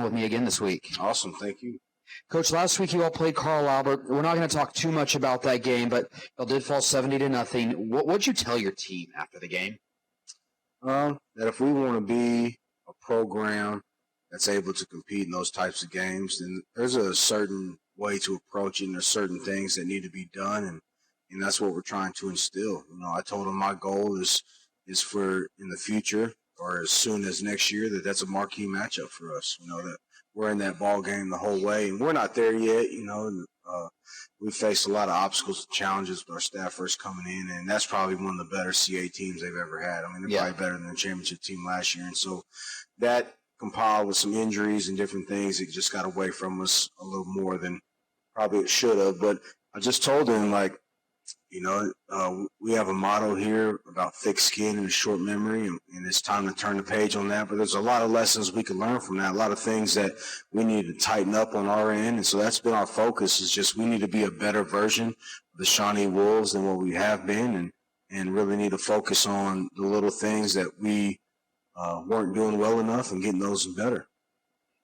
down with me again this week. Awesome. Thank you. Coach, last week you all played Carl Albert. We're not going to talk too much about that game, but y'all did fall 70-0. What'd you tell your team after the game? That if we want to be a program that's able to compete in those types of games, then there's a certain way to approach it, and there's certain things that need to be done, and that's what we're trying to instill. I told them my goal is for in the future or as soon as next year that's a marquee matchup for us. That we're in that ball game the whole way, and we're not there yet. We faced a lot of obstacles and challenges with our staff first coming in, and that's probably one of the better CA teams they've ever had. I mean, they're probably better than the championship team last year, and so that compiled with some injuries and different things, it just got away from us a little more than probably it should have. But I just told them, we have a motto here about thick skin and a short memory, and it's time to turn the page on that. But there's a lot of lessons we can learn from that, a lot of things that we need to tighten up on our end. And so that's been our focus, is just we need to be a better version of the Shawnee Wolves than what we have been, and really need to focus on the little things that we weren't doing well enough and getting those better.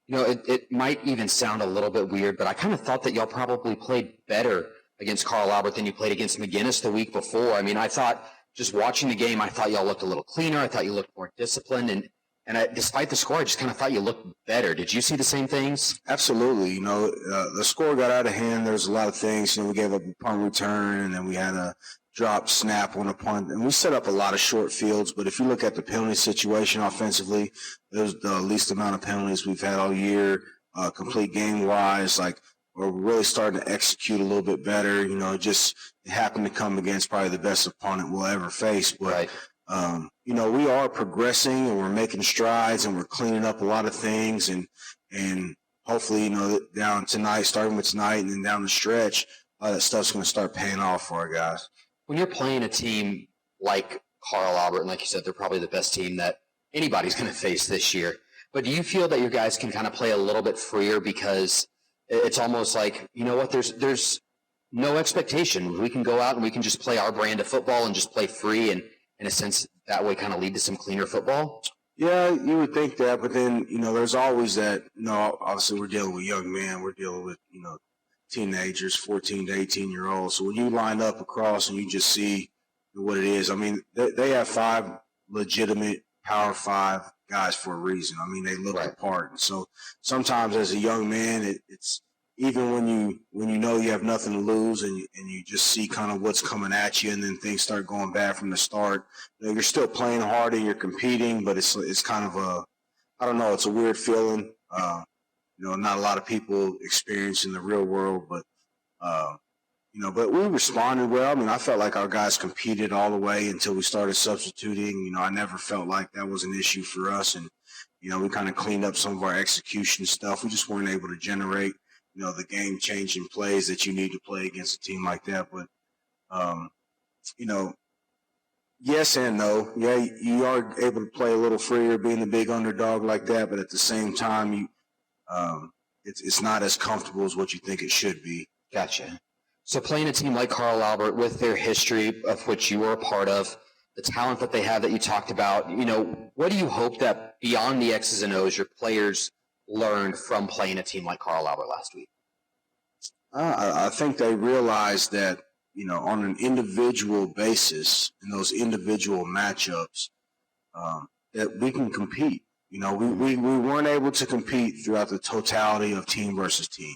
It might even sound a little bit weird, but I kind of thought that y'all probably played better against Carl Albert than you played against McGinnis the week before. I mean, I thought, just watching the game, I thought y'all looked a little cleaner. I thought you looked more disciplined. And despite the score, I just kind of thought you looked better. Did you see the same things? Absolutely. The score got out of hand. There's a lot of things. We gave up a punt return, and then we had a drop snap on a punt. And we set up a lot of short fields. But if you look at the penalty situation offensively, it was the least amount of penalties we've had all year, complete game-wise. We're really starting to execute a little bit better. It happened to come against probably the best opponent we'll ever face. But, we are progressing, and we're making strides, and we're cleaning up a lot of things. And hopefully, down tonight, starting with tonight and then down the stretch, a lot of that stuff's going to start paying off for our guys. When you're playing a team like Carl Albert, and like you said, they're probably the best team that anybody's going to face this year. But do you feel that your guys can kind of play a little bit freer because it's almost like, there's no expectation. We can go out and we can just play our brand of football and just play free, and in a sense that way kind of lead to some cleaner football? Yeah, you would think that, but then, there's always that, obviously we're dealing with young men. We're dealing with, teenagers, 14 to 18-year-olds. So when you line up across and you just see what it is, I mean, they have 5 legitimate Power 5 guys for a reason. I mean, they look the part. And so sometimes as a young man, it's even when you have nothing to lose and you just see kind of what's coming at you, and then things start going bad from the start. You're still playing hard and you're competing, but it's kind of it's a weird feeling. Not a lot of people experience in the real world, but but we responded well. I mean, I felt like our guys competed all the way until we started substituting. I never felt like that was an issue for us, and we kind of cleaned up some of our execution stuff. We just weren't able to generate the game-changing plays that you need to play against a team like that. But yes and no. Yeah, you are able to play a little freer, being the big underdog like that, but at the same time, it's not as comfortable as what you think it should be. Gotcha. So playing a team like Carl Albert with their history of which you were a part of, the talent that they have that you talked about, what do you hope that beyond the X's and O's your players learned from playing a team like Carl Albert last week? I think they realized that, on an individual basis, in those individual matchups, that we can compete. We weren't able to compete throughout the totality of team versus team.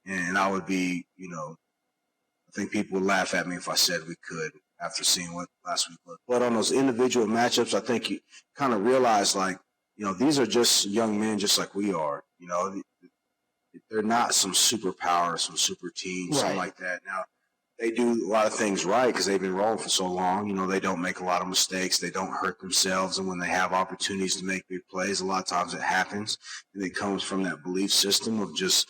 And I would be, I think people would laugh at me if I said we could after seeing what last week was. But on those individual matchups, I think you kind of realize, these are just young men just like we are. They're not some superpower, some super team, something like that. Now, they do a lot of things right because they've been rolling for so long. They don't make a lot of mistakes. They don't hurt themselves. And when they have opportunities to make big plays, a lot of times it happens. And it comes from that belief system of just,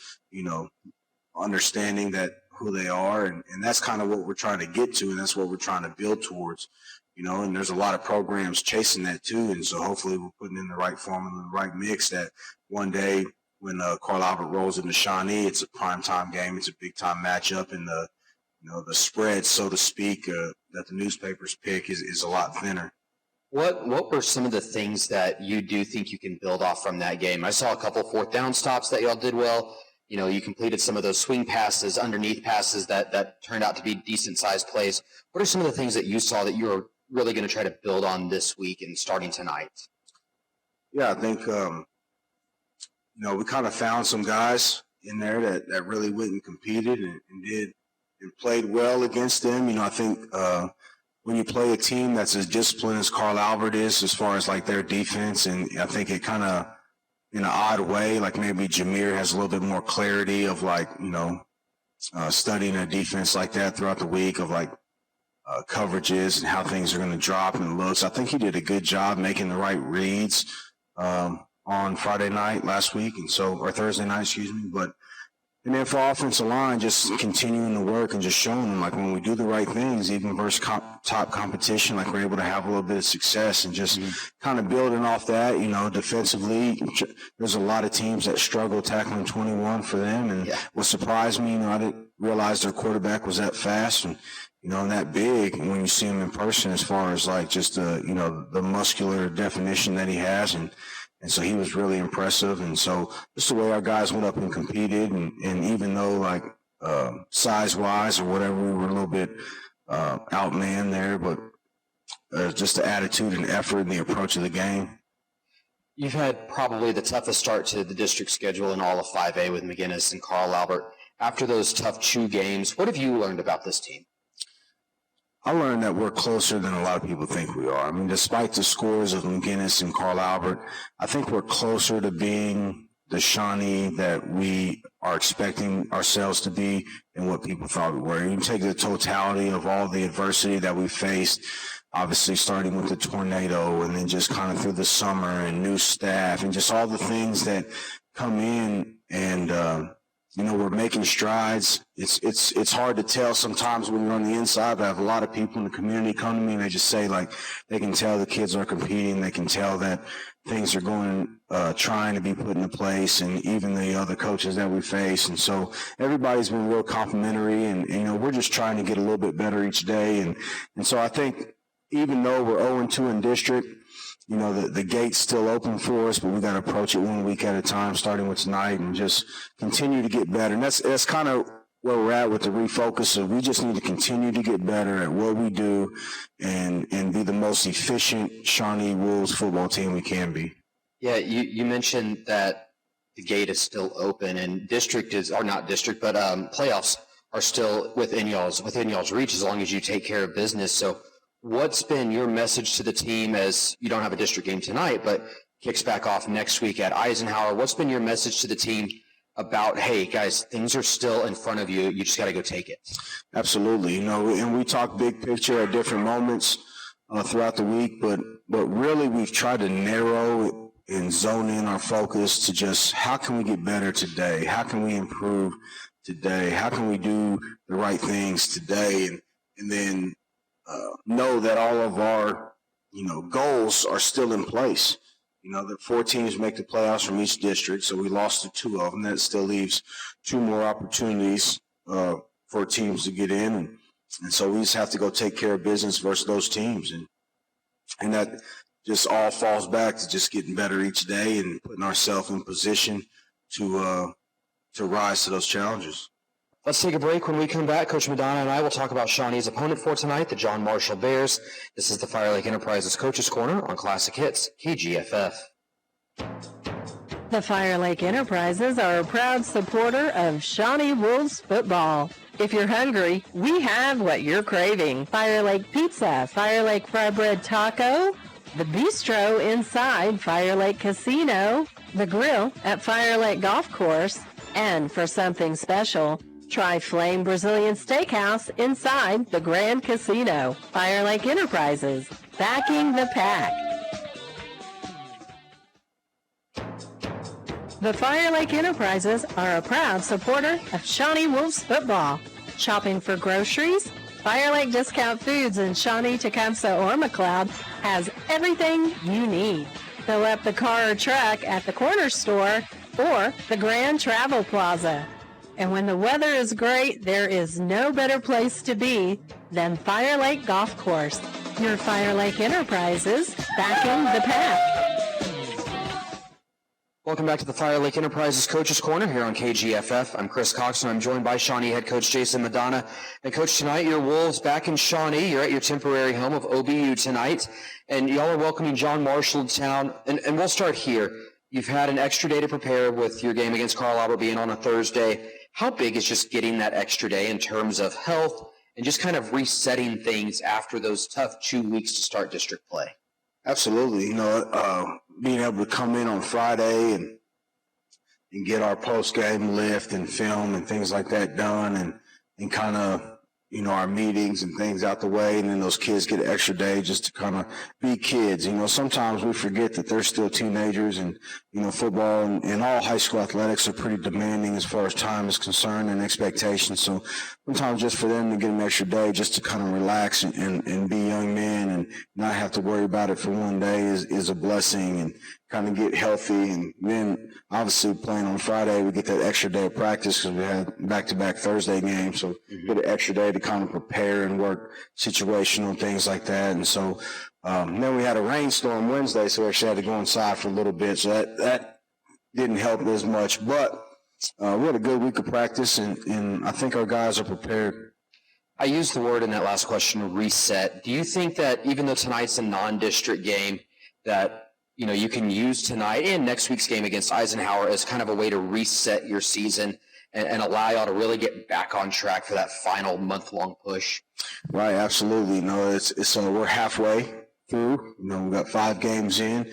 understanding that who they are. And that's kind of what we're trying to get to, and that's what we're trying to build towards. And there's a lot of programs chasing that too. And so hopefully we're putting in the right form and the right mix that one day when Carl Albert rolls into Shawnee, it's a primetime game. It's a big-time matchup, and the spread, so to speak, that the newspapers pick is a lot thinner. What were some of the things that you do think you can build off from that game? I saw a couple fourth down stops that y'all did well. You know, you completed some of those swing passes, underneath passes that turned out to be decent-sized plays. What are some of the things that you saw that you're really going to try to build on this week and starting tonight? Yeah, I think, we kind of found some guys in there that really went and competed and did and played well against them. I think when you play a team that's as disciplined as Carl Albert is as far as like their defense, and I think it kind of, in an odd way, like maybe Jameer has a little bit more clarity of studying a defense like that throughout the week of coverages and how things are going to drop and looks. I think he did a good job making the right reads on Friday night last week, or Thursday night, excuse me. And then for offensive line, just continuing to work and just showing them, when we do the right things, even versus top competition, we're able to have a little bit of success and just kind of building off that, defensively. There's a lot of teams that struggle tackling 21 for them. And what surprised me, I didn't realize their quarterback was that fast and that big when you see him in person, as far as just the muscular definition that he has. And so he was really impressive. And so just the way our guys went up and competed, and even though size-wise or whatever, we were a little bit outmanned there, but just the attitude and effort and the approach of the game. You've had probably the toughest start to the district schedule in all of 5A with McGinnis and Carl Albert. After those tough Chew games, what have you learned about this team? I learned that we're closer than a lot of people think we are. Despite the scores of McGinnis and Carl Albert, I think we're closer to being the Shawnee that we are expecting ourselves to be than what people thought we were. You take the totality of all the adversity that we faced, obviously starting with the tornado and then just kind of through the summer and new staff and just all the things that come in, and we're making strides. It's hard to tell sometimes when you're on the inside, but I have a lot of people in the community come to me and they just say they can tell the kids are competing. They can tell that things are going, trying to be put into place, and even the other coaches that we face. And so everybody's been real complimentary, and we're just trying to get a little bit better each day. And so I think even though we're 0-2 in district, the gate's still open for us, but we got to approach it 1 week at a time, starting with tonight, and just continue to get better. And that's kind of where we're at with the refocus. So we just need to continue to get better at what we do and be the most efficient Shawnee Wolves football team we can be. Yeah, you mentioned that the gate is still open, and playoffs are still within y'all's reach as long as you take care of business. So what's been your message to the team, as you don't have a district game tonight, but kicks back off next week at Eisenhower? What's been your message to the team about, hey, guys, things are still in front of you. You just got to go take it? Absolutely. And we talk big picture at different moments throughout the week, but really we've tried to narrow and zone in our focus to just how can we get better today? How can we improve today? How can we do the right things today? And then know that all of our, goals are still in place. That 4 teams make the playoffs from each district, so we lost to 2 of them. That still leaves 2 more opportunities for teams to get in, and so we just have to go take care of business versus those teams, and that just all falls back to just getting better each day and putting ourselves in position to rise to those challenges. Let's take a break. When we come back, Coach Madonna and I will talk about Shawnee's opponent for tonight, the John Marshall Bears. This is the Fire Lake Enterprises Coaches Corner on Classic Hits, KGFF. The Fire Lake Enterprises are a proud supporter of Shawnee Wolves football. If you're hungry, we have what you're craving. Fire Lake Pizza, Fire Lake Fry Bread Taco, the Bistro inside Fire Lake Casino, the Grill at Fire Lake Golf Course, and for something special, try Flame Brazilian Steakhouse inside the Grand Casino. Fire Lake Enterprises, backing the pack. The Fire Lake Enterprises are a proud supporter of Shawnee Wolves football. Shopping for groceries? Fire Lake Discount Foods in Shawnee, Tecumseh, or McLeod has everything you need. Fill up the car or truck at the corner store or the Grand Travel Plaza. And when the weather is great, there is no better place to be than Fire Lake Golf Course. Your Fire Lake Enterprises back in the pack. Welcome back to the Fire Lake Enterprises Coach's Corner here on KGFF. I'm Chris Cox, and I'm joined by Shawnee head coach Jason Madonna. And Coach, tonight your Wolves back in Shawnee. You're at your temporary home of OBU tonight, and y'all are welcoming John Marshall to town. And we'll start here. You've had an extra day to prepare with your game against Carl Albert being on a Thursday. How big is just getting that extra day in terms of health and just kind of resetting things after those tough 2 weeks to start district play? Absolutely. Being able to come in on Friday and get our post-game lift and film and things like that done and kind of, our meetings and things out the way, and then those kids get an extra day just to kind of be kids. Sometimes we forget that they're still teenagers, and, football and all high school athletics are pretty demanding as far as time is concerned and expectations. So sometimes just for them to get an extra day just to kind of relax and be young men and not have to worry about it for one day is a blessing, and kind of get healthy. And then obviously playing on Friday, we get that extra day of practice because we had back-to-back Thursday games. So get an extra day to kind of prepare and work situational things like that. And so then we had a rainstorm Wednesday, so we actually had to go inside for a little bit. So that didn't help as much. But we had a good week of practice, and I think our guys are prepared. I used the word in that last question, reset. Do you think that even though tonight's a non-district game, that you can use tonight and next week's game against Eisenhower as kind of a way to reset your season and allow y'all to really get back on track for that final month-long push? Right, absolutely. We're halfway through. We've got 5 games in,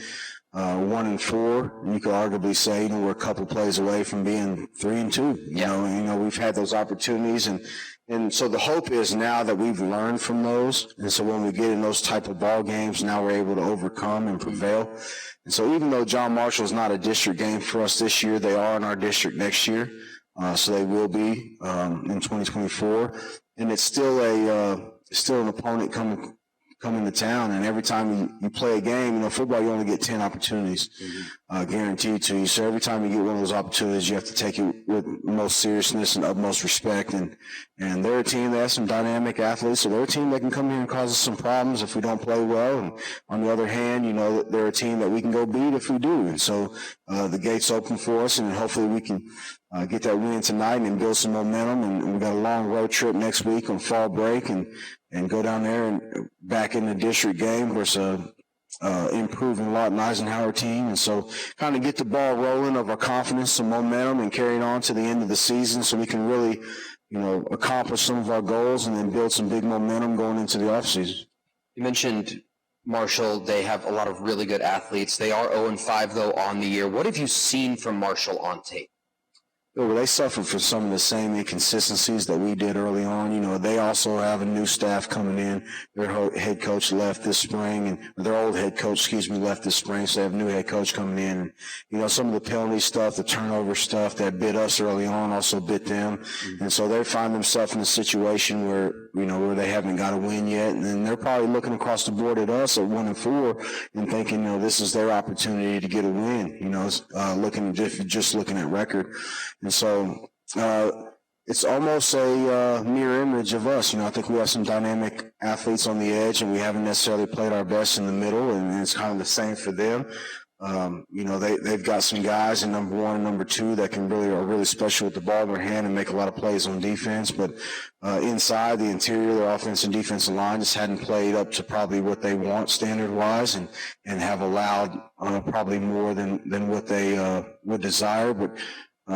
1-4. And you could arguably say, we're a couple plays away from being 3-2. We've had those opportunities, and so the hope is now that we've learned from those, and so when we get in those type of ball games, now we're able to overcome and prevail. And so even though John Marshall is not a district game for us this year, they are in our district next year, so they will be in 2024. And it's still an opponent coming to town, and every time you play a game, football, you only get 10 opportunities guaranteed to you. So every time you get one of those opportunities, you have to take it with most seriousness and utmost respect. And they're a team that has some dynamic athletes, so they're a team that can come here and cause us some problems if we don't play well. And on the other hand, they're a team that we can go beat if we do. And so the gate's open for us, and hopefully we can get that win tonight and build some momentum. And we've got a long road trip next week on fall break, and go down there and back in the district game versus improving Lawton Eisenhower team. And so kind of get the ball rolling of our confidence, some momentum, and carrying on to the end of the season so we can really, accomplish some of our goals and then build some big momentum going into the offseason. You mentioned Marshall. They have a lot of really good athletes. They are 0-5, though, on the year. What have you seen from Marshall on tape? Well, they suffered from some of the same inconsistencies that we did early on. They also have a new staff coming in. Their head coach left this spring, their old head coach, left this spring, so they have a new head coach coming in. And, some of the penalty stuff, the turnover stuff that bit us early on also bit them. And so they find themselves in a situation where they haven't got a win yet, and then they're probably looking across the board at us at 1-4 and thinking, this is their opportunity to get a win, looking at record. And so it's almost a mirror image of us. I think we have some dynamic athletes on the edge, and we haven't necessarily played our best in the middle, and it's kind of the same for them. They've got some guys in number 1 and number 2 that are really special with the ball in their hand and make a lot of plays on defense. But inside the interior, their offensive and defensive line just hadn't played up to probably what they want standard-wise, and have allowed probably more than what they would desire. But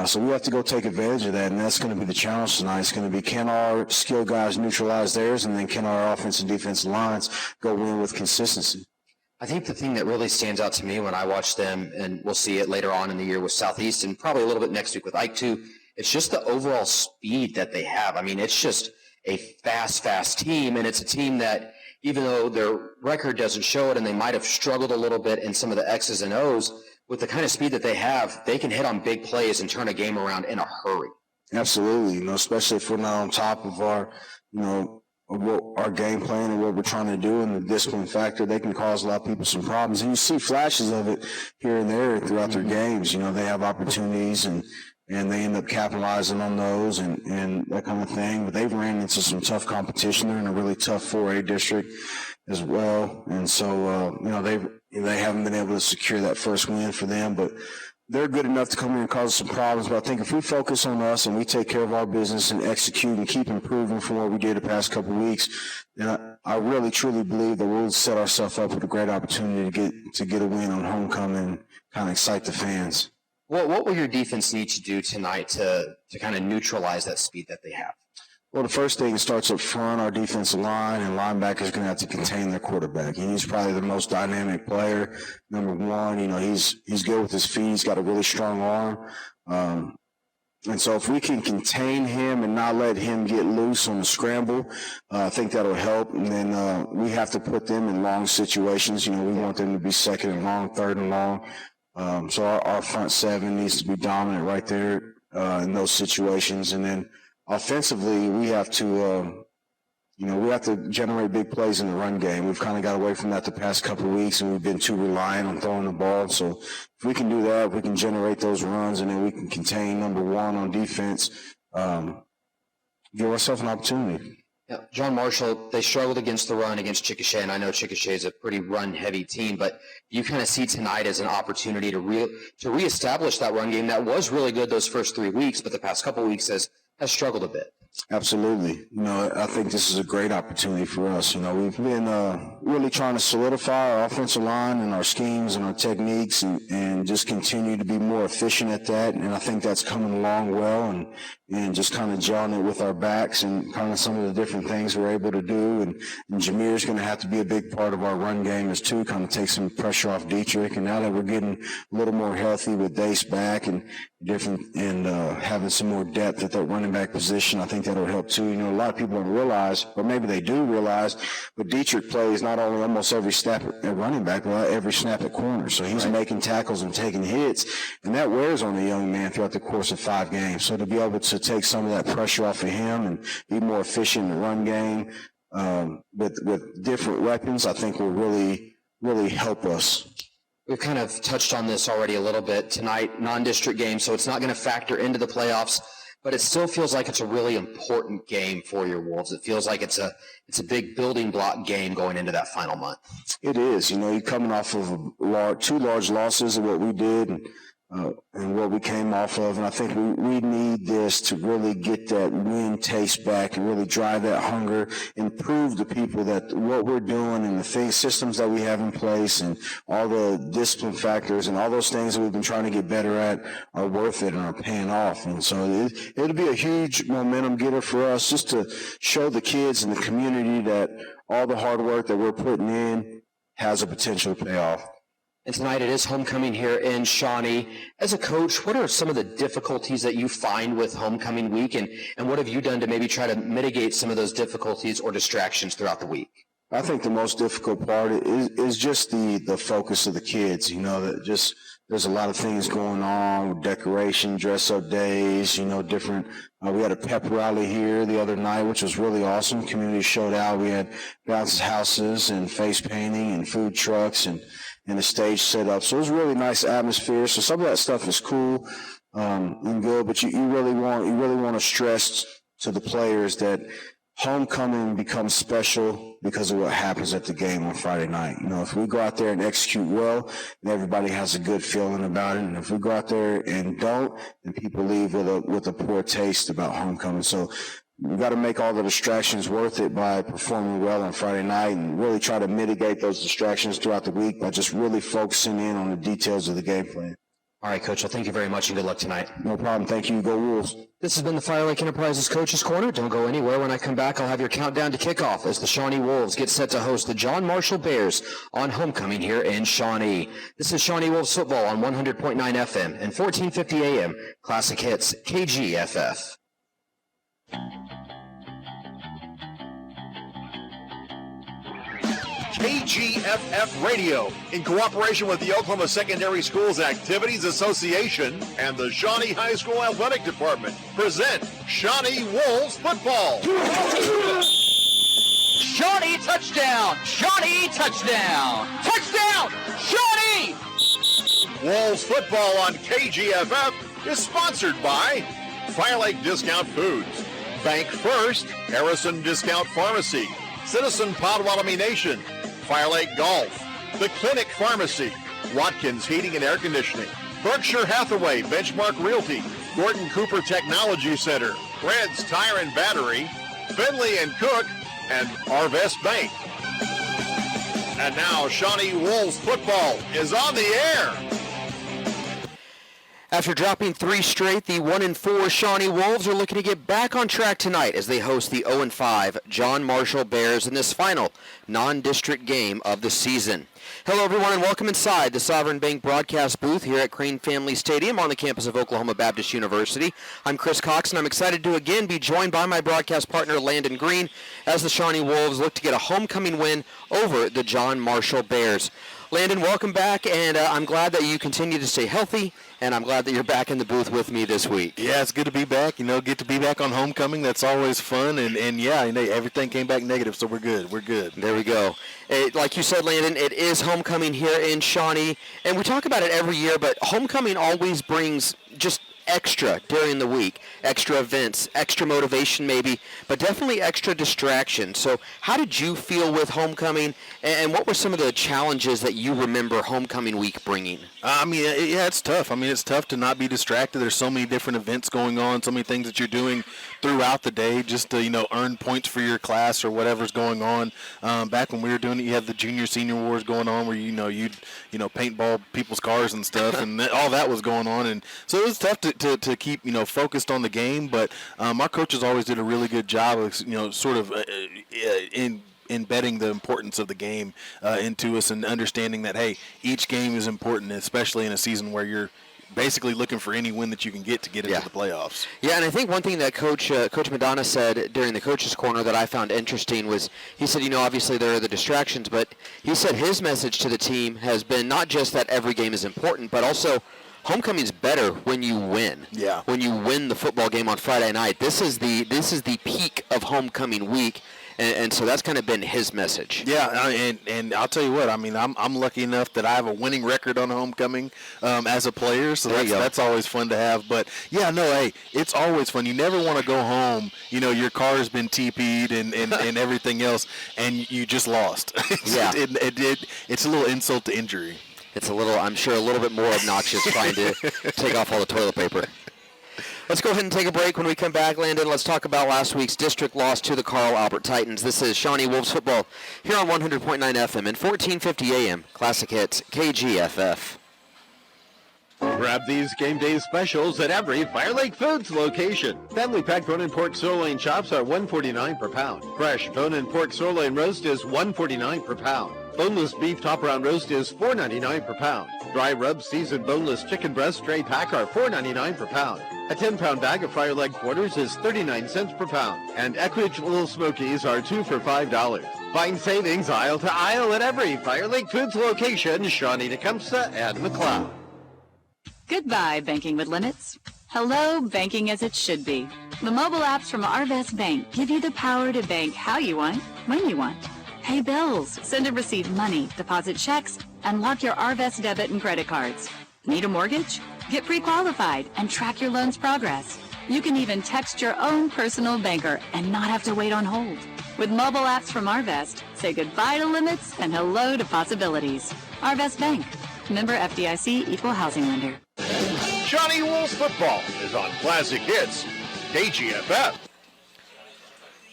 so we have to go take advantage of that, and that's going to be the challenge tonight. It's going to be, can our skill guys neutralize theirs, and then can our offensive and defensive lines go win with consistency? I think the thing that really stands out to me when I watch them, and we'll see it later on in the year with Southeast and probably a little bit next week with Ike too, it's just the overall speed that they have. I mean, it's just a fast team, and it's a team that, even though their record doesn't show it and they might have struggled a little bit in some of the X's and O's, with the kind of speed that they have, they can hit on big plays and turn a game around in a hurry. Absolutely, especially if we're not on top of our, our game plan and what we're trying to do, and the discipline factor, they can cause a lot of people some problems. And you see flashes of it here and there throughout their games. They have opportunities and and they end up capitalizing on those and that kind of thing. But they've ran into some tough competition. They're in a really tough 4A district as well, and so they haven't been able to secure that first win for them, but they're good enough to come in and cause some problems. But I think if we focus on us and we take care of our business and execute and keep improving from what we did the past couple of weeks, then I really truly believe that we'll set ourselves up with a great opportunity to get a win on homecoming, kind of excite the fans. What will your defense need to do tonight to kind of neutralize that speed that they have? Well, the first thing starts up front. Our defensive line and linebackers going to have to contain their quarterback. He's probably the most dynamic player. Number one, he's good with his feet. He's got a really strong arm. And so if we can contain him and not let him get loose on the scramble, I think that'll help. And then we have to put them in long situations. We want them to be second and long, third and long. So our front seven needs to be dominant right there in those situations. And then offensively, we have to generate big plays in the run game. We've kind of got away from that the past couple of weeks, and we've been too reliant on throwing the ball. So if we can do that, we can generate those runs, and then we can contain number one on defense, give ourselves an opportunity. Yeah, John Marshall, they struggled against the run against Chickasha, and I know Chickasha is a pretty run-heavy team, but you kind of see tonight as an opportunity to reestablish that run game that was really good those first 3 weeks, but the past couple of weeks has struggled a bit. Absolutely. I think this is a great opportunity for us. We've been really trying to solidify our offensive line and our schemes and our techniques and just continue to be more efficient at that. And I think that's coming along well and just kind of gelling it with our backs and kind of some of the different things we're able to do. And Jameer's going to have to be a big part of our run game as too, kind of take some pressure off Dietrich. And now that we're getting a little more healthy with Dace back and having some more depth at that running back position, I think that'll help too. A lot of people don't realize, or maybe they do realize, but Dietrich plays not only almost every snap at running back, but every snap at corner. So he's making tackles and taking hits, and that wears on a young man throughout the course of 5 games. So to be able to take some of that pressure off of him and be more efficient in the run game with different weapons, I think will really, really help us. We've kind of touched on this already a little bit tonight, non-district game, so it's not going to factor into the playoffs, but it still feels like it's a really important game for your Wolves. It feels like it's a big building block game going into that final month. It is. You're coming off of 2 large losses of what we did and what we came off of, and I think we need this to really get that win taste back and really drive that hunger and prove to people that what we're doing and the systems that we have in place and all the discipline factors and all those things that we've been trying to get better at are worth it and are paying off. And so it'll be a huge momentum getter for us just to show the kids and the community that all the hard work that we're putting in has a potential to pay off. And tonight it is homecoming here in Shawnee. As a coach, what are some of the difficulties that you find with homecoming week, and what have you done to maybe try to mitigate some of those difficulties or distractions throughout the week? I think the most difficult part is just the focus of the kids. That just there's a lot of things going on with decoration, dress-up days, different. We had a pep rally here the other night, which was really awesome. Community showed out. We had bounce houses and face painting and food trucks and a stage set up. So it was a really nice atmosphere. So some of that stuff is cool and good, but you really want to stress to the players that homecoming becomes special because of what happens at the game on Friday night. If we go out there and execute well, then everybody has a good feeling about it. And if we go out there and don't, then people leave with a poor taste about homecoming. So we've got to make all the distractions worth it by performing well on Friday night and really try to mitigate those distractions throughout the week by just really focusing in on the details of the game plan. All right, Coach. Well, thank you very much and good luck tonight. No problem. Thank you. Go Wolves. This has been the Fire Lake Enterprises Coach's Corner. Don't go anywhere. When I come back, I'll have your countdown to kickoff as the Shawnee Wolves get set to host the John Marshall Bears on homecoming here in Shawnee. This is Shawnee Wolves football on 100.9 FM and 1450 AM. Classic Hits, KGFF. KGFF Radio, in cooperation with the Oklahoma Secondary Schools Activities Association and the Shawnee High School Athletic Department, present Shawnee Wolves football. Shawnee touchdown! Shawnee touchdown! Touchdown! Shawnee! Wolves football on KGFF is sponsored by Fire Lake Discount Foods, Bank First, Harrison Discount Pharmacy, Citizen Potawatomi Nation, Fire Lake Golf, The Clinic Pharmacy, Watkins Heating and Air Conditioning, Berkshire Hathaway Benchmark Realty, Gordon Cooper Technology Center, Red's Tire and Battery, Finley and Cook, and Arvest Bank. And now Shawnee Wolves football is on the air. After dropping 3 straight, the 1-4 Shawnee Wolves are looking to get back on track tonight as they host the 0-5 John Marshall Bears in this final non-district game of the season. Hello, everyone, and welcome inside the Sovereign Bank broadcast booth here at Crane Family Stadium on the campus of Oklahoma Baptist University. I'm Chris Cox, and I'm excited to again be joined by my broadcast partner, Landon Green, as the Shawnee Wolves look to get a homecoming win over the John Marshall Bears. Landon, welcome back, and I'm glad that you continue to stay healthy, and I'm glad that you're back in the booth with me this week. Yeah, it's good to be back. Get to be back on homecoming. That's always fun, and yeah, everything came back negative, so we're good. We're good. There we go. Like you said, Landon, it is homecoming here in Shawnee, and we talk about it every year, but homecoming always brings just extra during the week, extra events, extra motivation maybe, but definitely extra distraction. So how did you feel with homecoming, and what were some of the challenges that you remember homecoming week bringing? It's tough. It's tough to not be distracted. There's so many different events going on, so many things that you're doing throughout the day just to, earn points for your class or whatever's going on. Back when we were doing it, you had the junior senior wars going on where, you'd paintball people's cars and stuff, and all that was going on. And so it was tough to keep, focused on the game, but our coaches always did a really good job of, embedding the importance of the game into us and understanding that, hey, each game is important, especially in a season where you're basically looking for any win that you can get to get into the playoffs. Yeah, and I think one thing that Coach Madonna said during the Coach's Corner that I found interesting was he said, obviously there are the distractions, but he said his message to the team has been not just that every game is important, but also homecoming's better when you win. Yeah. When you win the football game on Friday night. This is the peak of homecoming week. And so that's kind of been his message. Yeah, and I'll tell you what, I'm lucky enough that I have a winning record on homecoming as a player, so that's always fun to have. But, hey, it's always fun. You never want to go home, your car's been TP'd and everything else, and you just lost. Yeah. It's a little insult to injury. It's I'm sure, a little bit more obnoxious trying to take off all the toilet paper. Let's go ahead and take a break. When we come back, Landon, let's talk about last week's district loss to the Carl Albert Titans. This is Shawnee Wolves football here on 100.9 FM and 1450 AM. Classic Hits, KGFF. Grab these game day specials at every Fire Lake Foods location. Family pack bone and pork sirloin chops are $1.49 per pound. Fresh bone and pork sirloin roast is $1.49 per pound. Boneless beef top round roast is $4.99 per pound. Dry rub seasoned boneless chicken breast tray pack are $4.99 per pound. A 10-pound bag of fryer leg quarters is 39 cents per pound. And Eckridge Little Smokies are 2 for $5. Find savings aisle to aisle at every Fire Lake Foods location, Shawnee, Tecumseh, and McLeod. Goodbye, banking with limits. Hello, banking as it should be. The mobile apps from Arvest Bank give you the power to bank how you want, when you want. Pay bills, send and receive money, deposit checks, and lock your Arvest debit and credit cards. Need a mortgage? Get pre-qualified and track your loan's progress. You can even text your own personal banker and not have to wait on hold. With mobile apps from Arvest, say goodbye to limits and hello to possibilities. Arvest Bank. Member FDIC, Equal Housing Lender. Shawnee Wolves football is on Classic Hits, KGFF.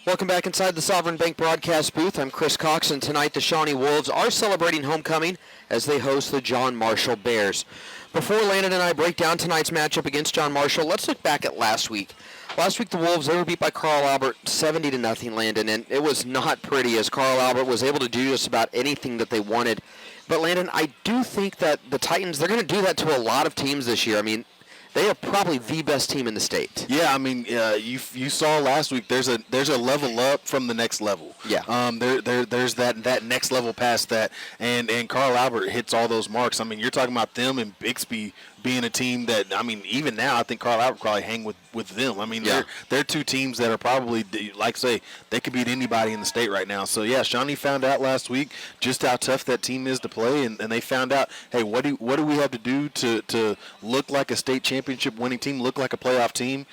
Welcome back inside the Sovereign Bank broadcast booth. I'm Chris Cox, and tonight the Shawnee Wolves are celebrating homecoming as they host the John Marshall Bears. Before Landon and I break down tonight's matchup against John Marshall, let's look back at last week. Last week, the Wolves, they were beat by Carl Albert 70-0, Landon, and it was not pretty as Carl Albert was able to do just about anything that they wanted. But, Landon, I do think that the Titans, they're going to do that to a lot of teams this year. They are probably the best team in the state. Yeah, you saw last week. There's a level up from the next level. Yeah. There's that next level past that, and Carl Albert hits all those marks. You're talking about them and Bixby being a team that, I mean, even now I think Carl Albert probably hang with them. I mean, they're two teams that are probably, like I say, they could beat anybody in the state right now. So, yeah, Shawnee found out last week just how tough that team is to play, and they found out, hey, what do we have to do to look like a state championship winning team, look like a playoff team?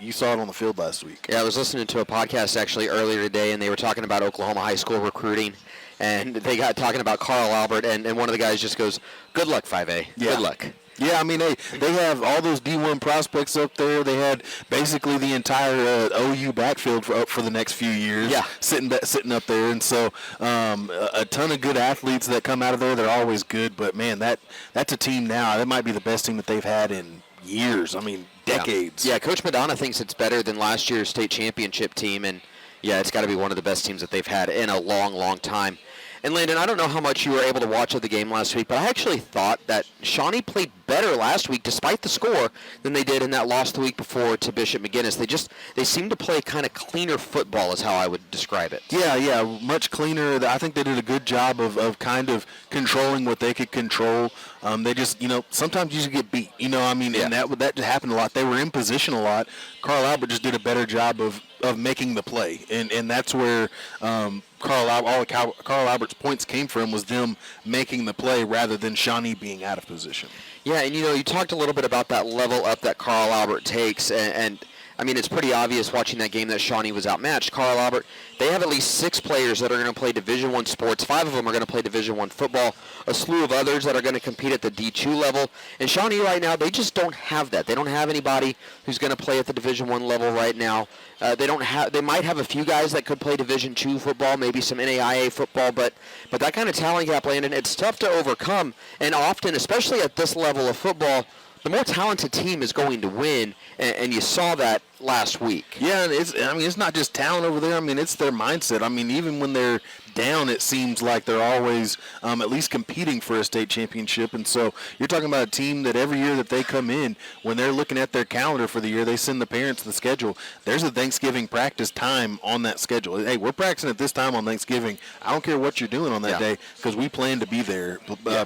You saw it on the field last week. Yeah, I was listening to a podcast actually earlier today, and they were talking about Oklahoma high school recruiting, and they got talking about Carl Albert, and one of the guys just goes, good luck, 5A. Yeah. Good luck. Yeah, I mean, they have all those D1 prospects up there. They had basically the entire OU backfield for the next few years sitting up there. And so a ton of good athletes that come out of there. They're always good. But, man, that's a team now. That might be the best team that they've had in years. I mean, decades. Yeah, Coach Madonna thinks it's better than last year's state championship team. And, yeah, it's got to be one of the best teams that they've had in a long, long time. And, Landon, I don't know how much you were able to watch of the game last week, but I actually thought that Shawnee played better last week, despite the score, than they did in that loss the week before to Bishop McGinnis. They seem to play kind of cleaner football is how I would describe it. Yeah, much cleaner. I think they did a good job of kind of controlling what they could control. They just, sometimes you just get beat. And that happened a lot. They were in position a lot. Carl Albert just did a better job of making the play, and that's where Carl Albert's points came from, was them making the play rather than Shawnee being out of position. Yeah, and you talked a little bit about that level up that Carl Albert takes, and I mean, it's pretty obvious watching that game that Shawnee was outmatched. Carl Albert, they have at least 6 players that are going to play Division I sports. 5 of them are going to play Division I football. A slew of others that are going to compete at the D2 level. And Shawnee right now, they just don't have that. They don't have anybody who's going to play at the Division I level right now. They might have a few guys that could play Division II football, maybe some NAIA football, but that kind of talent gap, Landon, it's tough to overcome. And often, especially at this level of football, the more talented team is going to win, and you saw that last week. Yeah, it's not just talent over there. I mean, it's their mindset. I mean, even when they're down, it seems like they're always at least competing for a state championship. And so you're talking about a team that every year that they come in, when they're looking at their calendar for the year, they send the parents the schedule. There's a Thanksgiving practice time on that schedule. Hey, we're practicing at this time on Thanksgiving. I don't care what you're doing on that day, because we plan to be there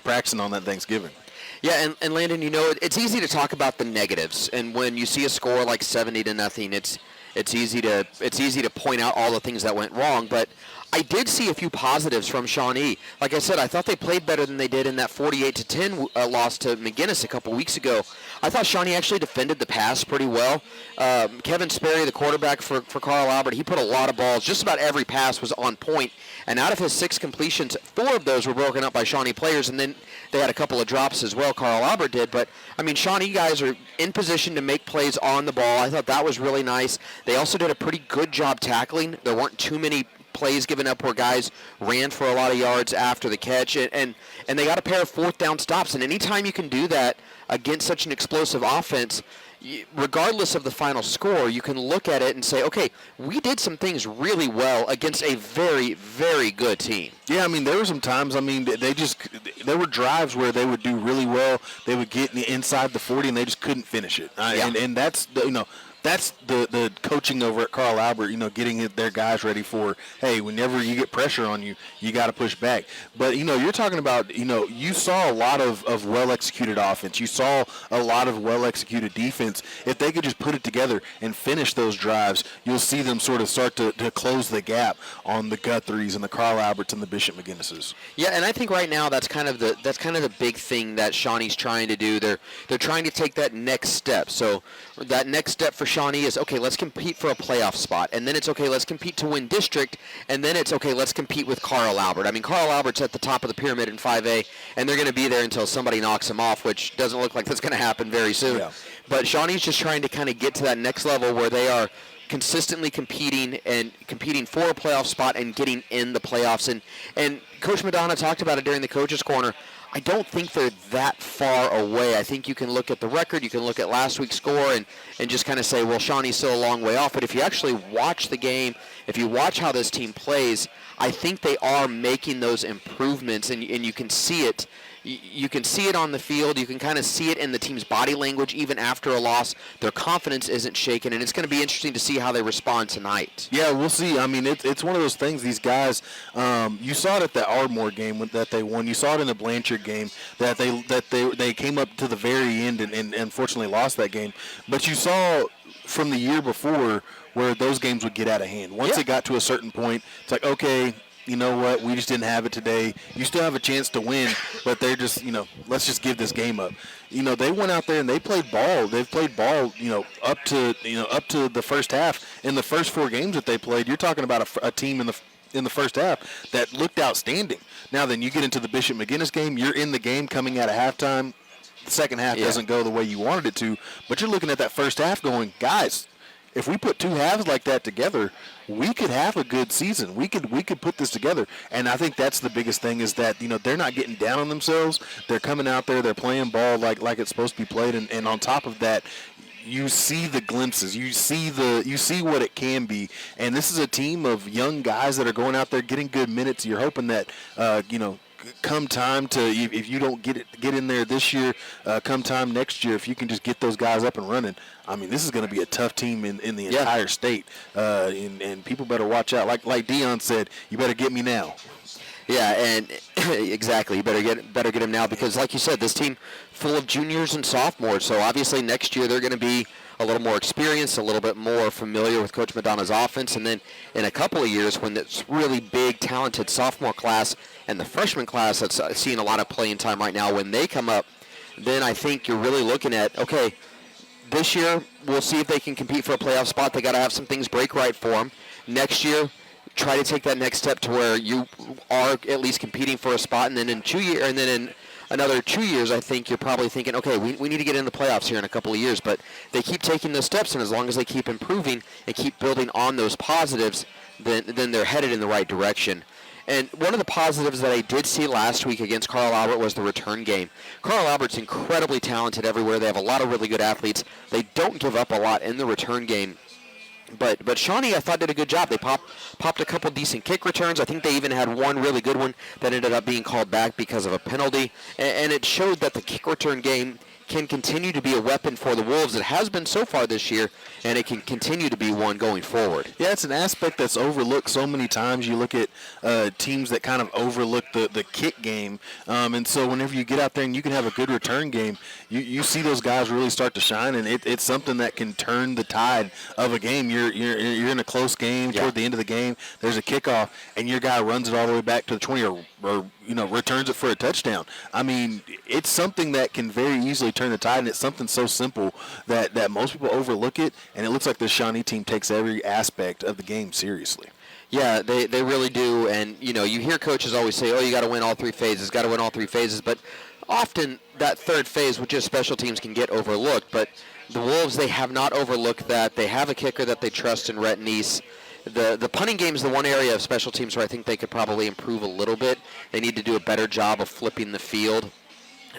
practicing on that Thanksgiving. Yeah, and Landon, it's easy to talk about the negatives, and when you see a score like 70-0, it's easy to point out all the things that went wrong. But I did see a few positives from Shawnee. Like I said, I thought they played better than they did in that 48-10 loss to McGinnis a couple weeks ago. I thought Shawnee actually defended the pass pretty well. Kevin Sperry, the quarterback for Carl Albert, he put a lot of balls. Just about every pass was on point. And out of his 6 completions, 4 of those were broken up by Shawnee players, and then they had a couple of drops as well, Carl Albert did. But, I mean, Shawnee guys are in position to make plays on the ball. I thought that was really nice. They also did a pretty good job tackling. There weren't too many plays given up where guys ran for a lot of yards after the catch, and they got a pair of 4th down stops. And anytime you can do that against such an explosive offense, regardless of the final score, you can look at it and say, okay, we did some things really well against a very, very good team. Yeah, I mean, there were some times, I mean, there were drives where they would do really well. They would get inside the 40 and they just couldn't finish it. And that's, that's the coaching over at Carl Albert, getting their guys ready for, hey, whenever you get pressure on you, you got to push back. But, you're talking about, you saw a lot of well-executed offense. You saw a lot of well-executed defense. If they could just put it together and finish those drives, you'll see them sort of start to close the gap on the Guthries and the Carl Alberts and the Bishop McGinnises. Yeah, and I think right now that's kind of the big thing that Shawnee's trying to do. They're trying to take that next step. So that next step for Shawnee is, okay, let's compete for a playoff spot. And then it's, okay, let's compete to win district. And then it's, okay, let's compete with Carl Albert. I mean, Carl Albert's at the top of the pyramid in 5A, and they're going to be there until somebody knocks them off, which doesn't look like that's going to happen very soon. Yeah. But Shawnee's just trying to kind of get to that next level where they are consistently competing for a playoff spot and getting in the playoffs. And Coach Madonna talked about it during the Coach's Corner. I don't think they're that far away. I think you can look at the record, you can look at last week's score and just kind of say, well, Shawnee's still a long way off. But if you actually watch the game, if you watch how this team plays, I think they are making those improvements, and you can see it you can see it on the field. You can kind of see it in the team's body language even after a loss. Their confidence isn't shaken, and it's going to be interesting to see how they respond tonight. Yeah, we'll see. I mean, it's one of those things. These guys, you saw it at the Ardmore game that they won. You saw it in the Blanchard game that they came up to the very end and unfortunately lost that game. But you saw from the year before where those games would get out of hand. Once it got to a certain point, it's like, okay, you know what, we just didn't have it today. You still have a chance to win, but they're just, let's just give this game up. They went out there and they played ball. They've played ball, up to the first half. In the first 4 games that they played, you're talking about a team in the first half that looked outstanding. Now then you get into the Bishop McGuinness game, you're in the game coming out of halftime. The second half doesn't go the way you wanted it to, but you're looking at that first half going, guys, if we put 2 halves like that together, we could have a good season. We could put this together. And I think that's the biggest thing is that, they're not getting down on themselves. They're coming out there, they're playing ball like it's supposed to be played. And on top of that, you see the glimpses. You see what it can be. And this is a team of young guys that are going out there getting good minutes. You're hoping that, come time to, if you don't get in there this year, come time next year, if you can just get those guys up and running, I mean, this is going to be a tough team in the entire state, and people better watch out. Like Dion said, you better get me now. Yeah, and exactly, you better get him now because, like you said, this team full of juniors and sophomores. So obviously next year they're going to be a little more experienced, a little bit more familiar with Coach Madonna's offense, and then in a couple of years when it's really big, talented sophomore class and the freshman class that's seeing a lot of playing time right now, when they come up, then I think you're really looking at, okay, this year we'll see if they can compete for a playoff spot. They got to have some things break right for them. Next year, try to take that next step to where you are at least competing for a spot, and then in another 2 years, I think you're probably thinking, okay, we need to get in the playoffs here in a couple of years. But they keep taking those steps, and as long as they keep improving and keep building on those positives, then they're headed in the right direction. And one of the positives that I did see last week against Carl Albert was the return game. Carl Albert's incredibly talented everywhere. They have a lot of really good athletes. They don't give up a lot in the return game. But Shawnee, I thought, did a good job. They popped a couple decent kick returns. I think they even had one really good one that ended up being called back because of a penalty. And it showed that the kick return game can continue to be a weapon for the Wolves. It has been so far this year, and it can continue to be one going forward. Yeah, it's an aspect that's overlooked so many times. You look at teams that kind of overlook the kick game, and so whenever you get out there and you can have a good return game, you see those guys really start to shine, and it's something that can turn the tide of a game. You're in a close game, toward the end of the game, there's a kickoff, and your guy runs it all the way back to the 20 or returns it for a touchdown. I mean, it's something that can very easily turn the tide, and it's something so simple that most people overlook it, and it looks like the Shawnee team takes every aspect of the game seriously. Yeah, they really do, and you hear coaches always say, oh, you got to win all 3 phases, but often that third phase, which is special teams, can get overlooked, but the Wolves, they have not overlooked that. They have a kicker that they trust in Rhett Neese. The punting game is the one area of special teams where I think they could probably improve a little bit. They need to do a better job of flipping the field.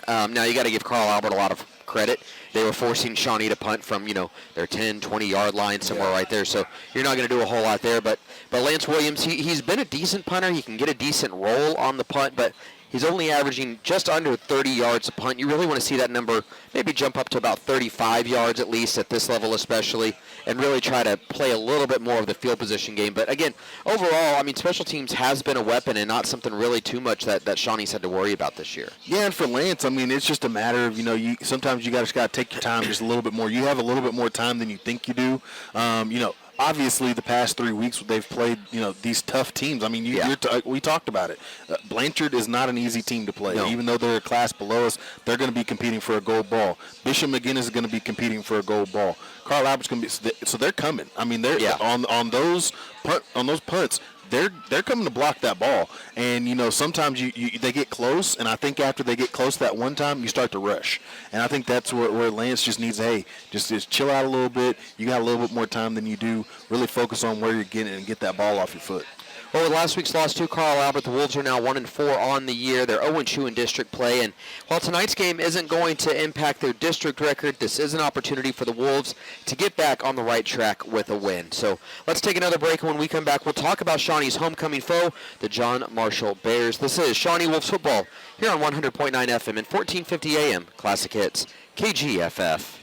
Now, you got to give Carl Albert a lot of credit. They were forcing Shawnee to punt from, their 10, 20-yard line, somewhere right there. So you're not going to do a whole lot there. But Lance Williams, he's been a decent punter. He can get a decent roll on the punt, but he's only averaging just under 30 yards a punt. You really want to see that number maybe jump up to about 35 yards at least at this level especially, and really try to play a little bit more of the field position game. But again, overall, I mean, special teams has been a weapon and not something really too much that Shawnee's had to worry about this year. Yeah, and for Lance, I mean, it's just a matter of, sometimes you just got to take your time just a little bit more. You have a little bit more time than you think you do. Obviously, the past 3 weeks they've played, these tough teams. I mean, we talked about it. Blanchard is not an easy team to play. No. Even though they're a class below us, they're going to be competing for a gold ball. Bishop McGuinness is going to be competing for a gold ball. Carl Albert's going to be. So they're coming. I mean, they're on those punts. They're coming to block that ball, and sometimes they get close, and I think after they get close that one time, you start to rush, and I think that's where Lance just needs, just chill out a little bit. You got a little bit more time than you do. Really focus on where you're getting and get that ball off your foot. Well, with last week's loss to Carl Albert, the Wolves are now 1-4 on the year. They're 0-2 in district play, and while tonight's game isn't going to impact their district record, this is an opportunity for the Wolves to get back on the right track with a win. So let's take another break, and when we come back, we'll talk about Shawnee's homecoming foe, the John Marshall Bears. This is Shawnee Wolves football here on 100.9 FM and 1450 AM Classic Hits, KGFF.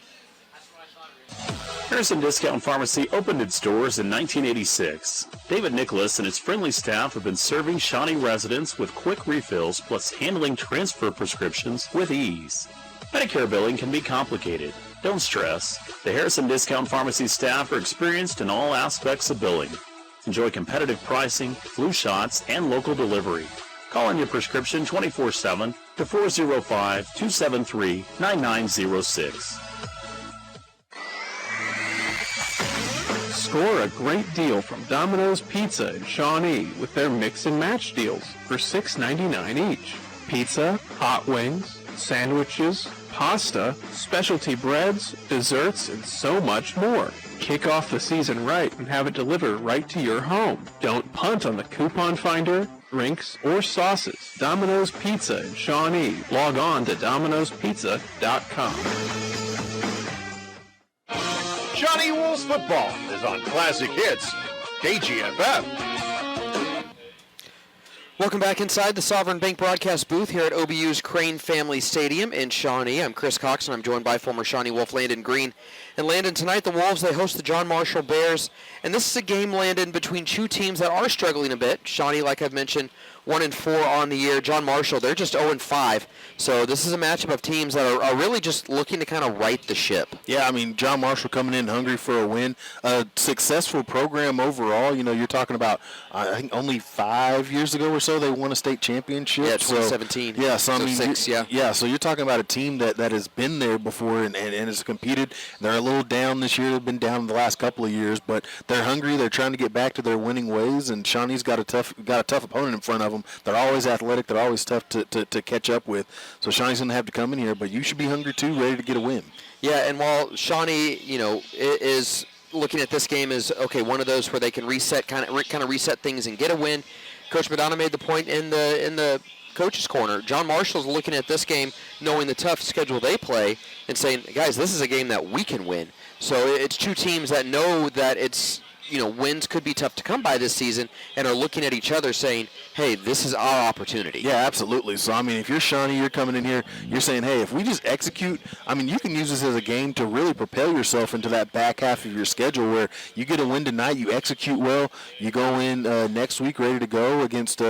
Harrison Discount Pharmacy opened its doors in 1986. David Nicholas and his friendly staff have been serving Shawnee residents with quick refills plus handling transfer prescriptions with ease. Medicare billing can be complicated. Don't stress. The Harrison Discount Pharmacy staff are experienced in all aspects of billing. Enjoy competitive pricing, flu shots, and local delivery. Call in your prescription 24/7 to 405-273-9906. Score a great deal from Domino's Pizza in Shawnee with their mix and match deals for $6.99 each. Pizza, hot wings, sandwiches, pasta, specialty breads, desserts, and so much more. Kick off the season right and have it delivered right to your home. Don't punt on the coupon finder, drinks, or sauces. Domino's Pizza in Shawnee. Log on to dominospizza.com. Shawnee Wolves football is on Classic Hits, KGFF. Welcome back inside the Sovereign Bank broadcast booth here at OBU's Crane Family Stadium in Shawnee. I'm Chris Cox, and I'm joined by former Shawnee Wolf Landon Green. And Landon, tonight the Wolves, they host the John Marshall Bears. And this is a game, Landon, between two teams that are struggling a bit. Shawnee, like I've mentioned, 1-4 on the year. John Marshall, they're just 0-5. So this is a matchup of teams that are really just looking to kind of right the ship. Yeah, I mean, John Marshall coming in hungry for a win. A successful program overall. You know, you're talking about, I think, only 5 years ago or so they won a state championship. Yeah, 2017. So, yeah, so I mean, so you're talking about a team that has been there before and has competed. They're a little down this year. They've been down the last couple of years, but they're hungry. They're trying to get back to their winning ways, and Shawnee's got a tough opponent in front of them. They're always athletic. They're always tough to catch up with. So Shawnee's going to have to come in here, but you should be hungry too, ready to get a win. Yeah, and while Shawnee, you know, is looking at this game as, okay, one of those where they can reset, kind of reset things and get a win, Coach Madonna made the point in the coach's corner. John Marshall's looking at this game knowing the tough schedule they play and saying, guys, this is a game that we can win. So it's two teams that know that it's, you know, wins could be tough to come by this season and are looking at each other saying, hey, this is our opportunity. Yeah, absolutely. So, I mean, if you're Shawnee, you're coming in here, you're saying, hey, if we just execute, I mean, you can use this as a game to really propel yourself into that back half of your schedule where you get a win tonight, you execute well, you go in next week ready to go against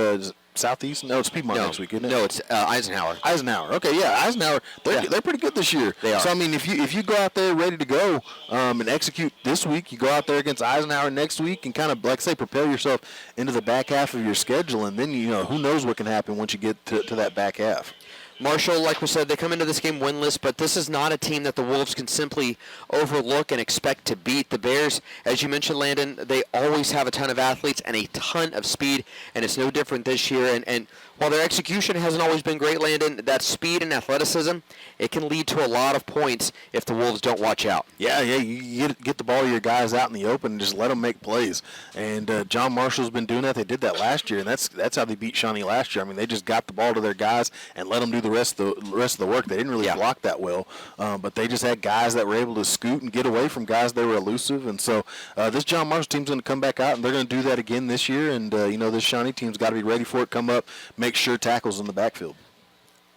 Southeast? No, it's Piedmont next week, isn't it? No, it's Eisenhower. Eisenhower. Okay, yeah, Eisenhower. They're pretty good this year. They are. So I mean, if you go out there ready to go and execute this week, you go out there against Eisenhower next week and kind of, like I say, propel yourself into the back half of your schedule, and then you know who knows what can happen once you get to that back half. Marshall, like we said, they come into this game winless, but this is not a team that the Wolves can simply overlook and expect to beat. The Bears, as you mentioned, Landon, they always have a ton of athletes and a ton of speed, and it's no different this year. And while their execution hasn't always been great, Landon, that speed and athleticism, it can lead to a lot of points if the Wolves don't watch out. Yeah, you get the ball to your guys out in the open and just let them make plays. And John Marshall's been doing that. They did that last year, and that's how they beat Shawnee last year. I mean, they just got the ball to their guys and let them do the rest of the work. They didn't really block that well, but they just had guys that were able to scoot and get away from guys that were elusive. And so this John Marshall team's going to come back out, and they're going to do that again this year. And, this Shawnee team's got to be ready for it, come up, make sure tackles in the backfield.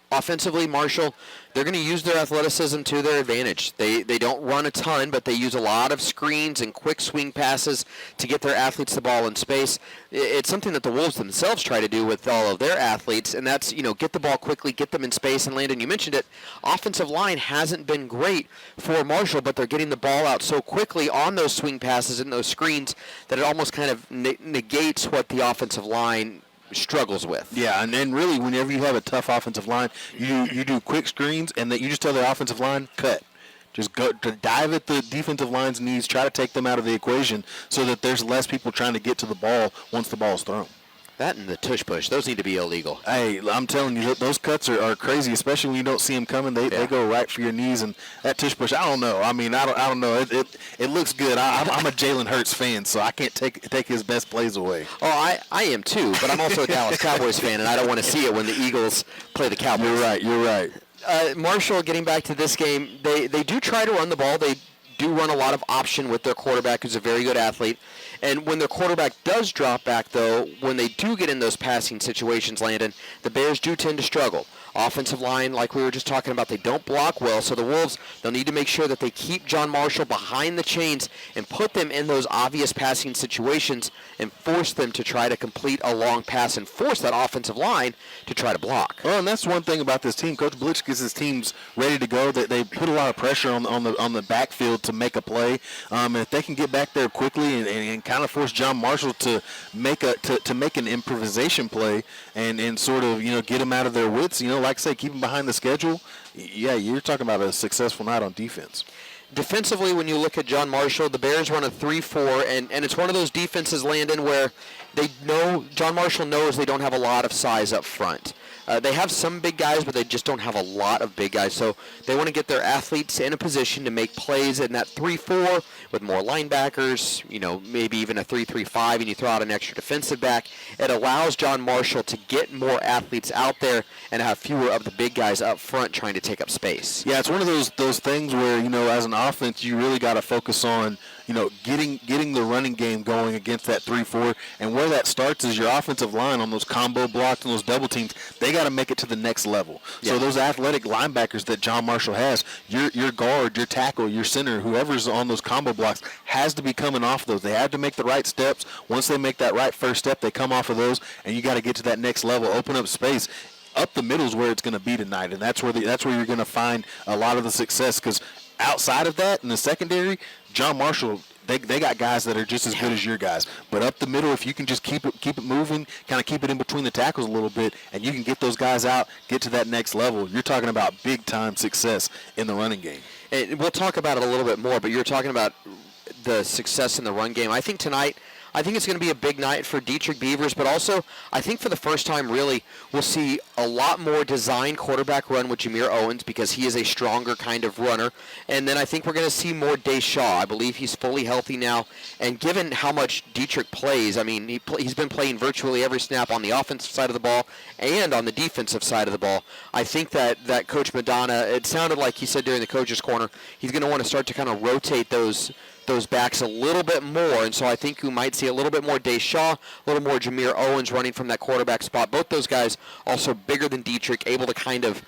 Offensively, Marshall, they're going to use their athleticism to their advantage. They don't run a ton, but they use a lot of screens and quick swing passes to get their athletes the ball in space. It's something that the Wolves themselves try to do with all of their athletes, and that's, get the ball quickly, get them in space. And Landon, you mentioned it, offensive line hasn't been great for Marshall, but they're getting the ball out so quickly on those swing passes and those screens that it almost kind of negates what the offensive line struggles with. Yeah, and then really whenever you have a tough offensive line, you do quick screens and that you just tell the offensive line, cut. Just go to dive at the defensive line's knees, try to take them out of the equation so that there's less people trying to get to the ball once the ball is thrown. That and the tush push, those need to be illegal. Hey, I'm telling you, those cuts are crazy, especially when you don't see them coming. They go right for your knees, and that tush push, I don't know. I mean, I don't know. It looks good. I'm a Jalen Hurts fan, so I can't take his best plays away. Oh, I am too, but I'm also a Dallas Cowboys fan, and I don't want to see it when the Eagles play the Cowboys. You're right. Marshall, getting back to this game, they do try to run the ball. They do run a lot of option with their quarterback, who's a very good athlete. And when their quarterback does drop back, though, when they do get in those passing situations, Landon, the Bears do tend to struggle. Offensive line, like we were just talking about, they don't block well. So the Wolves, they'll need to make sure that they keep John Marshall behind the chains and put them in those obvious passing situations and force them to try to complete a long pass and force that offensive line to try to block. Well, and that's one thing about this team. Coach Blitz gets his teams ready to go. They put a lot of pressure on the backfield to make a play. And if they can get back there quickly and kind of force John Marshall to make an improvisation play and sort of get him out of their wits, like I say, keep him behind the schedule. Yeah, you're talking about a successful night on defense. Defensively, when you look at John Marshall, the Bears run a 3-4, and it's one of those defenses, Landon, where they know John Marshall knows they don't have a lot of size up front. They have some big guys, but they just don't have a lot of big guys. So they want to get their athletes in a position to make plays in that 3-4 with more linebackers, maybe even a 3-3-5, and you throw out an extra defensive back. It allows John Marshall to get more athletes out there and have fewer of the big guys up front trying to take up space. Yeah, it's one of those things where, as an offense, you really got to focus on, getting the running game going against that 3-4. And where that starts is your offensive line on those combo blocks and those double teams. They got to make it to the next level. Yeah. So those athletic linebackers that John Marshall has, your guard, your tackle, your center, whoever's on those combo blocks has to be coming off those. They have to make the right steps. Once they make that right first step, they come off of those, and you got to get to that next level, open up space. Up the middle is where it's going to be tonight, and that's where you're going to find a lot of the success, because outside of that, in the secondary, John Marshall, they got guys that are just as good as your guys. But up the middle, if you can just keep it moving, kind of keep it in between the tackles a little bit, and you can get those guys out, get to that next level, you're talking about big-time success in the running game. And we'll talk about it a little bit more, but you're talking about the success in the run game. I think tonight, it's going to be a big night for Dietrich Beavers, but also I think for the first time, really, we'll see a lot more designed quarterback run with Jameer Owens because he is a stronger kind of runner. And then I think we're going to see more Deshaw. I believe he's fully healthy now. And given how much Dietrich plays, I mean, he's been playing virtually every snap on the offensive side of the ball and on the defensive side of the ball. I think that Coach Madonna, it sounded like he said during the coach's corner, he's going to want to start to kind of rotate those backs a little bit more, and so I think you might see a little bit more Deshaw, a little more Jameer Owens running from that quarterback spot. Both those guys also bigger than Dietrich, able to kind of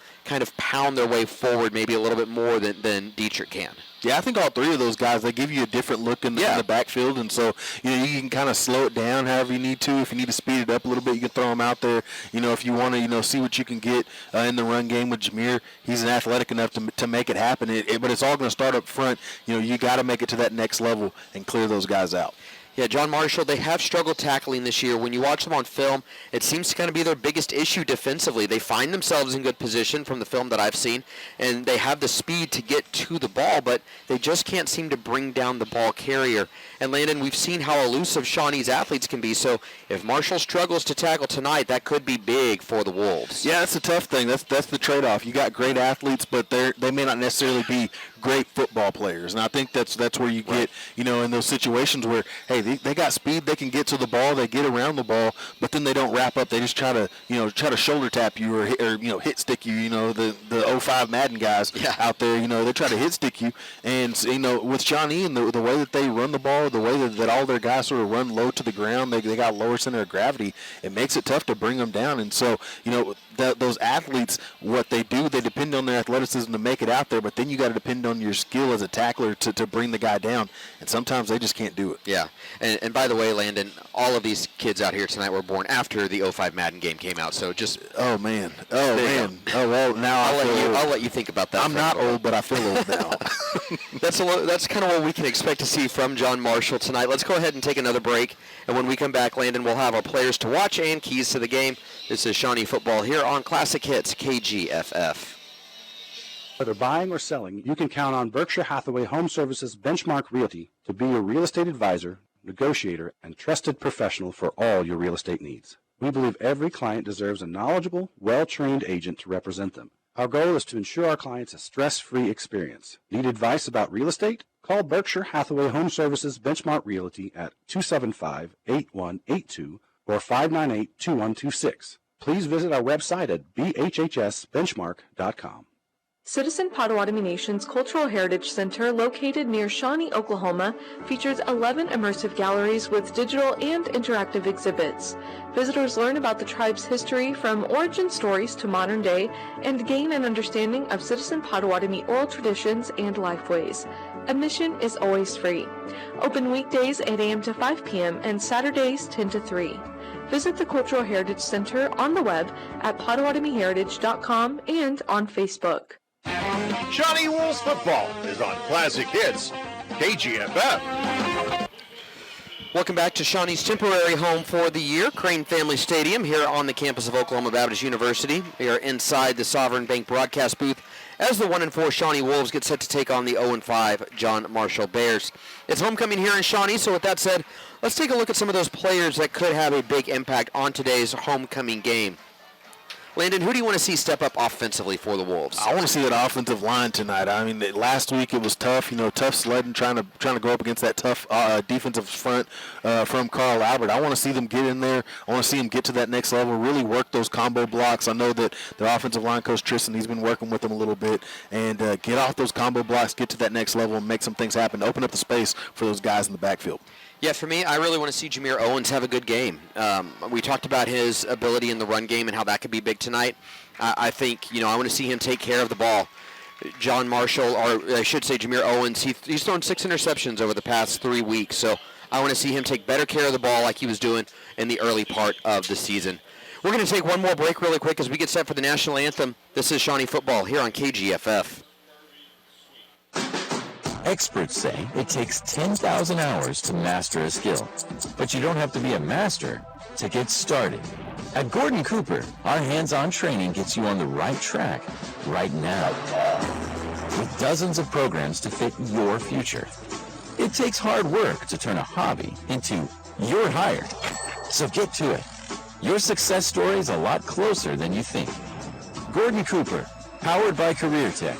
pound their way forward maybe a little bit more than Dietrich can. Yeah, I think all three of those guys, they give you a different look in the backfield, and so you can kind of slow it down however you need to. If you need to speed it up a little bit, you can throw them out there. If you want to see what you can get in the run game with Jameer, he's athletic enough to make it happen. But it's all going to start up front. You got to make it to that next level and clear those guys out. Yeah, John Marshall, they have struggled tackling this year. When you watch them on film, it seems to kind of be their biggest issue defensively. They find themselves in good position from the film that I've seen, and they have the speed to get to the ball, but they just can't seem to bring down the ball carrier. And Landon, we've seen how elusive Shawnee's athletes can be, so if Marshall struggles to tackle tonight, that could be big for the Wolves. Yeah, that's a tough thing. That's the trade-off. You got great athletes, but they may not necessarily be great football players. And I think that's where you get, in those situations where, hey, they got speed, they can get to the ball, they get around the ball, but then they don't wrap up. They just try to shoulder tap you or hit stick you. The 05 Madden guys out there, they try to hit stick you. And with Shawnee and the way that they run the ball, the way that all their guys sort of run low to the ground, they got lower center of gravity. It makes it tough to bring them down. And so those athletes, what they do, they depend on their athleticism to make it out there, but then you got to depend on your skill as a tackler to bring the guy down, and sometimes they just can't do it. Yeah, and by the way, Landon, all of these kids out here tonight were born after the 05 Madden game came out, so just... Oh, man. Oh, well, now I'll let you think about that. I'm not old, but I feel old now. That's kind of what we can expect to see from John Marshall tonight. Let's go ahead and take another break, and when we come back, Landon, we'll have our players to watch and keys to the game. This is Shawnee Football here on Classic Hits KGFF. Whether buying or selling, you can count on Berkshire Hathaway Home Services Benchmark Realty to be your real estate advisor, negotiator, and trusted professional for all your real estate needs. We believe every client deserves a knowledgeable, well-trained agent to represent them. Our goal is to ensure our clients a stress-free experience. Need advice about real estate? Call Berkshire Hathaway Home Services Benchmark Realty at 275-8182 or 598-2126. Please visit our website at bhhsbenchmark.com. Citizen Potawatomi Nation's Cultural Heritage Center, located near Shawnee, Oklahoma, features 11 immersive galleries with digital and interactive exhibits. Visitors learn about the tribe's history from origin stories to modern day and gain an understanding of Citizen Potawatomi oral traditions and lifeways. Admission is always free. Open weekdays 8 a.m. to 5 p.m. and Saturdays 10 to 3. Visit the Cultural Heritage Center on the web at PotawatomiHeritage.com and on Facebook. Shawnee Wolves football is on Classic Hits, KGFF. Welcome back to Shawnee's temporary home for the year, Crane Family Stadium, here on the campus of Oklahoma Baptist University. We are inside the Sovereign Bank broadcast booth as the 1-4 Shawnee Wolves get set to take on the 0-5 John Marshall Bears. It's homecoming here in Shawnee, so with that said, let's take a look at some of those players that could have a big impact on today's homecoming game. Landon, who do you want to see step up offensively for the Wolves? I want to see that offensive line tonight. I mean, last week it was tough, tough sledding, trying to go up against that tough defensive front from Carl Albert. I want to see them get in there. I want to see them get to that next level, really work those combo blocks. I know that their offensive line coach, Tristan, he's been working with them a little bit, and get off those combo blocks, get to that next level, and make some things happen, open up the space for those guys in the backfield. Yeah, for me, I really want to see Jameer Owens have a good game. We talked about his ability in the run game and how that could be big tonight. I think, I want to see him take care of the ball. John Marshall, or I should say Jameer Owens, he's thrown 6 interceptions over the past 3 weeks, so I want to see him take better care of the ball like he was doing in the early part of the season. We're going to take one more break really quick as we get set for the national anthem. This is Shawnee Football here on KGFF. Experts say it takes 10,000 hours to master a skill, but you don't have to be a master to get started. At Gordon Cooper, our hands-on training gets you on the right track right now, with dozens of programs to fit your future. It takes hard work to turn a hobby into your hire, so get to it. Your success story is a lot closer than you think. Gordon Cooper, powered by Career Tech.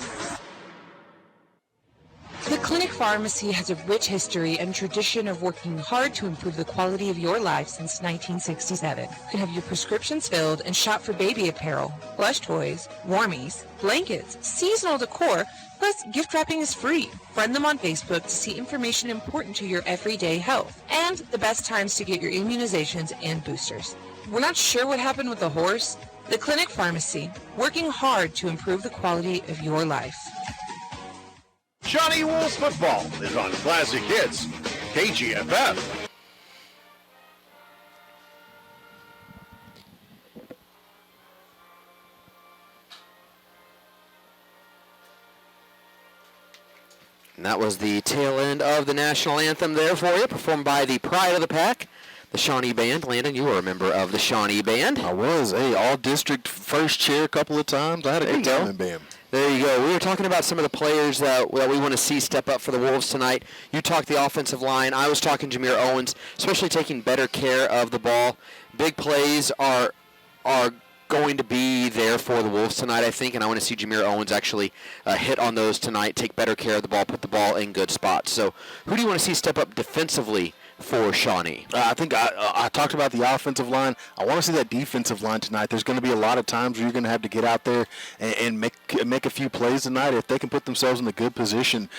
The Clinic Pharmacy has a rich history and tradition of working hard to improve the quality of your life since 1967. You can have your prescriptions filled and shop for baby apparel, plush toys, warmies, blankets, seasonal decor, plus gift wrapping is free. Friend them on Facebook to see information important to your everyday health and the best times to get your immunizations and boosters. We're not sure what happened with the horse? The Clinic Pharmacy, working hard to improve the quality of your life. Shawnee Wolves football is on Classic Hits, KGFF. And that was the tail end of the national anthem there for you, performed by the Pride of the Pack, the Shawnee Band. Landon, you were a member of the Shawnee Band. I was. Hey, all-district first chair a couple of times. I had a good time in band. There you go. We were talking about some of the players that we want to see step up for the Wolves tonight. You talked the offensive line. I was talking Jameer Owens, especially taking better care of the ball. Big plays are going to be there for the Wolves tonight, I think, and I want to see Jameer Owens actually hit on those tonight, take better care of the ball, put the ball in good spots. So who do you want to see step up defensively for Shawnee? I think I talked about the offensive line. I want to see that defensive line tonight. There's going to be a lot of times where you're going to have to get out there and make a few plays tonight. If they can put themselves in a good position,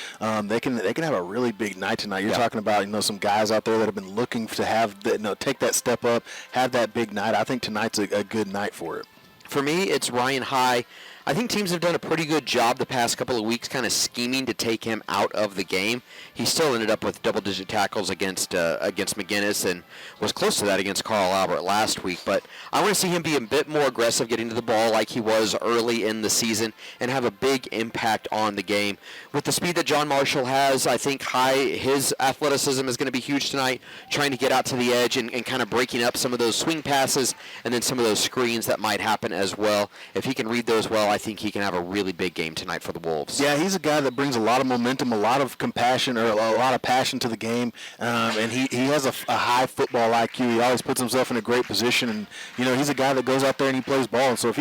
they can have a really big night tonight. You're talking about some guys out there that have been looking to have take that step up, have that big night. I think tonight's a good night for it. For me, it's Ryan High. I think teams have done a pretty good job the past couple of weeks kind of scheming to take him out of the game. He still ended up with double-digit tackles against McGinnis and was close to that against Carl Albert last week. But I want to see him be a bit more aggressive getting to the ball like he was early in the season and have a big impact on the game. With the speed that John Marshall has, I think his athleticism is going to be huge tonight, trying to get out to the edge and kind of breaking up some of those swing passes and then some of those screens that might happen as well. If he can read those well, I think he can have a really big game tonight for the Wolves. Yeah, he's a guy that brings a lot of momentum, a lot of compassion, or a lot of passion to the game, and he has a high football IQ. He always puts himself in a great position, and he's a guy that goes out there and he plays ball. And so if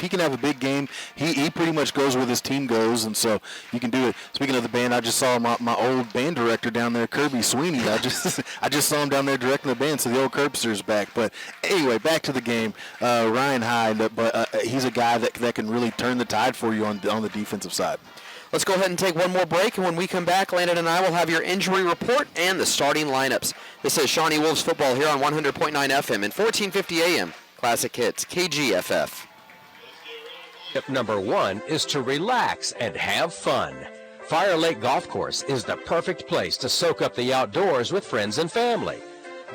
he can have a big game, he pretty much goes where his team goes, and so you can do it. Speaking of the band, I just saw my old band director down there, Kirby Sweeney. I just saw him down there directing the band, so the old Curbster's back. But anyway, back to the game. Ryan Hyde, but he's a guy that can really turn the tide for you on the defensive side. Let's go ahead and take one more break, and when we come back, Landon and I will have your injury report and the starting lineups. This is Shawnee Wolves football here on 100.9 FM and 1450 AM. Classic Hits, KGFF. Tip number 1 is to relax and have fun. Fire Lake Golf Course is the perfect place to soak up the outdoors with friends and family.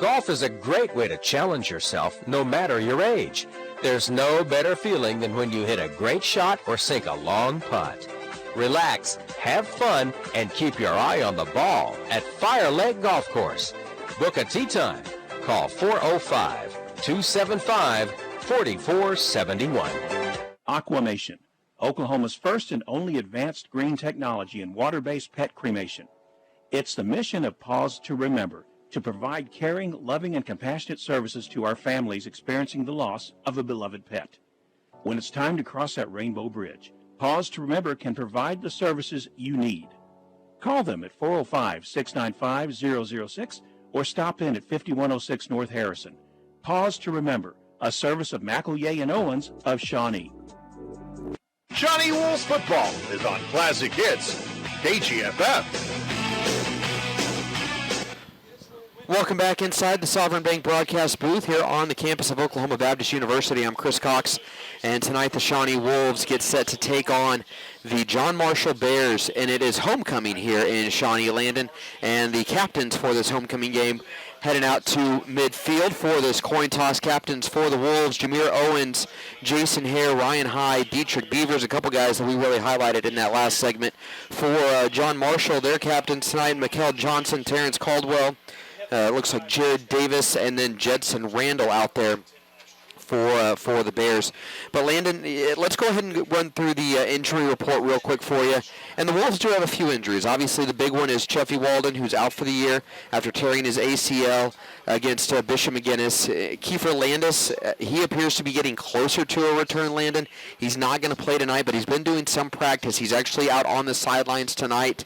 Golf is a great way to challenge yourself, no matter your age. There's no better feeling than when you hit a great shot or sink a long putt. Relax, have fun, and keep your eye on the ball at Fire Lake Golf Course. Book a tee time. Call 405-275-4471. Aquamation, Oklahoma's first and only advanced green technology in water-based pet cremation. It's the mission of Pause to Remember, to provide caring, loving, and compassionate services to our families experiencing the loss of a beloved pet. When it's time to cross that rainbow bridge, Pause to Remember can provide the services you need. Call them at 405-695-006 or stop in at 5106 North Harrison. Pause to Remember, a service of McElroy and Owens of Shawnee. Shawnee Wolves football is on Classic Hits, KGFF. Welcome back inside the Sovereign Bank broadcast booth here on the campus of Oklahoma Baptist University. I'm Chris Cox, and tonight the Shawnee Wolves get set to take on the John Marshall Bears, and it is homecoming here in Shawnee, Landon, and the captains for this homecoming game heading out to midfield for this coin toss. Captains for the Wolves, Jameer Owens, Jason Hare, Ryan Hyde, Dietrich Beavers, a couple guys that we really highlighted in that last segment. For John Marshall, their captains tonight, Mikkel Johnson, Terrence Caldwell, looks like Jared Davis, and then Jedson Randall out there for the Bears. But Landon, let's go ahead and run through the injury report real quick for you. And the Wolves do have a few injuries. Obviously, the big one is Chuffy Walden, who's out for the year after tearing his ACL against Bishop McGuinness. Kiefer Landis, he appears to be getting closer to a return, Landon. He's not going to play tonight, but he's been doing some practice. He's actually out on the sidelines tonight.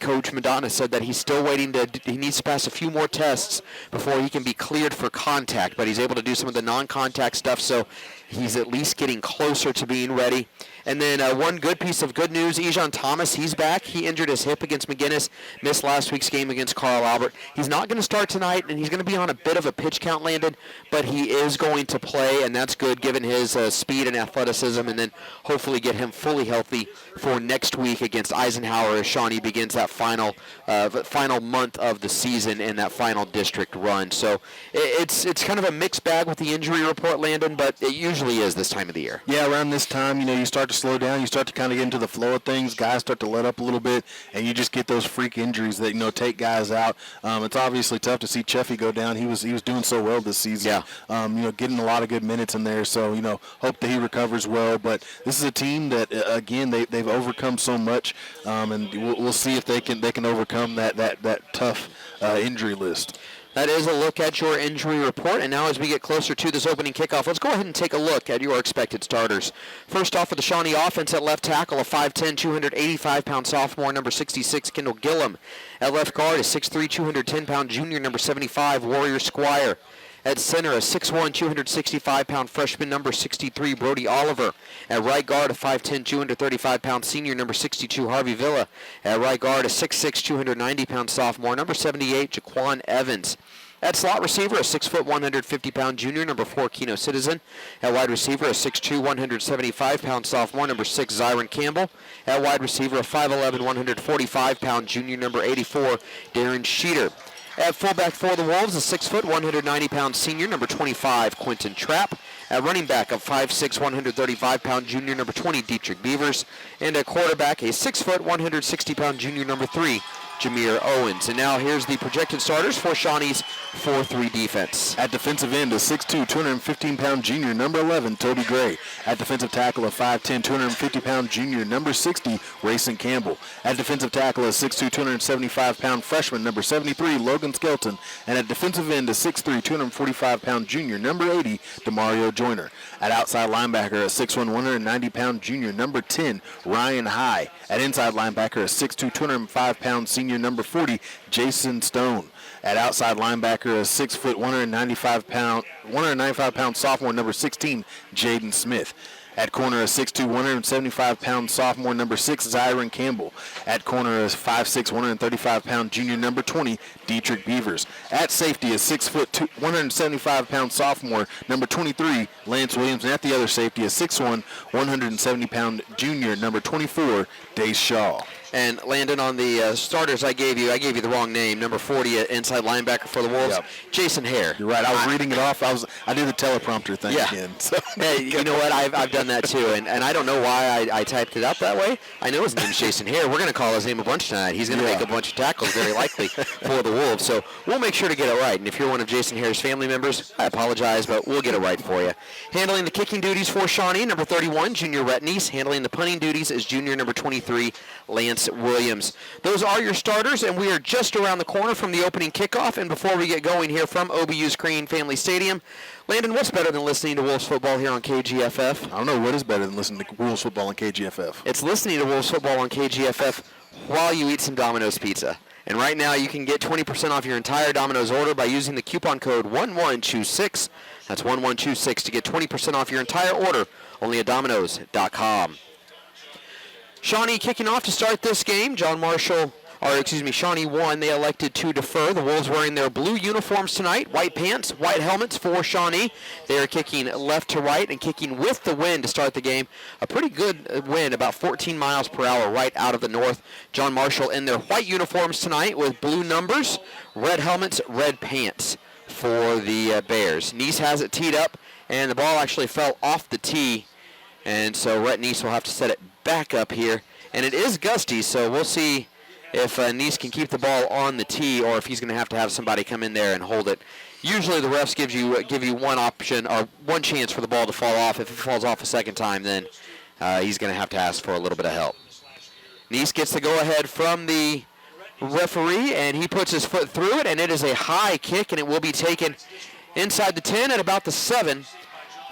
Coach Madonna said that he's still waiting he needs to pass a few more tests before he can be cleared for contact, but he's able to do some of the non-contact stuff, so he's at least getting closer to being ready. And then one good piece of good news, Ejon Thomas, he's back. He injured his hip against McGuinness, missed last week's game against Carl Albert. He's not going to start tonight, and he's going to be on a bit of a pitch count, Landon, but he is going to play, and that's good given his speed and athleticism, and then hopefully get him fully healthy for next week against Eisenhower as Shawnee begins that final month of the season and that final district run. So it's kind of a mixed bag with the injury report, Landon, but it usually is this time of the year. Yeah, around this time, you start to slow down. You start to kind of get into the flow of things. Guys start to let up a little bit, and you just get those freak injuries that take guys out. It's obviously tough to see Chuffy go down. He was doing so well this season. Yeah. Getting a lot of good minutes in there. So hope that he recovers well. But this is a team that again they've overcome so much, and we'll see if they can overcome that tough injury list. That is a look at your injury report, and now as we get closer to this opening kickoff, let's go ahead and take a look at your expected starters. First off for the Shawnee offense at left tackle, a 5'10", 285-pound sophomore, number 66, Kendall Gillum. At left guard, a 6'3", 210-pound junior, number 75, Warrior Squire. At center, a 6'1", 265-pound freshman, number 63, Brody Oliver. At right guard, a 5'10", 235-pound senior, number 62, Harvey Villa. At right guard, a 6'6", 290-pound sophomore, number 78, Jaquan Evans. At slot receiver, a 6', 150-pound junior, number 4, Keno Citizen. At wide receiver, a 6'2", 175-pound sophomore, number 6, Zyron Campbell. At wide receiver, a 5'11", 145-pound junior, number 84, Darren Sheeter. At fullback for the Wolves, a 6', 190-pound senior, number 25, Quentin Trapp. At running back, a 5'6", 135-pound junior, number 20, Dietrich Beavers. And at quarterback, a 6', 160-pound junior, number 3, Jameer Owens. And now here's the projected starters for Shawnee's 4-3 defense. At defensive end, a 6'2", 215-pound junior, number 11, Toby Gray. At defensive tackle, a 5'10", 250-pound junior, number 60, Rayson Campbell. At defensive tackle, a 6'2", 275-pound freshman, number 73, Logan Skelton. And at defensive end, a 6'3", 245-pound junior, number 80, Demario Joyner. At outside linebacker, a 6'1", 190-pound junior, number 10, Ryan High. At inside linebacker, a 6'2", 205-pound senior, number 40, Jason Stone. At outside linebacker, a 6 foot, 195-pound sophomore, number 16, Jaden Smith. At corner, a 6'2", 175-pound sophomore, number 6, Zyron Campbell. At corner, a 5'6", 135-pound junior, number 20, Dietrich Beavers. At safety, a 6 foot, 175-pound sophomore, number 23, Lance Williams. And at the other safety, a 6'1", 170-pound junior, number 24, Dace Shaw. And Landon, on the starters I gave you the wrong name. Number 40, inside linebacker for the Wolves, Yep. Jason Hare. You're right. I was reading it off. I did the teleprompter thing again. So. Hey, you know what? I've done that too, and I don't know why I typed it up that way. I know his name's Jason Hare. We're going to call his name a bunch tonight. He's going to make a bunch of tackles, very likely, for the Wolves. So we'll make sure to get it right. And if you're one of Jason Hare's family members, I apologize, but we'll get it right for you. Handling the kicking duties for Shawnee, number 31, Junior Rhett Neese. Handling the punting duties is junior number 23, Lance Williams. Those are your starters, and we are just around the corner from the opening kickoff. And before we get going here from OBU's Crane Family Stadium, Landon, what's better than listening to Wolves football here on KGFF? I don't know what is better than listening to Wolves football on KGFF. It's listening to Wolves football on KGFF while you eat some Domino's pizza. And right now you can get 20% off your entire Domino's order by using the coupon code 1126. That's 1126 to get 20% off your entire order only at Domino's.com. Shawnee kicking off to start this game. Shawnee won. They elected to defer. The Wolves wearing their blue uniforms tonight, white pants, white helmets for Shawnee. They are kicking left to right and kicking with the wind to start the game. A pretty good wind, about 14 miles per hour right out of the north. John Marshall in their white uniforms tonight with blue numbers, red helmets, red pants for the Bears. Neese has it teed up, and the ball actually fell off the tee, and so Rhett Neese will have to set it back up here. And it is gusty, so we'll see if Neese can keep the ball on the tee or if he's going to have somebody come in there and hold it. Usually the refs give you one option or one chance for the ball to fall off. If it falls off a second time, then he's going to have to ask for a little bit of help. Neese gets the go-ahead from the referee, and he puts his foot through it, and it is a high kick, and it will be taken inside the 10 at about the 7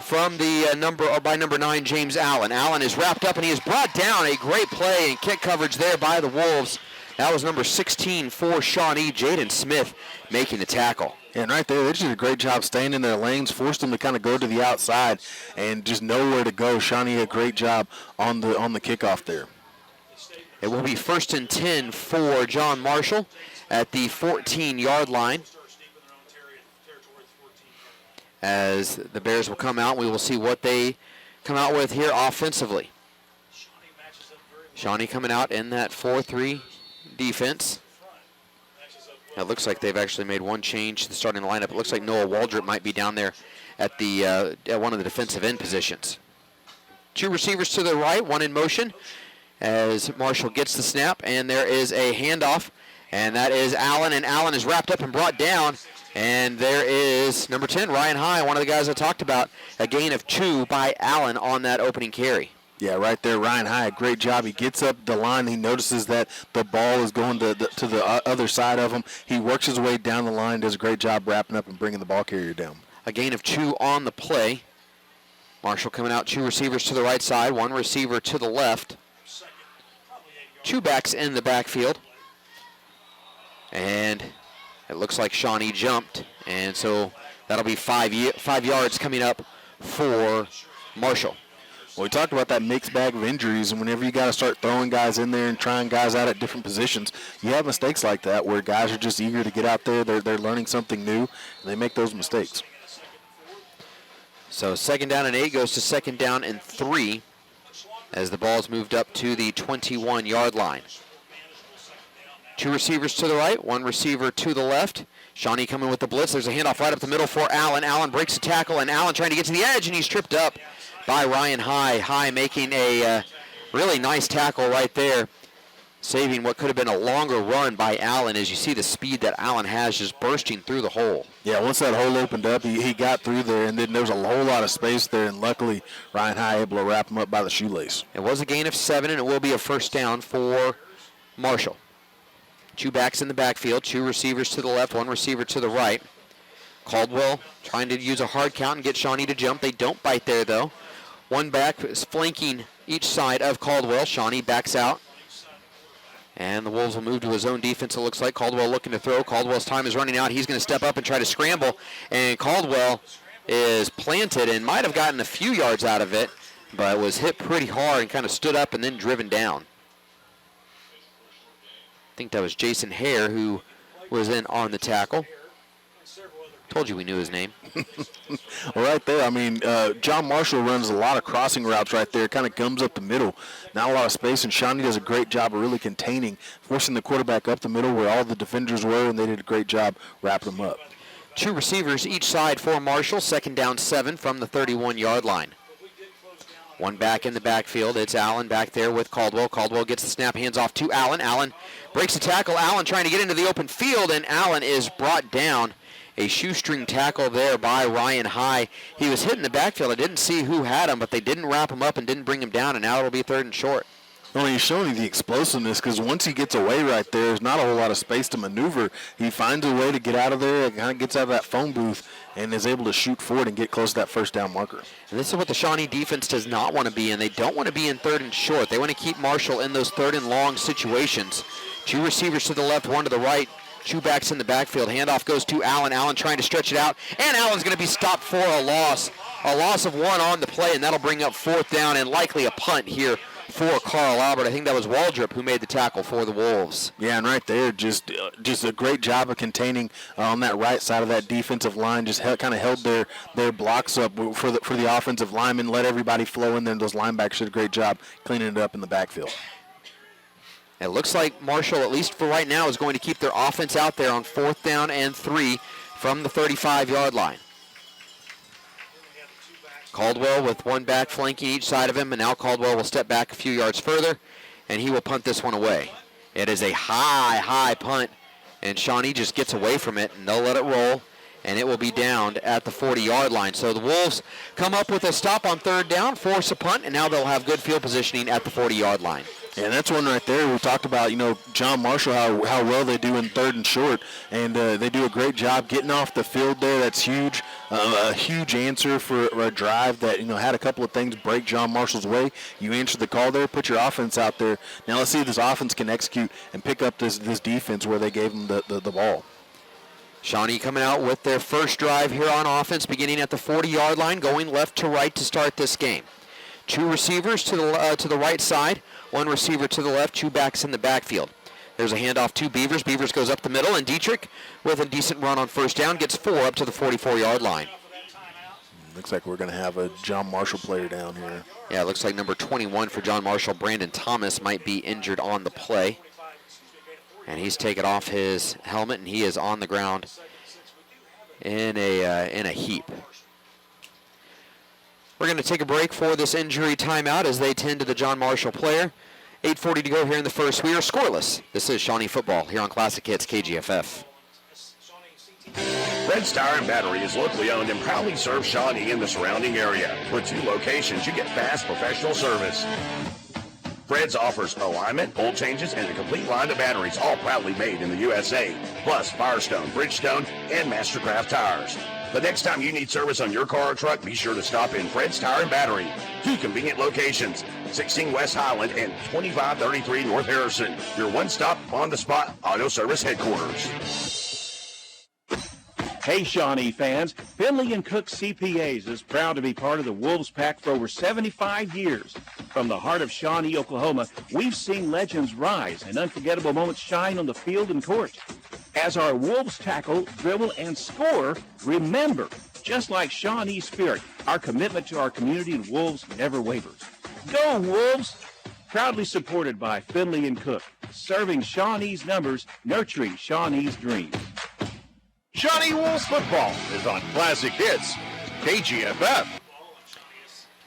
from the number 9, James Allen. Allen is wrapped up, and he is brought down. A great play and kick coverage there by the Wolves. That was number 16 for Shawnee, Jaden Smith, making the tackle. And right there, they just did a great job staying in their lanes, forced them to kind of go to the outside and just know where to go. Shawnee did a great job on the kickoff there. It will be 1st and 10 for John Marshall at the 14-yard line. As the Bears will come out, we will see what they come out with here offensively. Shawnee coming out in that 4-3 defense. It looks like they've actually made one change to the starting lineup. It looks like Noah Waldrop might be down there at one of the defensive end positions. Two receivers to the right, one in motion as Marshall gets the snap, and there is a handoff, and that is Allen, and Allen is wrapped up and brought down. And there is number 10, Ryan High, one of the guys I talked about, a gain of 2 by Allen on that opening carry. Yeah, right there, Ryan High, great job. He gets up the line. He notices that the ball is going to the other side of him. He works his way down the line, does a great job wrapping up and bringing the ball carrier down. A gain of 2 on the play. Marshall coming out, 2 receivers to the right side, 1 receiver to the left. 2 backs in the backfield. And it looks like Shawnee jumped, and so that'll be 5 yards coming up for Marshall. Well, we talked about that mixed bag of injuries, and whenever you got to start throwing guys in there and trying guys out at different positions, you have mistakes like that where guys are just eager to get out there. They're learning something new, and they make those mistakes. So 2nd down and 8 goes to 2nd down and 3 as the ball's moved up to the 21-yard line. 2 receivers to the right, 1 receiver to the left. Shawnee coming with the blitz. There's a handoff right up the middle for Allen. Allen breaks the tackle, and Allen trying to get to the edge, and he's tripped up by Ryan High. High making a really nice tackle right there. saving what could have been a longer run by Allen as you see the speed that Allen has just bursting through the hole. Yeah, once that hole opened up, he got through there, and then there was a whole lot of space there, and luckily Ryan High able to wrap him up by the shoelace. It was a gain of 7, and it will be a first down for Marshall. 2 backs in the backfield, 2 receivers to the left, 1 receiver to the right. Caldwell trying to use a hard count and get Shawnee to jump. They don't bite there, though. 1 back is flanking each side of Caldwell. Shawnee backs out. And the Wolves will move to his own defense, it looks like. Caldwell looking to throw. Caldwell's time is running out. He's going to step up and try to scramble. And Caldwell is planted and might have gotten a few yards out of it, but was hit pretty hard and kind of stood up and then driven down. I think that was Jason Hare who was in on the tackle. Told you we knew his name. Well, right there, I mean, John Marshall runs a lot of crossing routes right there, kind of comes up the middle. Not a lot of space, and Shawnee does a great job of really containing, forcing the quarterback up the middle where all the defenders were, and they did a great job wrapping them up. 2 receivers each side for Marshall, 2nd down 7 from the 31-yard line. 1 back in the backfield. It's Allen back there with Caldwell. Caldwell gets the snap, hands off to Allen. Allen breaks the tackle. Allen trying to get into the open field, and Allen is brought down. A shoestring tackle there by Ryan High. He was hit in the backfield. I didn't see who had him, but they didn't wrap him up and didn't bring him down, and now it'll be 3rd and short. Well, he's showing you the explosiveness because once he gets away right there, there's not a whole lot of space to maneuver. He finds a way to get out of there, kind of gets out of that phone booth, and is able to shoot forward and get close to that first down marker. And this is what the Shawnee defense does not want to be in. They don't want to be in 3rd and short. They want to keep Marshall in those 3rd and long situations. 2 receivers to the left, 1 to the right. 2 backs in the backfield. Handoff goes to Allen. Allen trying to stretch it out, and Allen's going to be stopped for a loss. A loss of 1 on the play, and that'll bring up 4th down and likely a punt here for Carl Albert. I think that was Waldrop who made the tackle for the Wolves. Yeah, and right there, just a great job of containing on that right side of that defensive line. Just kind of held their blocks up for the offensive linemen, let everybody flow in there. Those linebackers did a great job cleaning it up in the backfield. It looks like Marshall, at least for right now, is going to keep their offense out there on 4th down and 3 from the 35-yard line. Caldwell with 1 back flanking each side of him, and now Caldwell will step back a few yards further, and he will punt this one away. It is a high punt, and Shawnee just gets away from it, and they'll let it roll, and it will be downed at the 40-yard line. So the Wolves come up with a stop on 3rd down, force a punt, and now they'll have good field positioning at the 40-yard line. And that's one right there. We talked about, John Marshall, how well they do in 3rd and short, and they do a great job getting off the field there. That's huge, a huge answer for a drive that, had a couple of things break John Marshall's way. You answer the call there, put your offense out there. Now let's see if this offense can execute and pick up this defense where they gave them the ball. Shawnee coming out with their first drive here on offense, beginning at the 40-yard line, going left to right to start this game. 2 receivers to the right side, 1 receiver to the left, 2 backs in the backfield. There's a handoff to Beavers. Beavers goes up the middle, and Dietrich, with a decent run on 1st down, gets 4 up to the 44-yard line. Looks like we're going to have a John Marshall player down here. Yeah, it looks like number 21 for John Marshall, Brandon Thomas, might be injured on the play. And he's taken off his helmet, and he is on the ground in a heap. We're going to take a break for this injury timeout as they tend to the John Marshall player. 8:40 to go here in the first. We are scoreless. This is Shawnee football here on Classic Hits KGFF. Fred's Tire and Battery is locally owned and proudly serves Shawnee and the surrounding area. With 2 locations, you get fast professional service. Fred's offers alignment, oil changes, and a complete line of batteries, all proudly made in the USA. Plus Firestone, Bridgestone, and Mastercraft tires. The next time you need service on your car or truck, be sure to stop in Fred's Tire and Battery. 2 convenient locations, 16 West Highland and 2533 North Harrison. Your one-stop, on-the-spot auto service headquarters. Hey, Shawnee fans, Finley & Cook CPAs is proud to be part of the Wolves Pack for over 75 years. From the heart of Shawnee, Oklahoma, we've seen legends rise and unforgettable moments shine on the field and court. As our Wolves tackle, dribble, and score, remember, just like Shawnee's spirit, our commitment to our community and Wolves never wavers. Go, Wolves! Proudly supported by Finley & Cook, serving Shawnee's numbers, nurturing Shawnee's dreams. Shawnee Wolves football is on Classic Hits KGFF.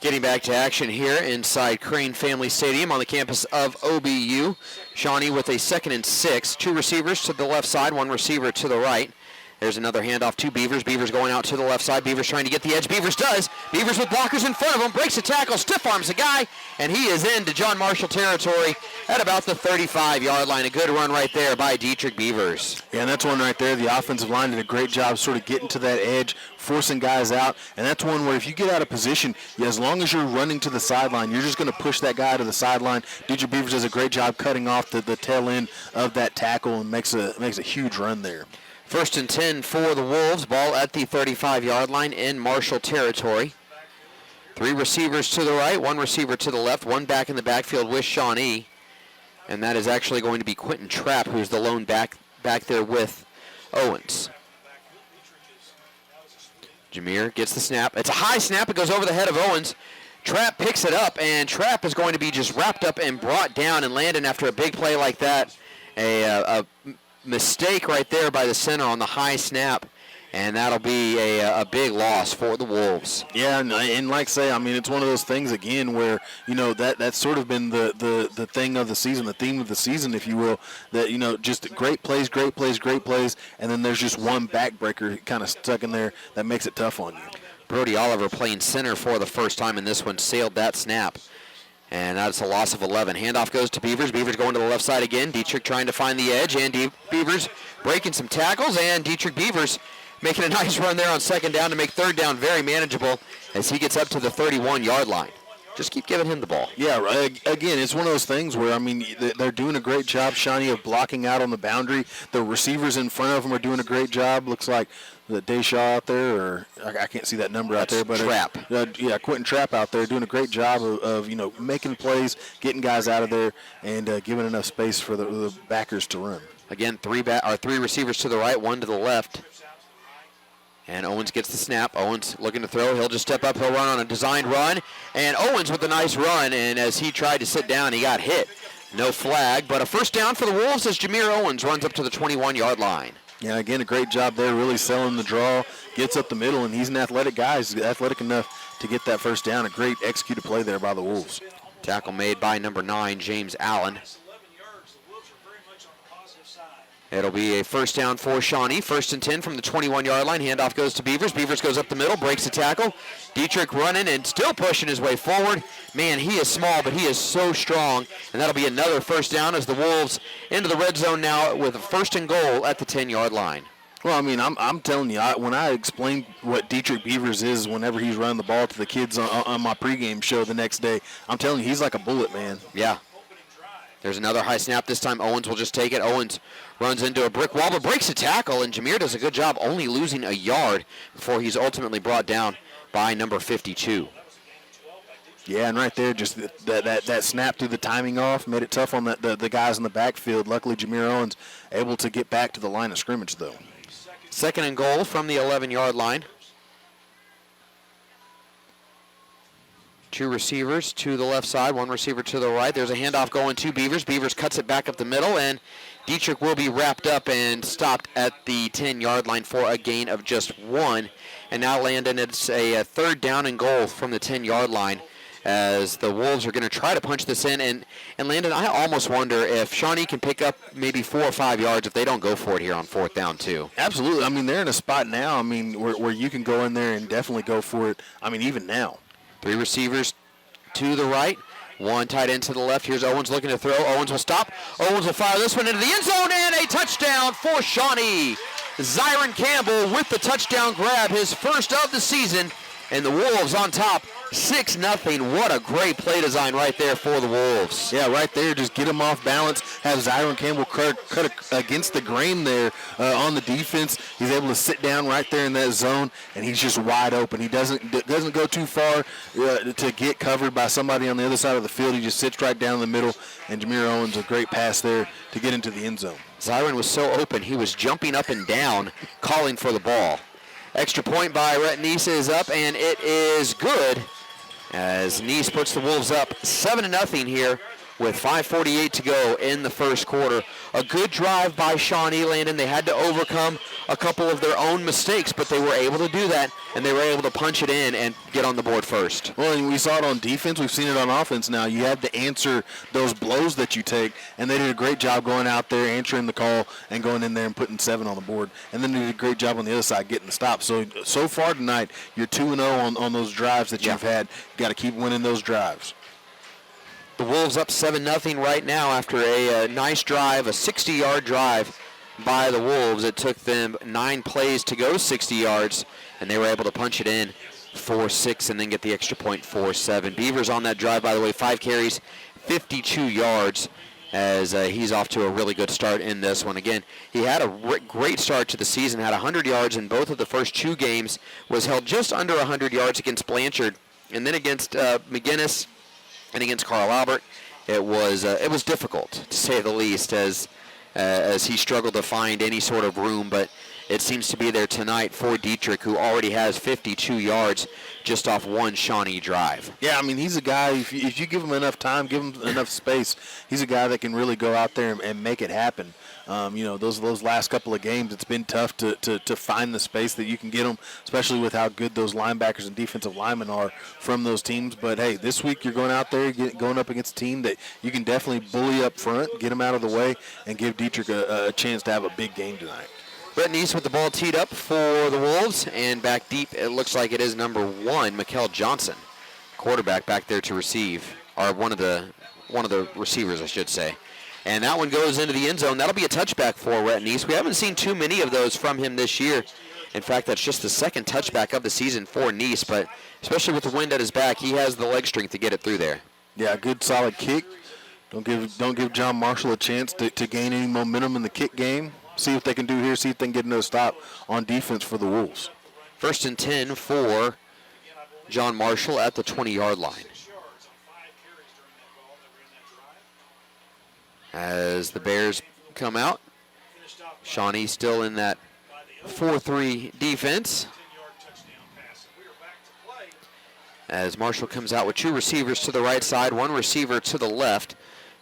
Getting back to action here inside Crane Family Stadium on the campus of OBU. Shawnee with a 2nd and 6. 2 receivers to the left side, 1 receiver to the right. There's another handoff to Beavers. Beavers going out to the left side. Beavers trying to get the edge. Beavers does. Beavers with blockers in front of him. Breaks a tackle. Stiff arms a guy. And he is into John Marshall territory at about the 35-yard line. A good run right there by Dietrich Beavers. Yeah, and that's one right there. The offensive line did a great job sort of getting to that edge, forcing guys out. And that's one where if you get out of position, as long as you're running to the sideline, you're just going to push that guy to the sideline. Dietrich Beavers does a great job cutting off the tail end of that tackle and makes a huge run there. 1st and 10 for the Wolves. Ball at the 35-yard line in Marshall territory. 3 receivers to the right, 1 receiver to the left, 1 back in the backfield with Shawnee. And that is actually going to be Quentin Trapp, who's the lone back there with Owens. Jameer gets the snap. It's a high snap. It goes over the head of Owens. Trapp picks it up, and Trapp is going to be just wrapped up and brought down. And Landon, after a big play like that, a mistake right there by the center on the high snap, and that'll be a big loss for the Wolves. Yeah, and like I say, I mean, it's one of those things, again, where, that's sort of been the thing of the season, the theme of the season, if you will, that, just great plays, and then there's just one backbreaker kind of stuck in there that makes it tough on you. Brody Oliver playing center for the first time in this one, sailed that snap. And that's a loss of 11. Handoff goes to Beavers. Beavers going to the left side again. Dietrich trying to find the edge, and Beavers breaking some tackles, and Dietrich Beavers making a nice run there on 2nd down to make 3rd down very manageable as he gets up to the 31-yard line. Just keep giving him the ball. Yeah, again, it's one of those things where, I mean, they're doing a great job, Shawnee, of blocking out on the boundary. The receivers in front of them are doing a great job. Looks like the Deshaw out there, or I can't see that number out there, but Trapp. Quentin Trapp out there doing a great job of making plays, getting guys out of there, and giving enough space for the backers to run. Again, 3 receivers to the right, 1 to the left. And Owens gets the snap. Owens looking to throw. He'll just step up. He'll run on a designed run. And Owens with a nice run. And as he tried to sit down, he got hit. No flag, but a 1st down for the Wolves as Jameer Owens runs up to the 21-yard line. Yeah, again, a great job there, really selling the draw, gets up the middle, and he's an athletic guy. He's athletic enough to get that 1st down. A great executed play there by the Wolves. Tackle made by number 9, James Allen. It'll be a 1st down for Shawnee. 1st and 10 from the 21-yard line. Handoff goes to Beavers. Beavers goes up the middle, breaks the tackle. Dietrich running and still pushing his way forward. Man, he is small, but he is so strong. And that'll be another 1st down as the Wolves into the red zone now with a 1st and goal at the 10-yard line. Well, I mean, I'm telling you, when I explain what Dietrich Beavers is whenever he's running the ball to the kids on my pregame show the next day, I'm telling you, he's like a bullet, man. Yeah. There's another high snap. This time Owens will just take it. Owens runs into a brick wall, but breaks a tackle, and Jameer does a good job only losing a yard before he's ultimately brought down by number 52. Yeah, and right there, just that snap through the timing off made it tough on the guys in the backfield. Luckily, Jameer Owens able to get back to the line of scrimmage, though. 2nd and goal from the 11-yard line. 2 receivers to the left side, 1 receiver to the right. There's a handoff going to Beavers. Beavers cuts it back up the middle, and Dietrich will be wrapped up and stopped at the 10-yard line for a gain of just 1. And now, Landon, it's a 3rd down and goal from the 10-yard line as the Wolves are going to try to punch this in. And Landon, I almost wonder if Shawnee can pick up maybe 4 or 5 yards if they don't go for it here on 4th down, too. Absolutely. I mean, they're in a spot now, I mean, where you can go in there and definitely go for it. I mean, even now. 3 receivers to the right, 1 tight end to the left. Here's Owens looking to throw. Owens will stop. Owens will fire this one into the end zone, and a touchdown for Shawnee. Zyron Campbell with the touchdown grab, his first of the season, and the Wolves on top, 6-0. What a great play design right there for the Wolves. Yeah, right there, just get him off balance, have Zyron Campbell cut against the grain there on the defense. He's able to sit down right there in that zone, and he's just wide open. He doesn't go too far to get covered by somebody on the other side of the field. He just sits right down in the middle, and Jameer Owens, a great pass there to get into the end zone. Zyron was so open, he was jumping up and down, calling for the ball. Extra point by Rhett Neese is up, and it is good as Neese puts the Wolves up 7-0 here with 5:48 to go in the first quarter. A good drive by Shawnee, Landon. They had to overcome a couple of their own mistakes, but they were able to do that, and they were able to punch it in and get on the board first. Well, and we saw it on defense. We've seen it on offense now. You have to answer those blows that you take, and they did a great job going out there, answering the call, and going in there and putting 7 on the board. And then they did a great job on the other side getting the stop. So far tonight, you're 2-0 on those drives that you've had. You got to keep winning those drives. The Wolves up 7-0 right now after a nice drive, a 60-yard drive by the Wolves. It took them 9 plays to go 60 yards, and they were able to punch it in 4-6 and then get the extra point 4-7. Beavers on that drive, by the way, 5 carries, 52 yards, as he's off to a really good start in this one. Again, he had a great start to the season, had 100 yards in both of the first 2 games, was held just under 100 yards against Blanchard, and then against McGinnis and against Carl Albert. It was difficult, to say the least, as he struggled to find any sort of room, but it seems to be there tonight for Dietrich, who already has 52 yards just off one Shawnee drive. Yeah, I mean, he's a guy, if you give him enough time, give him enough space, he's a guy that can really go out there and make it happen. Those last couple of games, it's been tough to find the space that you can get them, especially with how good those linebackers and defensive linemen are from those teams. But, hey, this week you're going out there, going up against a team that you can definitely bully up front, get them out of the way, and give Dietrich a chance to have a big game tonight. Brett Neese with the ball teed up for the Wolves, and back deep, it looks like it is number 1, Mikkel Johnson, quarterback back there to receive, or one of the receivers, I should say. And that one goes into the end zone. That'll be a touchback for Brett Neese. We haven't seen too many of those from him this year. In fact, that's just the second touchback of the season for Neese, but especially with the wind at his back, he has the leg strength to get it through there. Yeah, good solid kick. Don't give John Marshall a chance to gain any momentum in the kick game. See what they can do here, see if they can get another stop on defense for the Wolves. 1st and 10 for John Marshall at the 20-yard line. As the Bears come out, Shawnee still in that 4-3 defense. As Marshall comes out with 2 receivers to the right side, 1 receiver to the left.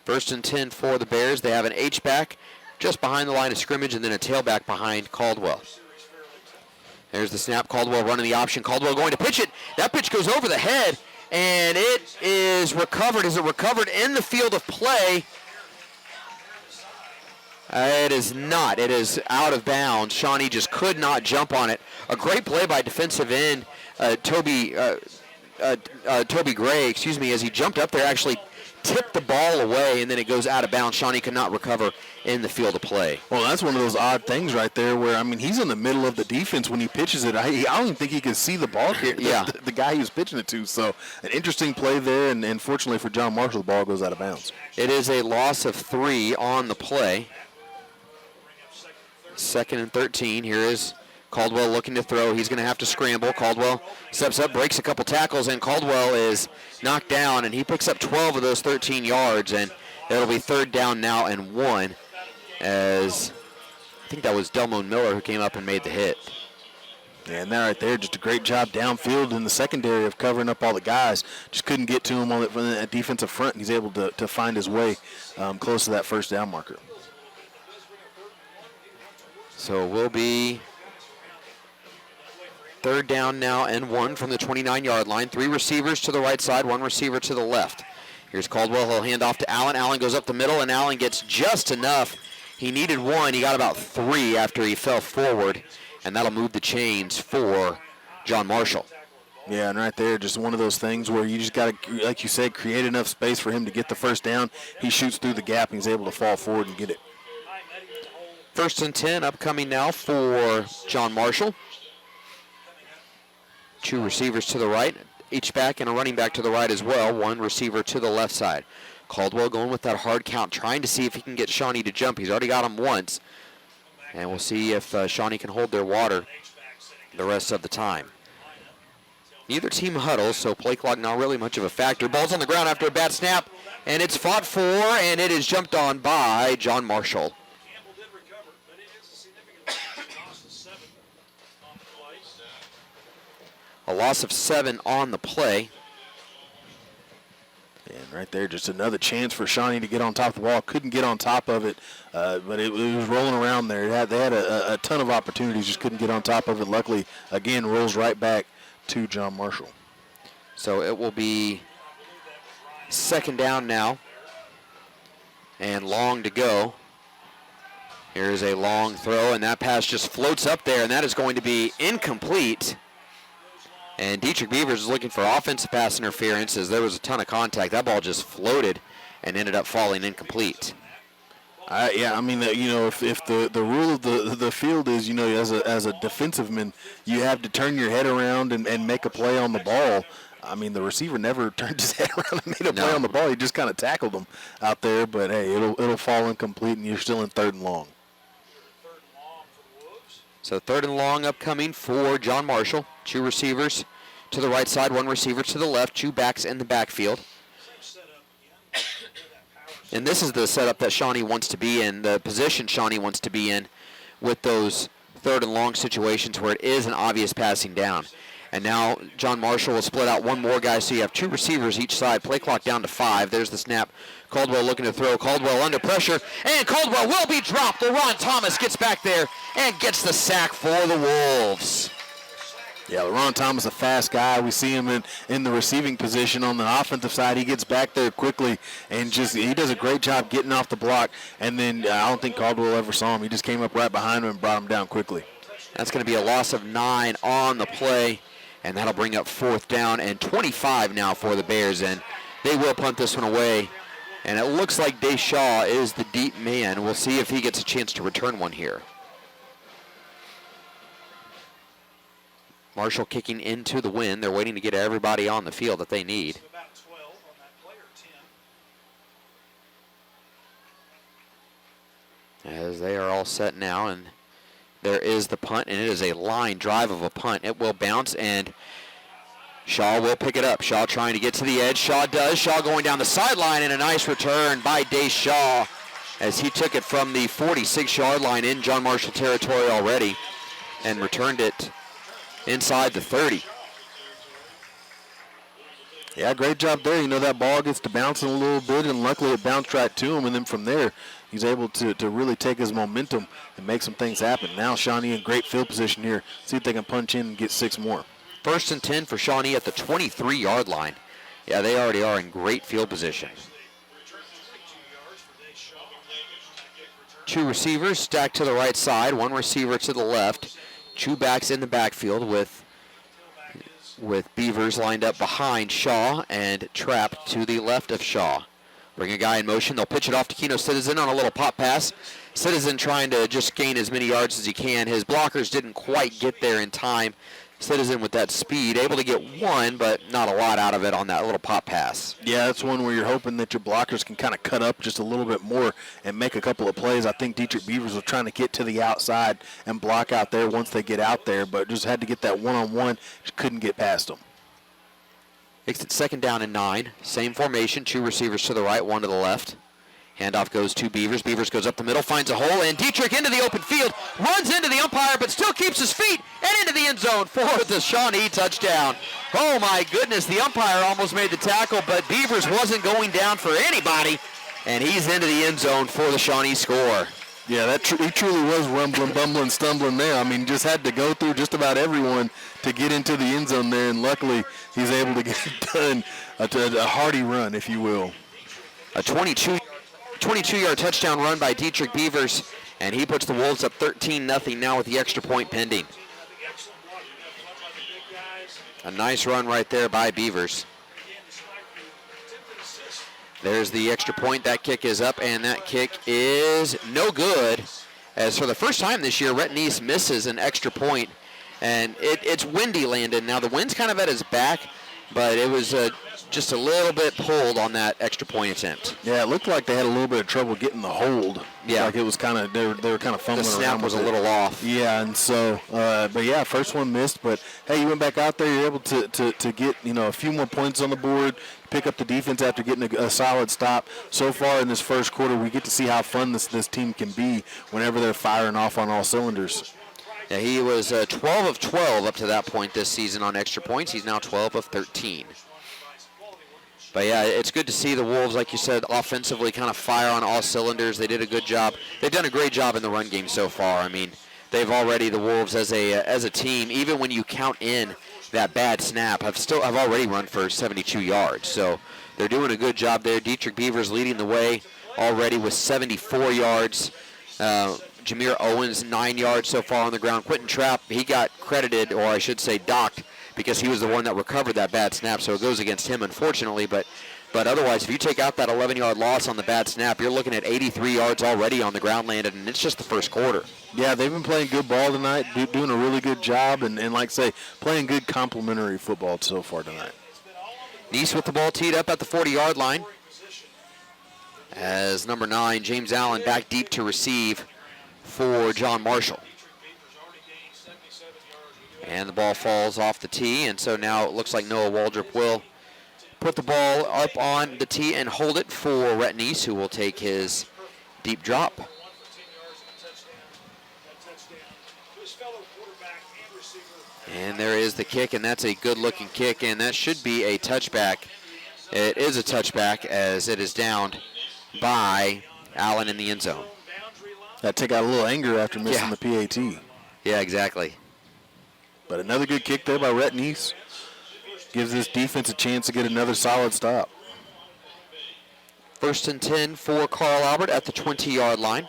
1st and 10 for the Bears. They have an H-back just behind the line of scrimmage, and then a tailback behind Caldwell. There's the snap. Caldwell running the option. Caldwell going to pitch it. That pitch goes over the head, and it is recovered. Is it recovered in the field of play? It is not. It is out of bounds. Shawnee just could not jump on it. A great play by defensive end Toby Gray, as he jumped up there, actually tipped the ball away, and then it goes out of bounds. Shawnee could not recover in the field of play. Well, that's one of those odd things right there where, I mean, he's in the middle of the defense when he pitches it. I don't even think he can see the ball here, the guy he was pitching it to. So an interesting play there, and fortunately for John Marshall, the ball goes out of bounds. It is a loss of 3 on the play. 2nd and 13. Here is Caldwell looking to throw. He's going to have to scramble. Caldwell steps up, breaks a couple tackles, and Caldwell is knocked down, and he picks up 12 of those 13 yards, and it'll be 3rd down now and 1, as I think that was Delmon Miller who came up and made the hit. Yeah, and that right there, just a great job downfield in the secondary of covering up all the guys. Just couldn't get to him on the defensive front, and he's able to find his way close to that 1st down marker. So it will be 3rd down now and 1 from the 29-yard line. 3 receivers to the right side, 1 receiver to the left. Here's Caldwell. He'll hand off to Allen. Allen goes up the middle, and Allen gets just enough. He needed 1. He got about 3 after he fell forward, and that'll move the chains for John Marshall. Yeah, and right there, just one of those things where you just got to, like you said, create enough space for him to get the 1st down. He shoots through the gap, and he's able to fall forward and get it. 1st and 10 upcoming now for John Marshall. 2 receivers to the right, H-back and a running back to the right as well. 1 receiver to the left side. Caldwell going with that hard count, trying to see if he can get Shawnee to jump. He's already got him once. And we'll see if Shawnee can hold their water the rest of the time. Neither team huddles, so play clock not really much of a factor. Ball's on the ground after a bad snap, and it's fought for, and it is jumped on by John Marshall. A loss of 7 on the play. And right there, just another chance for Shawnee to get on top of the ball. Couldn't get on top of it, but it was rolling around there. They had a ton of opportunities, just couldn't get on top of it. Luckily, again, rolls right back to John Marshall. So it will be second down now and long to go. Here's a long throw, and that pass just floats up there, and that is going to be incomplete. And Dietrich Beavers is looking for offensive pass interference as there was a ton of contact. That ball just floated and ended up falling incomplete. Yeah, I mean, if the rule of the field is, as a defensive man, you have to turn your head around and make a play on the ball. I mean, the receiver never turned his head around and made a play on the ball. He just kind of tackled him out there. But hey, it'll fall incomplete, and you're still in 3rd and long. So 3rd and long upcoming for John Marshall. 2 receivers to the right side, 1 receiver to the left, 2 backs in the backfield. And this is the setup that Shawnee wants to be in, the position Shawnee wants to be in with those 3rd and long situations where it is an obvious passing down. And now John Marshall will split out 1 more guy, so you have 2 receivers each side. Play clock down to 5. There's the snap. Caldwell looking to throw. Caldwell under pressure, and Caldwell will be dropped. LaRon Thomas gets back there and gets the sack for the Wolves. Yeah, LaRon Thomas, a fast guy. We see him in the receiving position on the offensive side. He gets back there quickly and he does a great job getting off the block. And then I don't think Caldwell ever saw him. He just came up right behind him and brought him down quickly. That's going to be a loss of 9 on the play, and that'll bring up 4th down and 25 now for the Bears. And they will punt this one away. And it looks like Deshaw is the deep man. We'll see if he gets a chance to return one here. Marshall kicking into the wind. They're waiting to get everybody on the field that they need. As they are all set now, and there is the punt, and it is a line drive of a punt. It will bounce, and Shaw will pick it up. Shaw trying to get to the edge. Shaw does. Shaw going down the sideline, and a nice return by Deshaw as he took it from the 46-yard line in John Marshall territory already and returned it inside the 30. Yeah, great job there. That ball gets to bouncing a little bit, and luckily it bounced right to him, and then from there he's able to really take his momentum and make some things happen. Now Shawnee in great field position here. See if they can punch in and get 6 more. 1st and 10 for Shawnee at the 23-yard line. Yeah, they already are in great field position. 2 receivers stacked to the right side, 1 receiver to the left, 2 backs in the backfield with Beavers lined up behind Shaw and trapped to the left of Shaw. Bring a guy in motion. They'll pitch it off to Keno Citizen on a little pop pass. Citizen trying to just gain as many yards as he can. His blockers didn't quite get there in time. Citizen with that speed, able to get 1, but not a lot out of it on that little pop pass. Yeah, that's one where you're hoping that your blockers can kind of cut up just a little bit more and make a couple of plays. I think Dietrich Beavers was trying to get to the outside and block out there once they get out there, but just had to get that one-on-one. Just couldn't get past them. It's 2nd down and 9. Same formation, 2 receivers to the right, 1 to the left. Handoff goes to Beavers. Beavers goes up the middle, finds a hole, and Dietrich into the open field, runs into the umpire, but still keeps his feet, and into the end zone for the Shawnee touchdown. Oh my goodness, the umpire almost made the tackle, but Beavers wasn't going down for anybody, and he's into the end zone for the Shawnee score. Yeah, he truly was rumbling, bumbling, stumbling there. I mean, just had to go through just about everyone to get into the end zone there, and luckily he's able to get it done, a hearty run, if you will. A 22-yard touchdown run by Dietrich Beavers, and he puts the Wolves up 13-0 now with the extra point pending. A nice run right there by Beavers. There's the extra point. That kick is up, and that kick is no good. As for the first time this year, Rhett Neese misses an extra point, and it's windy, Landon. Now, the wind's kind of at his back, but it was just a little bit pulled on that extra point attempt. Yeah, it looked like they had a little bit of trouble getting the hold. Yeah. Like it was kind of, they were kind of fumbling around. The snap was a it. little off. Yeah, and so, but yeah, first one missed. But hey, you went back out there, you're able to get, a few more points on the board, pick up the defense after getting a solid stop. So far in this first quarter, we get to see how fun this team can be whenever they're firing off on all cylinders. Yeah, he was 12 of 12 up to that point this season on extra points. He's now 12 of 13. But, yeah, it's good to see the Wolves, like you said, offensively kind of fire on all cylinders. They did a good job. They've done a great job in the run game so far. I mean, they've already, the Wolves as a team, even when you count in that bad snap, have already run for 72 yards. So they're doing a good job there. Dietrich Beavers leading the way already with 74 yards. Jameer Owens, 9 yards so far on the ground. Quentin Trapp, he got credited, or I should say docked, because he was the one that recovered that bad snap, so it goes against him, unfortunately. But otherwise, if you take out that 11-yard loss on the bad snap, you're looking at 83 yards already on the ground landed, and it's just the first quarter. Yeah, they've been playing good ball tonight, doing a really good job, and like I say, playing good complementary football so far tonight. Neese with the ball teed up at the 40-yard line. As number 9, James Allen, back deep to receive for John Marshall. And the ball falls off the tee, and so now it looks like Noah Waldrop will put the ball up on the tee and hold it for Rhett Neese, who will take his deep drop. And there is the kick, and that's a good-looking kick, and that should be a touchback. It is a touchback as it is downed by Allen in the end zone. That took out a little anger after missing the PAT. Yeah, exactly. But another good kick there by Rhett Neese. Gives this defense a chance to get another solid stop. 1st and 10 for Carl Albert at the 20-yard line.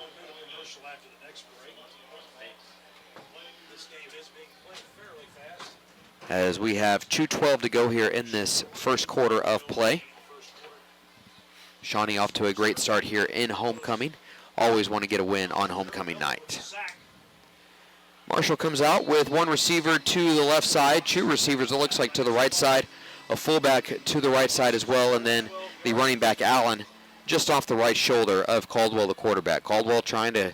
As we have 2:12 to go here in this first quarter of play. Shawnee off to a great start here in homecoming. Always want to get a win on homecoming night. Marshall comes out with one receiver to the left side, 2 receivers, it looks like, to the right side, a fullback to the right side as well, and then the running back, Allen, just off the right shoulder of Caldwell, the quarterback. Caldwell trying to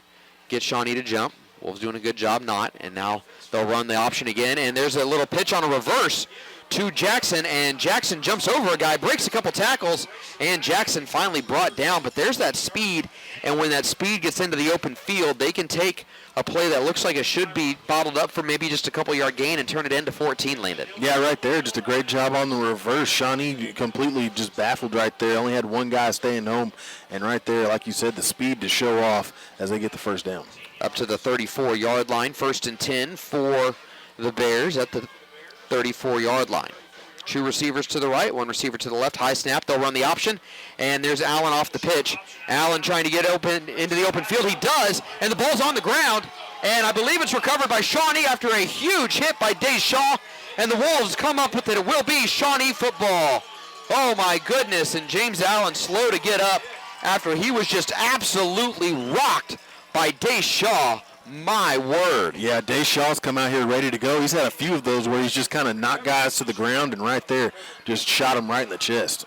get Shawnee to jump. Wolves doing a good job not, and now they'll run the option again, and there's a little pitch on a reverse to Jackson, and Jackson jumps over a guy, breaks a couple tackles, and Jackson finally brought down, but there's that speed, and when that speed gets into the open field, they can take a play that looks like it should be bottled up for maybe just a couple-yard gain and turn it into 14, Landon. Yeah, right there. Just a great job on the reverse. Shawnee completely just baffled right there. Only had one guy staying home. And right there, like you said, the speed to show off as they get the first down. Up to the 34-yard line. 1st and 10 for the Bears at the 34-yard line. 2 receivers to the right, 1 receiver to the left. High snap. They'll run the option. And there's Allen off the pitch. Allen trying to get open into the open field. He does. And the ball's on the ground. And I believe it's recovered by Shawnee after a huge hit by Deshaw. And the Wolves come up with it. It will be Shawnee football. Oh, my goodness. And James Allen slow to get up after he was just absolutely rocked by Deshaw. My word. Yeah, Deshaw's come out here ready to go. He's had a few of those where he's just kind of knocked guys to the ground, and right there just shot him right in the chest.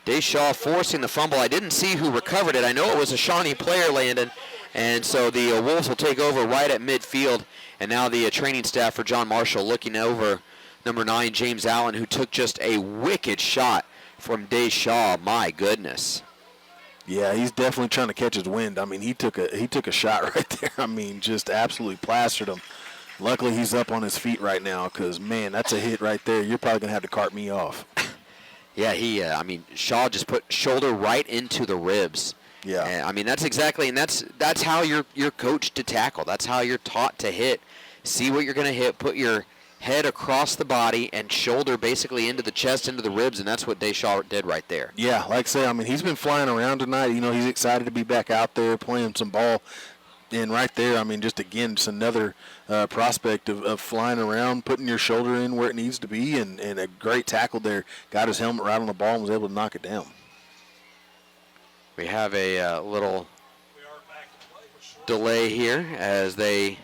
Deshaw forcing the fumble. I didn't see who recovered it. I know it was a Shawnee player, Landon, and so the Wolves will take over right at midfield. And now the training staff for John Marshall looking over number 9, James Allen, who took just a wicked shot from Deshaw. My goodness. Yeah, he's definitely trying to catch his wind. I mean, he took a shot right there. I mean, just absolutely plastered him. Luckily, he's up on his feet right now because, man, that's a hit right there. You're probably going to have to cart me off. Yeah, I mean, Shaw just put shoulder right into the ribs. Yeah. And, I mean, that's exactly, and that's how you're coached to tackle. That's how you're taught to hit. See what you're going to hit, put your head across the body and shoulder basically into the chest, into the ribs, and that's what Deshaw did right there. Yeah, like I say, I mean, he's been flying around tonight. You know, he's excited to be back out there playing some ball. And right there, I mean, just again, just another prospect of flying around, putting your shoulder in where it needs to be, and a great tackle there. Got his helmet right on the ball and was able to knock it down. We have a little delay here as they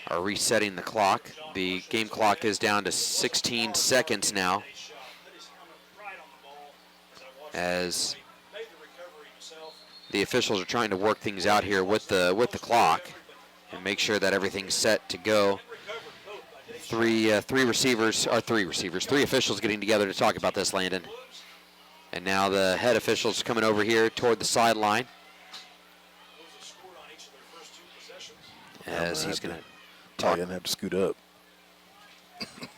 are resetting the clock. The game clock is down to 16 seconds now as the officials are trying to work things out here with the clock and make sure that everything's set to go. Three officials getting together to talk about this, Landon. And now the head official's coming over here toward the sideline as he's going to talk. You're going to have to scoot up.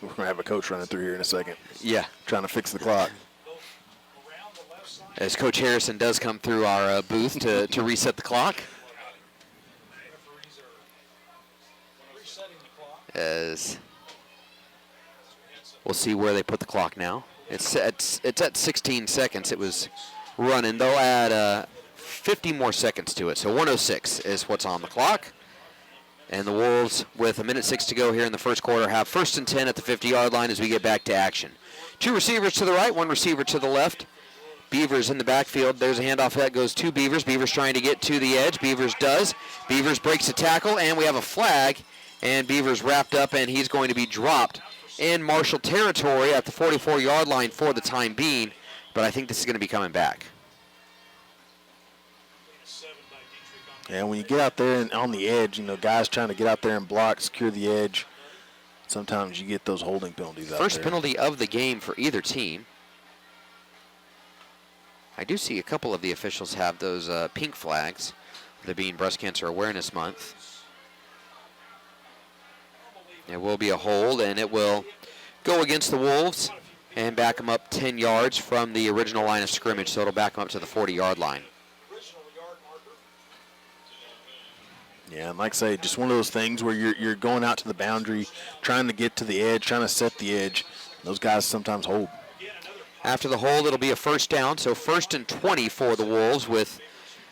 We're going to have a coach running through here in a second. Yeah. Trying to fix the clock. as Coach Harrison does come through our booth to reset the clock. As we'll see where they put the clock now. It's at 16 seconds. It was running. They'll add 50 more seconds to it. So 1:06 is what's on the clock. And the Wolves, with 1:06 to go here in the first quarter, have 1st and 10 at the 50-yard line as we get back to action. 2 receivers to the right, 1 receiver to the left. Beavers in the backfield. There's a handoff that goes to Beavers. Beavers trying to get to the edge. Beavers does. Beavers breaks a tackle, and we have a flag. And Beavers wrapped up, and he's going to be dropped in Marshall territory at the 44-yard line for the time being. But I think this is going to be coming back. Yeah, when you get out there and on the edge, guys trying to get out there and block, secure the edge, sometimes you get those holding penalties out there. First penalty of the game for either team. I do see a couple of the officials have those pink flags, there being Breast Cancer Awareness Month. It will be a hold, and it will go against the Wolves and back them up 10 yards from the original line of scrimmage, so it'll back them up to the 40-yard line. Yeah, and like I say, just one of those things where you're going out to the boundary, trying to get to the edge, trying to set the edge. Those guys sometimes hold. After the hold, it'll be a first down, so 1st and 20 for the Wolves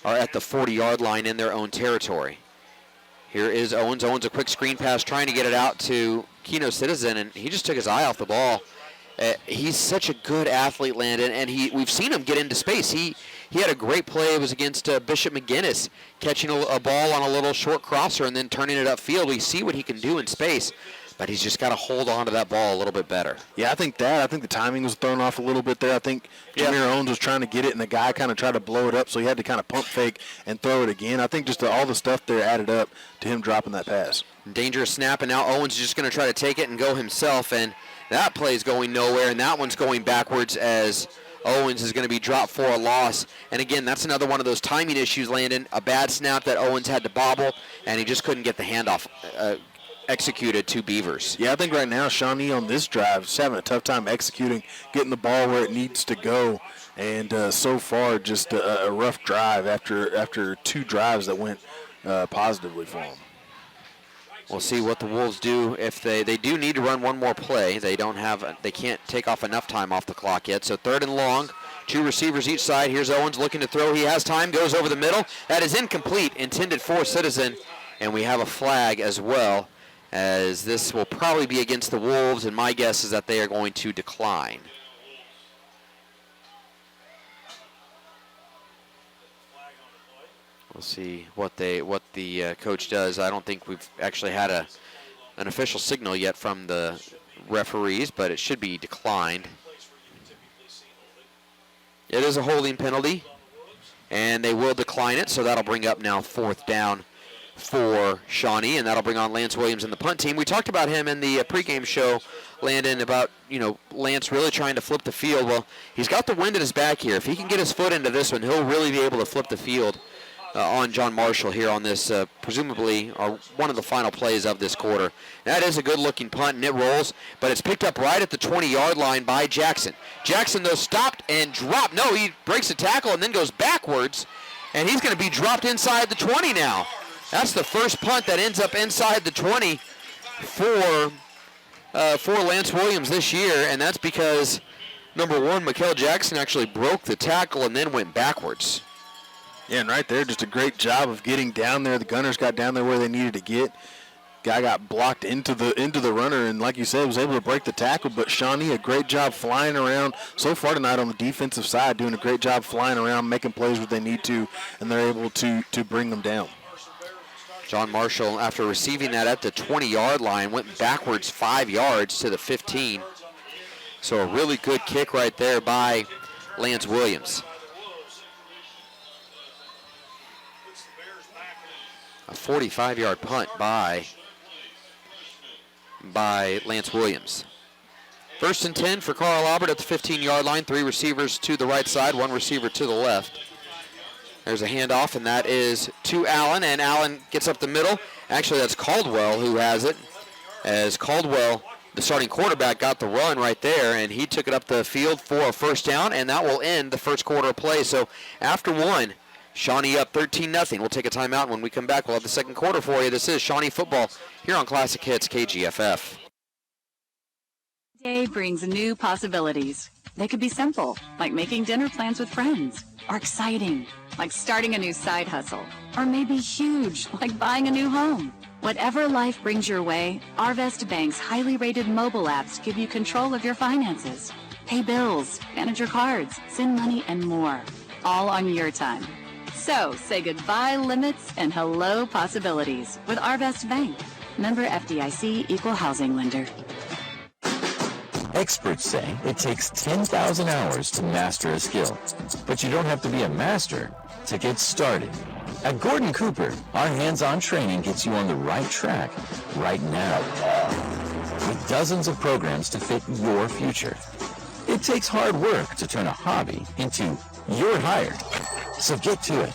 are at the 40-yard line in their own territory. Here is Owens. Owens, a quick screen pass, trying to get it out to Keno Citizen, and he just took his eye off the ball. He's such a good athlete, Landon, and we've seen him get into space. He had a great play. It was against Bishop McGinnis, catching a ball on a little short crosser and then turning it upfield. We see what he can do in space, but he's just got to hold on to that ball a little bit better. Yeah, I think the timing was thrown off a little bit there. I think Jameer Owens was trying to get it, and the guy kind of tried to blow it up, so he had to kind of pump fake and throw it again. I think just all the stuff there added up to him dropping that pass. Dangerous snap, and now Owens is just going to try to take it and go himself, and that play is going nowhere, and that one's going backwards as Owens is going to be dropped for a loss. And again, that's another one of those timing issues, Landon. A bad snap that Owens had to bobble, and he just couldn't get the handoff executed to Beavers. Yeah, I think right now Shawnee on this drive is having a tough time executing, getting the ball where it needs to go. And so far, just a rough drive after 2 drives that went positively for them. We'll see what the Wolves do. If they do need to run one more play, they can't take off enough time off the clock yet. So 3rd and long, 2 receivers each side. Here's Owens looking to throw. He has time, goes over the middle. That is incomplete, intended for Citizen. And we have a flag as well, as this will probably be against the Wolves, and my guess is that they are going to decline. We'll see what the coach does. I don't think we've actually had an official signal yet from the referees, but it should be declined. It is a holding penalty, and they will decline it, so that'll bring up now 4th down for Shawnee, and that'll bring on Lance Williams and the punt team. We talked about him in the pregame show, Landon, about Lance really trying to flip the field. Well, he's got the wind at his back here. If he can get his foot into this one, he'll really be able to flip the field on John Marshall here on this, presumably one of the final plays of this quarter. That is a good-looking punt, and it rolls, but it's picked up right at the 20-yard line by Jackson. Jackson, though, stopped and dropped. No, he breaks a tackle and then goes backwards, and he's going to be dropped inside the 20 now. That's the first punt that ends up inside the 20 for Lance Williams this year, and that's because, number 1, Mikel Jackson actually broke the tackle and then went backwards. Yeah, and right there, just a great job of getting down there. The Gunners got down there where they needed to get. Guy got blocked into the runner, and like you said, was able to break the tackle. But Shawnee, a great job flying around so far tonight on the defensive side, doing a great job flying around, making plays where they need to, and they're able to bring them down. John Marshall, after receiving that at the 20-yard line, went backwards 5 yards to the 15. So a really good kick right there by Lance Williams. A 45-yard punt by Lance Williams. 1st and 10 for Carl Albert at the 15-yard line. 3 receivers to the right side, 1 receiver to the left. There's a handoff, and that is to Allen, and Allen gets up the middle. Actually, that's Caldwell who has it, as Caldwell the starting quarterback got the run right there, and he took it up the field for a first down, and that will end the first quarter of play. So after one, Shawnee up 13-0. We'll take a timeout. When we come back, we'll have the second quarter for you. This is Shawnee football here on Classic Hits KGFF. Day brings new possibilities. They could be simple, like making dinner plans with friends, or exciting, like starting a new side hustle, or maybe huge, like buying a new home. Whatever life brings your way, Arvest Bank's highly rated mobile apps give you control of your finances. Pay bills, manage your cards, send money, and more, all on your time. So say goodbye limits and hello possibilities with Arvest Bank. Member FDIC, equal housing lender. Experts say it takes 10,000 hours to master a skill, but you don't have to be a master to get started. At Gordon Cooper, our hands-on training gets you on the right track right now, with dozens of programs to fit your future. It takes hard work to turn a hobby into your hire, so get to it.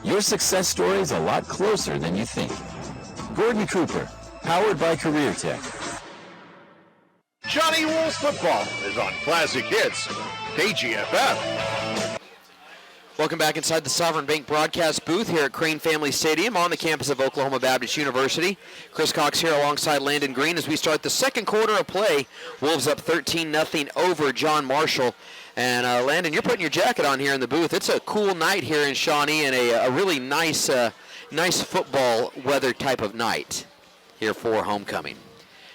Your success story is a lot closer than you think. Gordon Cooper, powered by Career Tech. Shawnee Wolves football is on Classic Hits KGFF. Welcome back inside the Sovereign Bank broadcast booth here at Crane Family Stadium on the campus of Oklahoma Baptist University. Chris Cox here alongside Landon Green as we start the second quarter of play. Wolves up 13-0 over John Marshall. And Landon, you're putting your jacket on here in the booth. It's a cool night here in Shawnee and a really nice football weather type of night here for homecoming.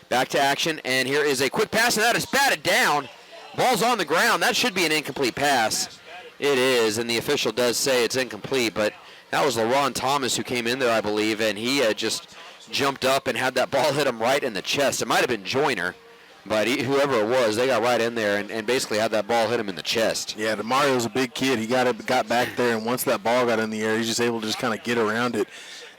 Back to action, and here is a quick pass, and that is batted down. Ball's on the ground. That should be an incomplete pass. It is, and the official does say it's incomplete, but that was LaRon Thomas who came in there, I believe, and he just jumped up and had that ball hit him right in the chest. It might have been Joyner, but whoever it was, they got right in there and basically had that ball hit him in the chest. Yeah, DeMario's a big kid. He got back there, and once that ball got in the air, he's just able to just kind of get around it.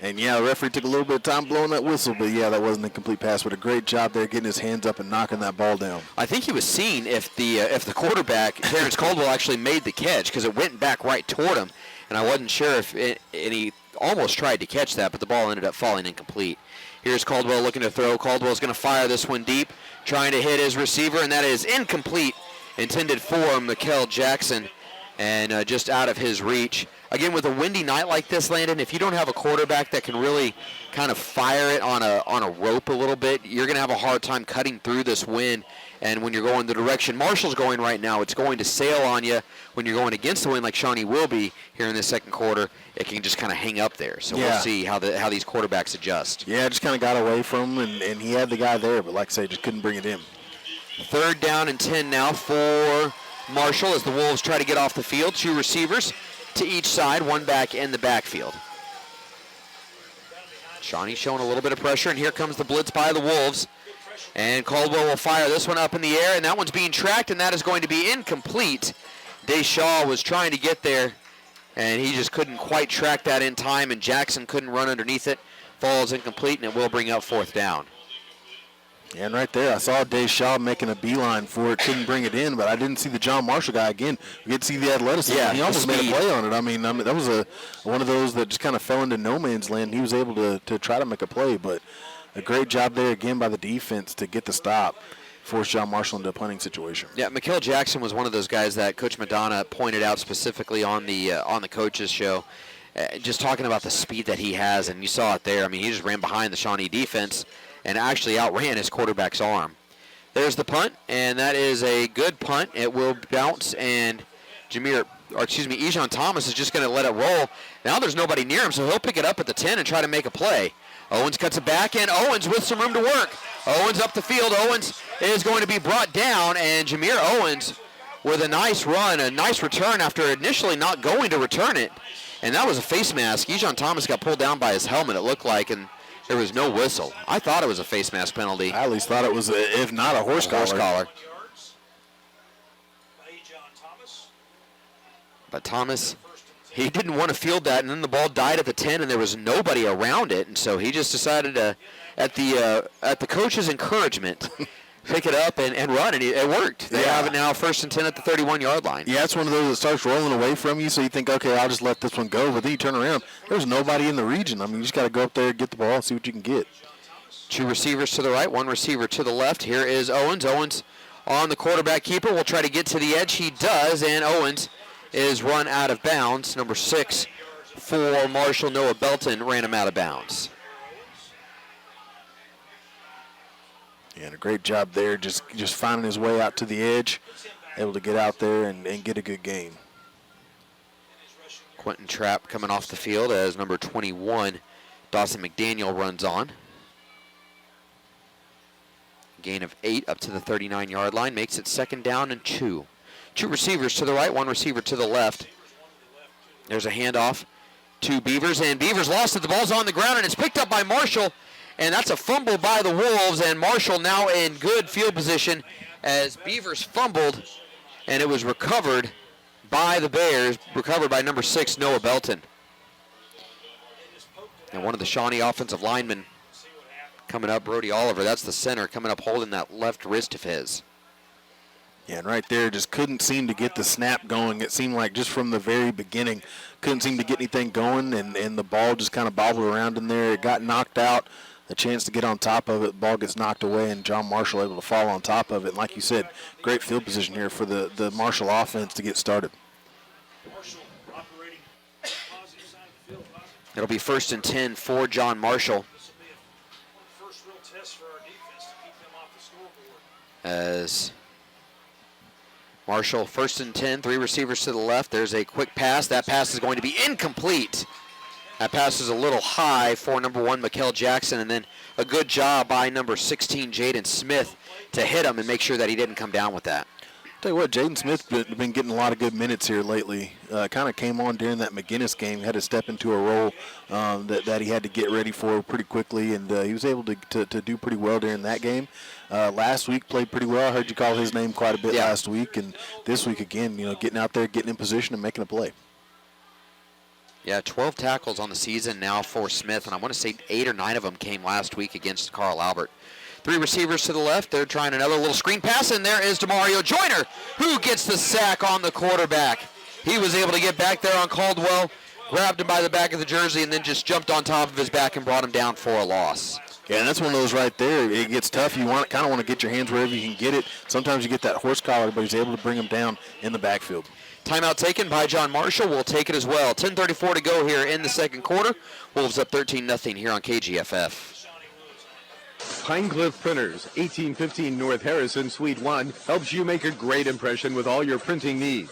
And, yeah, the referee took a little bit of time blowing that whistle, but, yeah, that wasn't a complete pass. But a great job there getting his hands up and knocking that ball down. I think he was seen if the quarterback, Terrence Caldwell, actually made the catch because it went back right toward him. And I wasn't sure and he almost tried to catch that, but the ball ended up falling incomplete. Here's Caldwell looking to throw. Caldwell's going to fire this one deep, trying to hit his receiver, and that is incomplete, intended for Mikel Jackson, and just out of his reach. Again, with a windy night like this, Landon, if you don't have a quarterback that can really kind of fire it on a rope a little bit, you're going to have a hard time cutting through this wind. And when you're going the direction Marshall's going right now, it's going to sail on you. When you're going against the wind like Shawnee will be here in the second quarter, it can just kind of hang up there. So we'll see how these quarterbacks adjust. Yeah, just kind of got away from him, and he had the guy there, but like I say, just couldn't bring it in. 3rd down and 10 now for Marshall as the Wolves try to get off the field. 2 receivers to each side, 1 back in the backfield. Shawnee showing a little bit of pressure, and here comes the blitz by the Wolves. And Caldwell will fire this one up in the air, and that one's being tracked, and that is going to be incomplete. Deshaw was trying to get there, and he just couldn't quite track that in time, and Jackson couldn't run underneath it. Falls incomplete, and it will bring up 4th down. And right there, I saw Deshaw making a beeline for it, couldn't bring it in, but I didn't see the John Marshall guy again. We get to see the athleticism. Yeah, he almost made a play on it. I mean that was one of those that just kind of fell into no man's land. He was able to try to make a play, but a great job there again by the defense to get the stop, force John Marshall into a punting situation. Yeah, Mikel Jackson was one of those guys that Coach Madonna pointed out specifically on the coaches show, just talking about the speed that he has, and you saw it there. I mean, he just ran behind the Shawnee defense and actually outran his quarterback's arm. There's the punt, and that is a good punt. It will bounce, and Ejon Thomas is just going to let it roll. Now there's nobody near him, so he'll pick it up at the 10 and try to make a play. Owens cuts it back, and Owens with some room to work. Owens up the field. Owens is going to be brought down, and Jameer Owens with a nice run, a nice return after initially not going to return it. And that was a face mask. Ejon Thomas got pulled down by his helmet, it looked like, and there was no whistle. I thought it was a face mask penalty. I at least thought it was, if not a horse collar. But Thomas, he didn't want to field that, and then the ball died at the 10, and there was nobody around it, and so he just decided to, at the coach's encouragement, pick it up and run, and it worked. They have it now 1st and 10 at the 31-yard line. Yeah, it's one of those that starts rolling away from you, so you think, okay, I'll just let this one go, but then you turn around. There's nobody in the region. I mean, you just got to go up there, get the ball, see what you can get. Two receivers to the right, one receiver to the left. Here is Owens. Owens on the quarterback keeper. Will try to get to the edge. He does, and Owens is run out of bounds. Number 6 for Marshall, Noah Belton, ran him out of bounds. Yeah, and a great job there, just finding his way out to the edge, able to get out there and get a good gain. Quentin Trapp coming off the field as number 21, Dawson McDaniel, runs on. Gain of 8 up to the 39-yard line, makes it 2nd down and 2. Two receivers to the right, one receiver to the left. There's a handoff to Beavers, and Beavers lost it. The ball's on the ground, and it's picked up by Marshall, and that's a fumble by the Wolves, and Marshall now in good field position as Beavers fumbled, and it was recovered by the Bears, recovered by number 6, Noah Belton. And one of the Shawnee offensive linemen coming up, Brody Oliver, that's the center, coming up holding that left wrist of his. Yeah, and right there just couldn't seem to get the snap going. It seemed like just from the very beginning, couldn't seem to get anything going, and the ball just kind of bobbled around in there. It got knocked out, a chance to get on top of it. The ball gets knocked away, and John Marshall able to fall on top of it. And like you said, great field position here for the Marshall offense to get started. It'll be 1st and 10 for John Marshall. As Marshall, 1st and 10, 3 receivers to the left. There's a quick pass. That pass is going to be incomplete. That pass is a little high for number 1, Mikkel Jackson, and then a good job by number 16, Jaden Smith, to hit him and make sure that he didn't come down with that. Tell you what, Jaden Smith's been getting a lot of good minutes here lately. Kind of came on during that McGinnis game, had to step into a role that he had to get ready for pretty quickly, and he was able to do pretty well during that game. Last week played pretty well. I heard you call his name quite a bit last week, and this week again, getting out there, getting in position, and making a play. Yeah, 12 tackles on the season now for Smith, and I want to say 8 or 9 of them came last week against Carl Albert. 3 receivers to the left. They're trying another little screen pass, and there is Demario Joyner, who gets the sack on the quarterback. He was able to get back there on Caldwell, grabbed him by the back of the jersey, and then just jumped on top of his back and brought him down for a loss. Yeah, and that's one of those right there. It gets tough. You kind of want to get your hands wherever you can get it. Sometimes you get that horse collar, but he's able to bring him down in the backfield. Timeout taken by John Marshall. We'll take it as well. 10:34 to go here in the second quarter. Wolves up 13-0 here on KGFF. Pinecliff Printers, 1815 North Harrison, Suite 1, helps you make a great impression with all your printing needs.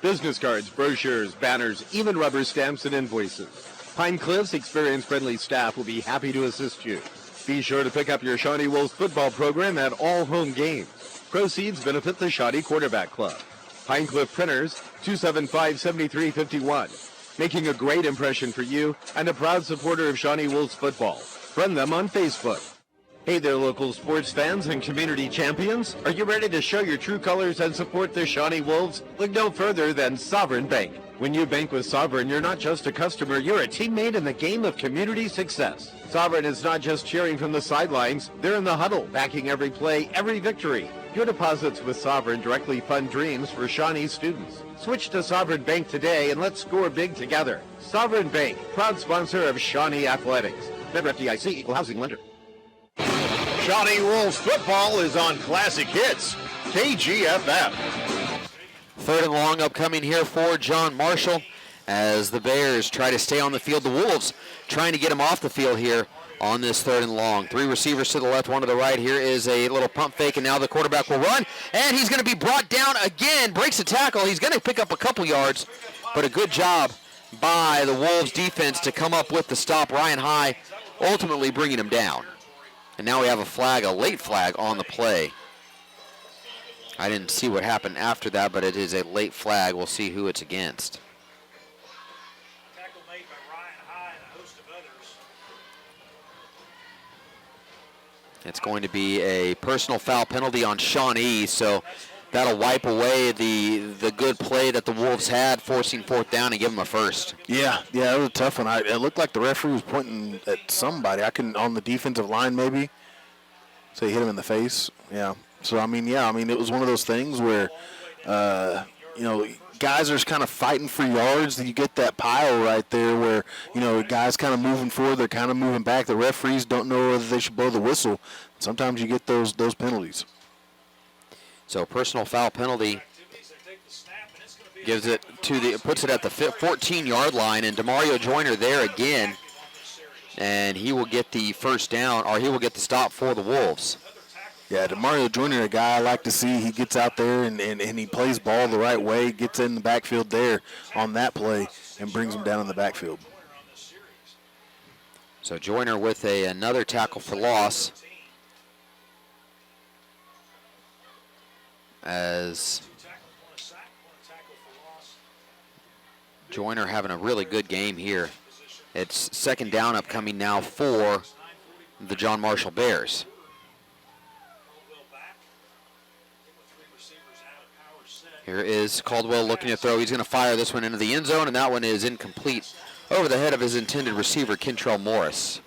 Business cards, brochures, banners, even rubber stamps and invoices. Pinecliff's experience-friendly staff will be happy to assist you. Be sure to pick up your Shawnee Wolves football program at all home games. Proceeds benefit the Shawnee Quarterback Club. Pinecliff Printers, 275-7351. Making a great impression for you and a proud supporter of Shawnee Wolves football. Friend them on Facebook. Hey there, local sports fans and community champions. Are you ready to show your true colors and support the Shawnee Wolves? Look no further than Sovereign Bank. When you bank with Sovereign, you're not just a customer, you're a teammate in the game of community success. Sovereign is not just cheering from the sidelines, they're in the huddle, backing every play, every victory. Your deposits with Sovereign directly fund dreams for Shawnee students. Switch to Sovereign Bank today and let's score big together. Sovereign Bank, proud sponsor of Shawnee Athletics. Member FDIC, Equal Housing Lender. Shawnee Wolves football is on Classic Hits, KGFF. 3rd and long upcoming here for John Marshall as the Bears try to stay on the field. The Wolves trying to get him off the field here on this 3rd and long. 3 receivers to the left, 1 to the right. Here is a little pump fake, and now the quarterback will run, and he's going to be brought down again. Breaks a tackle. He's going to pick up a couple yards, but a good job by the Wolves defense to come up with the stop. Ryan High ultimately bringing him down. And now we have a flag, a late flag on the play. I didn't see what happened after that, but it is a late flag. We'll see who it's against. It's going to be a personal foul penalty on Shawnee, so that'll wipe away the good play that the Wolves had, forcing 4th down and give them a first. Yeah, it was a tough one. It looked like the referee was pointing at somebody. On the defensive line maybe. So he hit him in the face. Yeah. So, it was one of those things where, guys are kind of fighting for yards, you get that pile right there where, guys kind of moving forward, they're kind of moving back. The referees don't know whether they should blow the whistle. Sometimes you get those penalties. So personal foul penalty puts it at the 14-yard line, and DeMario Joyner there again, and he will get the first down, or he will get the stop for the Wolves. Yeah, DeMario Joyner, a guy I like to see. He gets out there and he plays ball the right way, gets in the backfield there on that play, and brings him down in the backfield. So Joyner with another tackle for loss. As Joyner having a really good game here. It's second down upcoming now for the John Marshall Bears. Here is Caldwell looking to throw. He's going to fire this one into the end zone, and that one is incomplete over the head of his intended receiver, Kentrell Morris.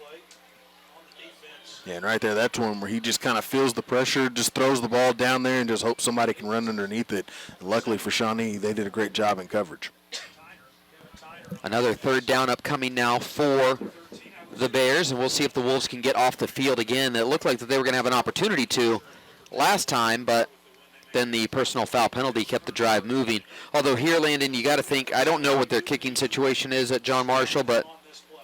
Yeah, and right there, that's one where he just kind of feels the pressure, just throws the ball down there and just hopes somebody can run underneath it. And luckily for Shawnee, they did a great job in coverage. Another third down upcoming now for the Bears, and we'll see if the Wolves can get off the field again. It looked like that they were going to have an opportunity to last time, but then the personal foul penalty kept the drive moving. Although here, Landon, you got to think, I don't know what their kicking situation is at John Marshall, but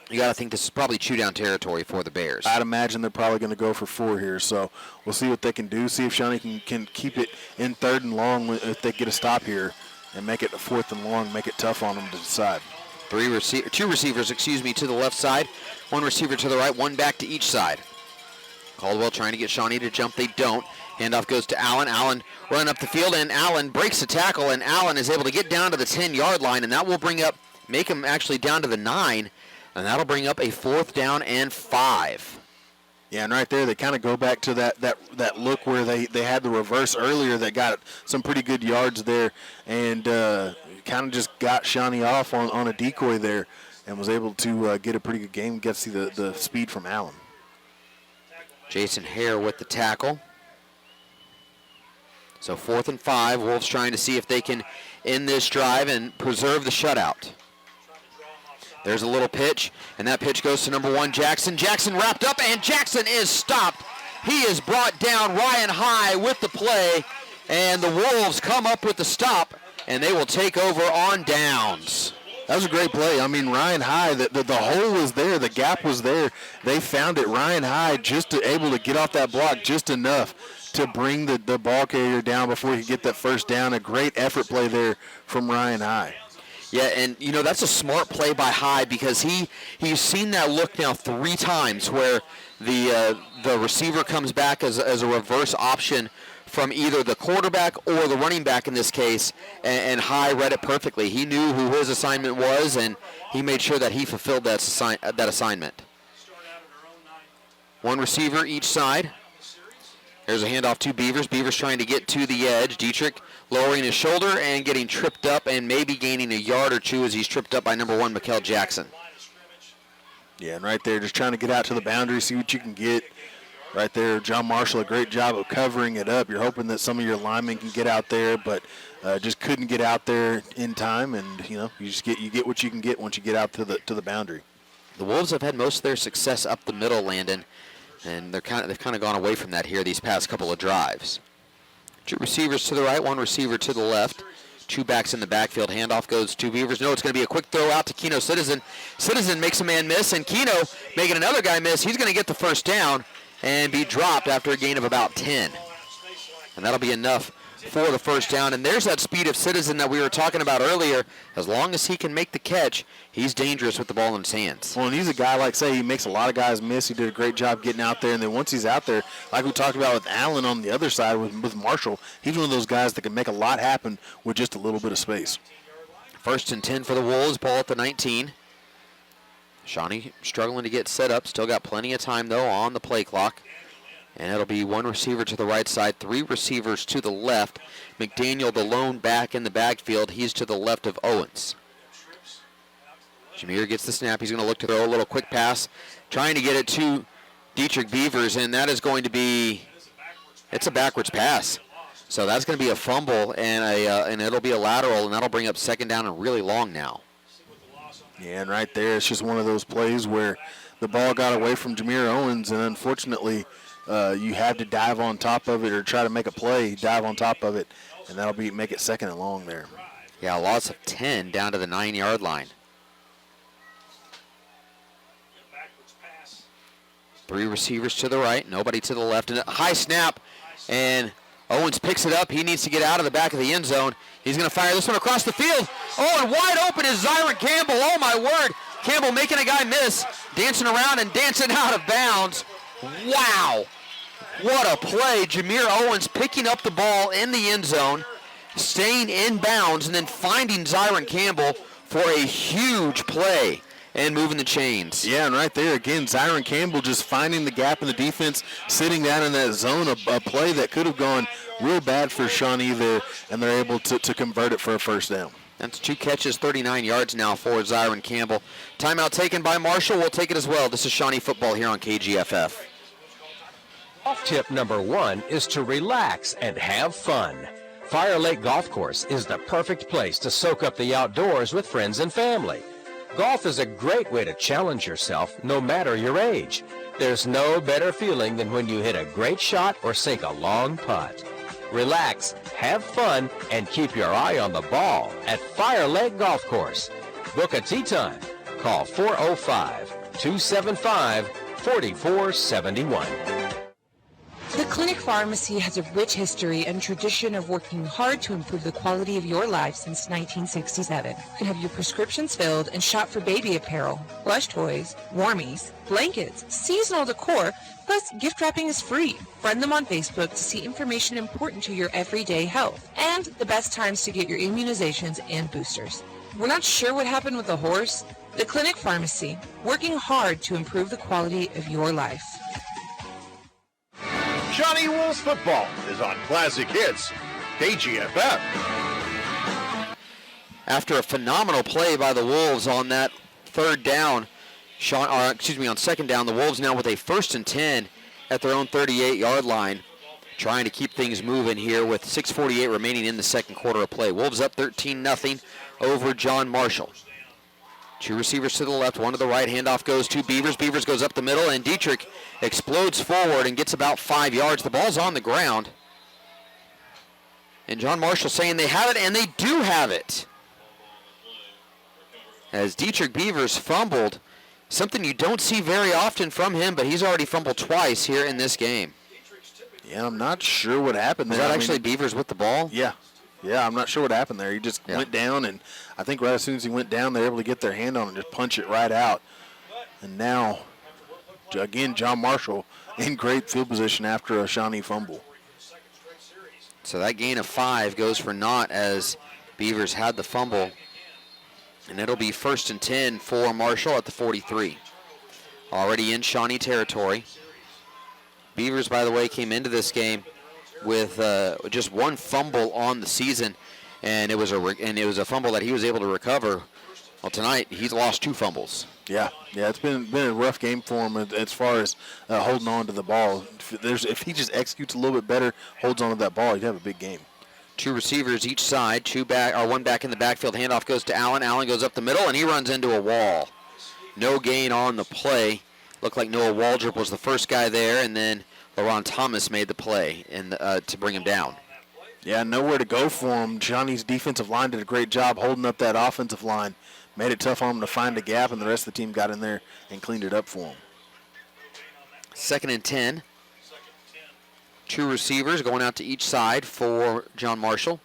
you got to think this is probably chew-down territory for the Bears. I'd imagine they're probably going to go for 4 here, so we'll see what they can do, see if Shawnee can keep it in 3rd and long if they get a stop here and make it a 4th and long, make it tough on them to decide. Two receivers, to the left side, one receiver to the right, one back to each side. Caldwell trying to get Shawnee to jump. They don't. Handoff goes to Allen. Allen running up the field, and Allen breaks the tackle, and Allen is able to get down to the 10-yard line, and that will make him actually down to the 9, and that'll bring up a 4th down and 5. Yeah, and right there they kind of go back to that look where they had the reverse earlier that got some pretty good yards there, and kind of just got Shawnee off on a decoy there and was able to get a pretty good game, get to see the speed from Allen. Jason Hare with the tackle. So 4th and 5, Wolves trying to see if they can end this drive and preserve the shutout. There's a little pitch, and that pitch goes to number 1, Jackson. Jackson wrapped up, and Jackson is stopped. He is brought down. Ryan High with the play, and the Wolves come up with the stop, and they will take over on downs. That was a great play. I mean, Ryan High, the hole was there, the gap was there. They found it. Ryan High just able to get off that block just enough to bring the ball carrier down before he could get that first down. A great effort play there from Ryan High. Yeah, and, that's a smart play by High because he's seen that look now 3 times where the receiver comes back as a reverse option from either the quarterback or the running back in this case, and High read it perfectly. He knew who his assignment was, and he made sure that he fulfilled that assignment. 1 receiver each side. There's a handoff to Beavers. Beavers trying to get to the edge. Dietrich lowering his shoulder and getting tripped up and maybe gaining a yard or 2 as he's tripped up by number 1, Mikel Jackson. Yeah, and right there just trying to get out to the boundary, see what you can get. Right there, John Marshall, a great job of covering it up. You're hoping that some of your linemen can get out there, but just couldn't get out there in time. And you get what you can get once you get out to the boundary. The Wolves have had most of their success up the middle, Landon, and they've kind of gone away from that here these past couple of drives. 2 receivers to the right, 1 receiver to the left. 2 backs in the backfield. Handoff goes to Beavers. No, it's going to be a quick throw out to Keno Citizen. Citizen makes a man miss, and Keno making another guy miss. He's going to get the first down and be dropped after a gain of about 10. And that'll be enough for the first down. And there's that speed of Citizen that we were talking about earlier. As long as he can make the catch, he's dangerous with the ball in his hands. Well, and he's a guy, like say, he makes a lot of guys miss. He did a great job getting out there. And then once he's out there, like we talked about with Allen on the other side with Marshall, he's one of those guys that can make a lot happen with just a little bit of space. 1st and 10 for the Wolves, ball at the 19. Shawnee struggling to get set up. Still got plenty of time, though, on the play clock. And it'll be 1 receiver to the right side, 3 receivers to the left. McDaniel, the lone back in the backfield. He's to the left of Owens. Jameer gets the snap. He's going to look to throw a little quick pass, trying to get it to Dietrich Beavers, and that is going to be, it's a backwards pass. So that's going to be a fumble, and it'll be a lateral, and that'll bring up second down and really long now. Yeah, and right there, it's just one of those plays where the ball got away from Jameer Owens, and unfortunately, you had to dive on top of it or try to make a play, dive on top of it, and that'll make it second and long there. Yeah, a loss of 10 down to the 9-yard line. 3 receivers to the right, nobody to the left, and a high snap, and Owens picks it up. He needs to get out of the back of the end zone. He's going to fire this one across the field. Oh, and wide open is Zyron Campbell. Oh, my word. Campbell making a guy miss, dancing around and dancing out of bounds. Wow. What a play. Jameer Owens picking up the ball in the end zone, staying in bounds, and then finding Zyron Campbell for a huge play and moving the chains. Yeah, and right there, again, Zyron Campbell just finding the gap in the defense, sitting down in that zone, a play that could have gone real bad for Shawnee there, and they're able to convert it for a first down. That's 2 catches, 39 yards now for Zyron Campbell. Timeout taken by Marshall. We'll take it as well. This is Shawnee football here on KGFF. Golf tip number 1 is to relax and have fun. Fire Lake Golf Course is the perfect place to soak up the outdoors with friends and family. Golf is a great way to challenge yourself no matter your age. There's no better feeling than when you hit a great shot or sink a long putt. Relax, have fun, and keep your eye on the ball at Fire Lake Golf Course. Book a tee time. Call 405-275-4471. The Clinic Pharmacy has a rich history and tradition of working hard to improve the quality of your life since 1967. You can have your prescriptions filled and shop for baby apparel, plush toys, warmies, blankets, seasonal decor, plus gift wrapping is free. Friend them on Facebook to see information important to your everyday health and the best times to get your immunizations and boosters. We're not sure what happened with the horse? The Clinic Pharmacy, working hard to improve the quality of your life. Shawnee Wolves football is on Classic Hits, KGFF. After a phenomenal play by the Wolves on that third down, on second down, the Wolves now with a 1st and 10 at their own 38-yard line, trying to keep things moving here with 6:48 remaining in the second quarter of play. Wolves up 13-0 over John Marshall. 2 receivers to the left, 1 to the right. Handoff goes to Beavers. Beavers goes up the middle, and Dietrich explodes forward and gets about 5 yards. The ball's on the ground. And John Marshall saying they have it, and they do have it. As Dietrich Beavers fumbled, something you don't see very often from him, but he's already fumbled twice here in this game. Yeah, I'm not sure what happened there. Was that actually Beavers with the ball? Yeah. Yeah, I'm not sure what happened there. He just went down, and I think right as soon as he went down, they were able to get their hand on it and just punch it right out. And now, again, John Marshall in great field position after a Shawnee fumble. So that gain of 5 goes for naught as Beavers had the fumble. And it'll be 1st and 10 for Marshall at the 43. Already in Shawnee territory. Beavers, by the way, came into this game with just 1 fumble on the season, and it was a fumble that he was able to recover. Well, tonight he's lost 2 fumbles. Yeah, it's been a rough game for him as far as holding on to the ball. If he just executes a little bit better, holds on to that ball, he'd have a big game. 2 receivers each side, 1 back in the backfield. Handoff goes to Allen. Allen goes up the middle, and he runs into a wall. No gain on the play. Looked like Noah Waldrop was the first guy there, and then LaRon Thomas made the play to bring him down. Yeah, nowhere to go for him. Shawnee's defensive line did a great job holding up that offensive line. Made it tough on him to find a gap, and the rest of the team got in there and cleaned it up for him. 2nd and 10. 2 receivers going out to each side for John Marshall.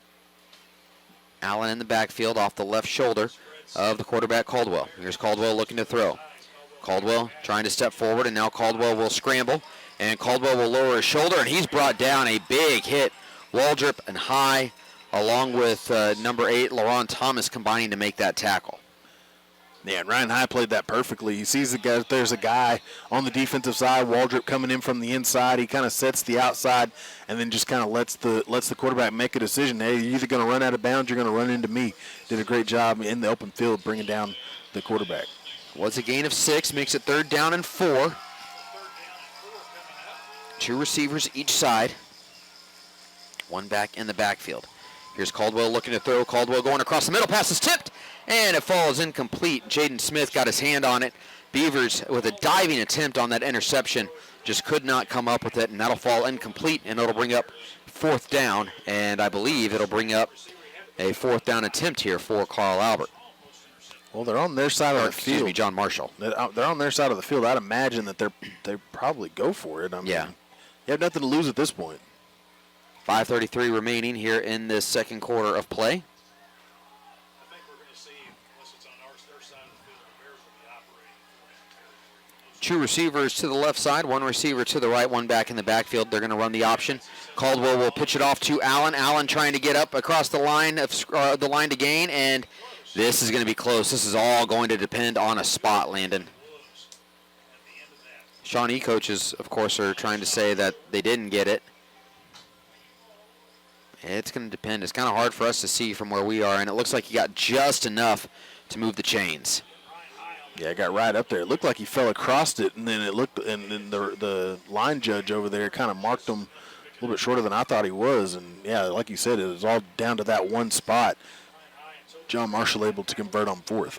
Allen in the backfield off the left shoulder of the quarterback Caldwell. Here's Caldwell looking to throw. Caldwell trying to step forward, and now Caldwell will scramble. And Caldwell will lower his shoulder, and he's brought down a big hit. Waldrop and High, along with number 8, LaRon Thomas, combining to make that tackle. Yeah, and Ryan High played that perfectly. He sees there's a guy on the defensive side, Waldrop coming in from the inside. He kind of sets the outside and then just kind of lets the quarterback make a decision. Hey, you're either going to run out of bounds, you're going to run into me. Did a great job in the open field bringing down the quarterback. Was a gain of 6, makes it 3rd down and 4. 2 receivers each side. one back in the backfield. Here's Caldwell looking to throw. Caldwell going across the middle. Pass is tipped, and it falls incomplete. Jaden Smith got his hand on it. Beavers with a diving attempt on that interception just could not come up with it, and that'll fall incomplete, and it'll bring up 4th down, and I believe it'll bring up a 4th down attempt here for Carl Albert. Well, they're on their side of the field. Excuse me, John Marshall. They're on their side of the field. I'd imagine that they probably go for it. I mean, Yeah. You have nothing to lose at this point. 5:33 remaining here in this second quarter of play. Two receivers to the left side, one receiver to the right, one back in the backfield. They're going to run the option. Caldwell will pitch it off to Allen. Allen trying to get up across the line to gain, and this is going to be close. This is all going to depend on a spot, Landon. Shawnee coaches, of course, are trying to say that they didn't get it. It's going to depend. It's kind of hard for us to see from where we are, and it looks like he got just enough to move the chains. Yeah, it got right up there. It looked like he fell across it, and then then the line judge over there kind of marked him a little bit shorter than I thought he was. And yeah, like you said, it was all down to that one spot. John Marshall able to convert on 4th.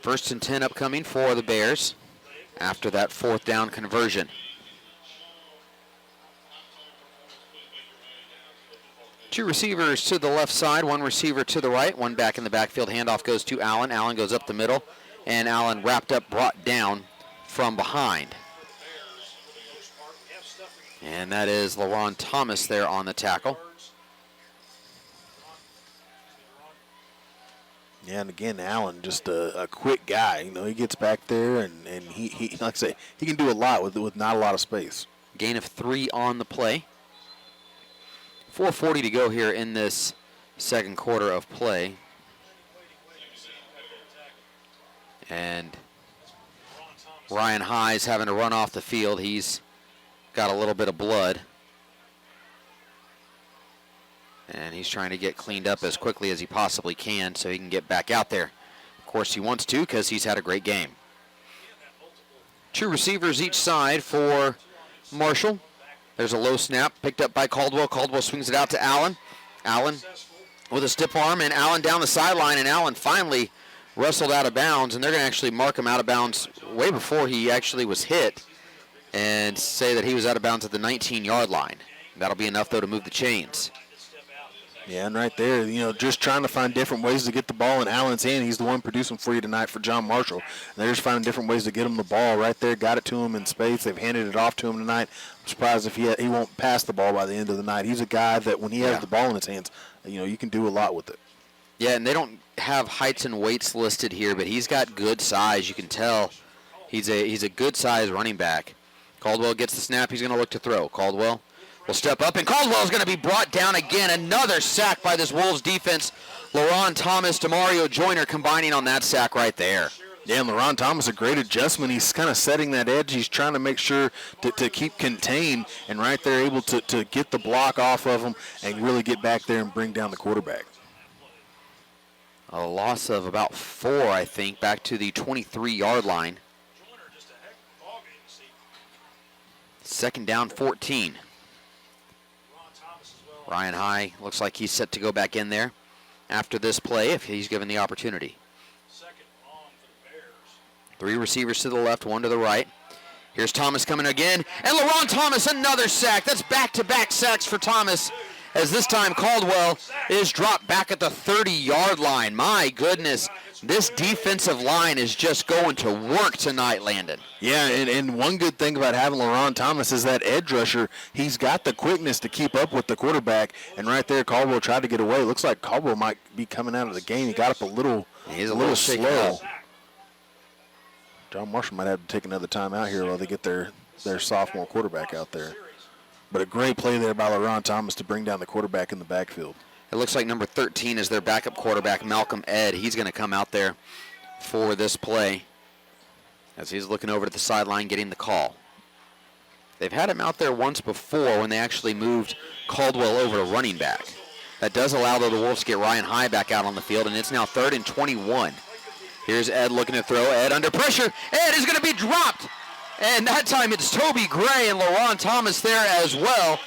1st and 10 upcoming for the Bears after that 4th down conversion. Two receivers to the left side, one receiver to the right, one back in the backfield. Handoff goes to Allen. Allen goes up the middle, and Allen wrapped up, brought down from behind. And that is LaRon Thomas there on the tackle. Yeah, and again, Allen, just a quick guy. You know, he gets back there, and he like I say, he can do a lot with not a lot of space. Gain of 3 on the play. 4:40 to go here in this second quarter of play. And Ryan High's having to run off the field. He's got a little bit of blood. And he's trying to get cleaned up as quickly as he possibly can so he can get back out there. Of course, he wants to because he's had a great game. Two receivers each side for Marshall. There's a low snap picked up by Caldwell. Caldwell swings it out to Allen. Allen with a stiff arm, and Allen down the sideline, and Allen finally wrestled out of bounds, and they're going to actually mark him out of bounds way before he actually was hit and say that he was out of bounds at the 19-yard line. That'll be enough, though, to move the chains. Yeah, and right there, you know, just trying to find different ways to get the ball in Allen's hand. He's the one producing for you tonight for John Marshall. And they're just finding different ways to get him the ball right there. Got it to him in space. They've handed it off to him tonight. I'm surprised if he won't pass the ball by the end of the night. He's a guy that when he has the ball in his hands, you know, you can do a lot with it. Yeah, and they don't have heights and weights listed here, but he's got good size. You can tell he's a good size running back. Caldwell gets the snap. He's going to look to throw. Caldwell will step up, and Caldwell is going to be brought down again. Another sack by this Wolves defense. LaRon Thomas, DeMario Joyner combining on that sack right there. Yeah, and LaRon Thomas, a great adjustment. He's kind of setting that edge. He's trying to make sure to keep contained, and right there able to get the block off of him and really get back there and bring down the quarterback. A loss of about 4, I think, back to the 23-yard line. 2nd down, 14. Ryan High looks like he's set to go back in there after this play if he's given the opportunity. 3 receivers to the left, 1 to the right. Here's Thomas coming again, and LaRon Thomas, another sack. That's back-to-back sacks for Thomas, as this time Caldwell is dropped back at the 30-yard line. My goodness, this defensive line is just going to work tonight, Landon. Yeah, and one good thing about having LaRon Thomas is that edge rusher. He's got the quickness to keep up with the quarterback, and right there Caldwell tried to get away. Looks like Caldwell might be coming out of the game. He got up a little, He's a little slow. John Marshall might have to take another time out here while they get their sophomore quarterback out there. But a great play there by LaRon Thomas to bring down the quarterback in the backfield. It looks like number 13 is their backup quarterback, Malcolm Ed. He's going to come out there for this play as he's looking over to the sideline getting the call. They've had him out there once before when they actually moved Caldwell over to running back. That does allow, though, the Wolves to get Ryan High back out on the field, and it's now 3rd and 21. Here's Ed looking to throw. Ed under pressure. Ed is going to be dropped. And that time it's Toby Gray and LaRon Thomas there as well.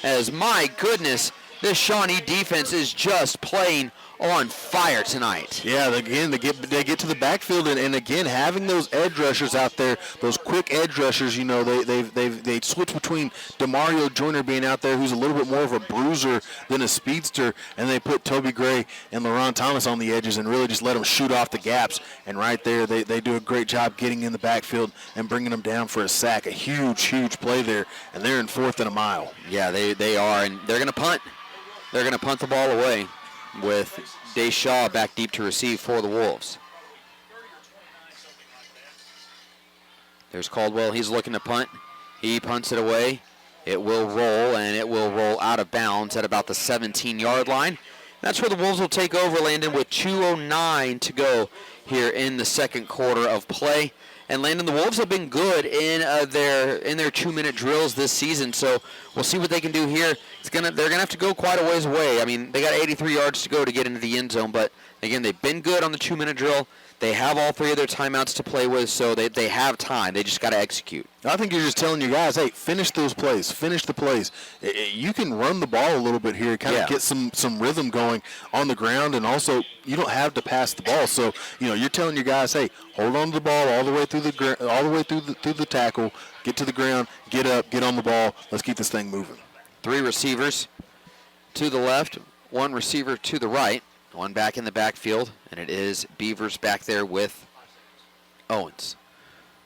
As my goodness, this Shawnee defense is just playing on fire tonight. Yeah, again, they get to the backfield, and again, having those edge rushers out there, those quick edge rushers, you know, they switch between DeMario Joyner being out there, who's a little bit more of a bruiser than a speedster, and they put Toby Gray and LaRon Thomas on the edges and really just let them shoot off the gaps. And right there, they do a great job getting in the backfield and bringing them down for a sack. A huge, huge play there, and they're in 4th and a mile. Yeah, they are, and they're going to punt. They're going to punt the ball away, with Deshaw back deep to receive for the Wolves. There's Caldwell. He's looking to punt. He punts it away. It will roll, and it will roll out of bounds at about the 17-yard line. That's where the Wolves will take over, Landon, with 2:09 to go here in the second quarter of play. And Landon, the Wolves have been good in their 2-minute drills this season, so we'll see what they can do here. They're gonna have to go quite a ways away. I mean, they got 83 yards to go to get into the end zone, but again, they've been good on the 2-minute drill. They have all 3 of their timeouts to play with, so they have time. They just got to execute. I think you're just telling your guys, hey, finish those plays, finish the plays. You can run the ball a little bit here, kind of get some rhythm going on the ground, and also you don't have to pass the ball. So you're telling your guys, hey, hold on to the ball all the way through the tackle, get to the ground, get up, get on the ball. Let's keep this thing moving. 3 receivers to the left, 1 receiver to the right. One back in the backfield, and it is Beavers back there with Owens.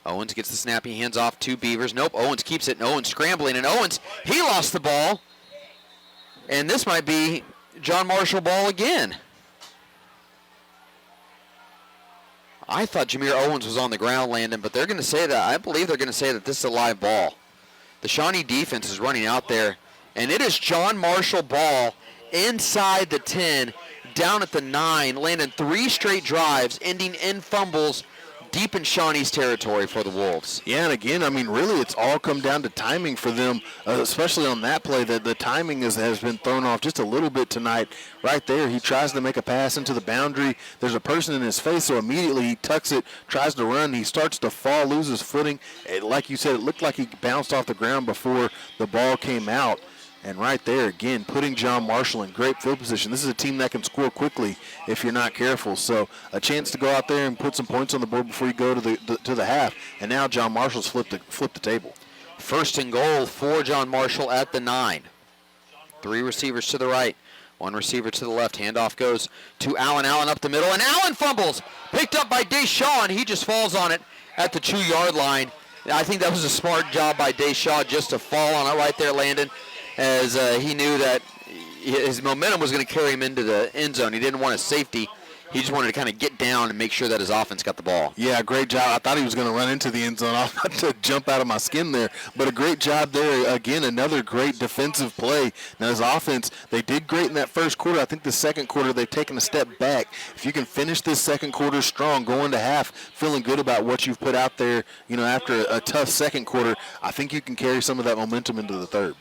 Owens gets the snap. He hands off to Beavers. Nope, Owens keeps it, and Owens scrambling, and Owens, he lost the ball. And this might be John Marshall ball again. I thought Jameer Owens was on the ground, Landon, but they're going to say that. I believe they're going to say that this is a live ball. The Shawnee defense is running out there, and it is John Marshall ball inside the 10, down at the 9, landing 3 straight drives, ending in fumbles deep in Shawnee's territory for the Wolves. Yeah, and again, I mean, really it's all come down to timing for them, especially on that play. That the timing has been thrown off just a little bit tonight. Right there, he tries to make a pass into the boundary. There's a person in his face, so immediately he tucks it, tries to run. He starts to fall, loses footing. Like you said, it looked like he bounced off the ground before the ball came out. And right there, again, putting John Marshall in great field position. This is a team that can score quickly if you're not careful. So a chance to go out there and put some points on the board before you go to the half. And now John Marshall's flipped the table. 1st and goal for John Marshall at the 9. 3 receivers to the right, 1 receiver to the left. Handoff goes to Allen. Allen up the middle, and Allen fumbles. Picked up by Deshaw, and he just falls on it at the 2-yard line. I think that was a smart job by Deshaw just to fall on it right there, Landon, as he knew that his momentum was going to carry him into the end zone. He didn't want a safety. He just wanted to kind of get down and make sure that his offense got the ball. Yeah, great job. I thought he was going to run into the end zone. I was about to jump out of my skin there. But a great job there. Again, another great defensive play. Now, his offense, they did great in that first quarter. I think the second quarter they've taken a step back. If you can finish this second quarter strong, going to half, feeling good about what you've put out there, after a tough second quarter, I think you can carry some of that momentum into the third.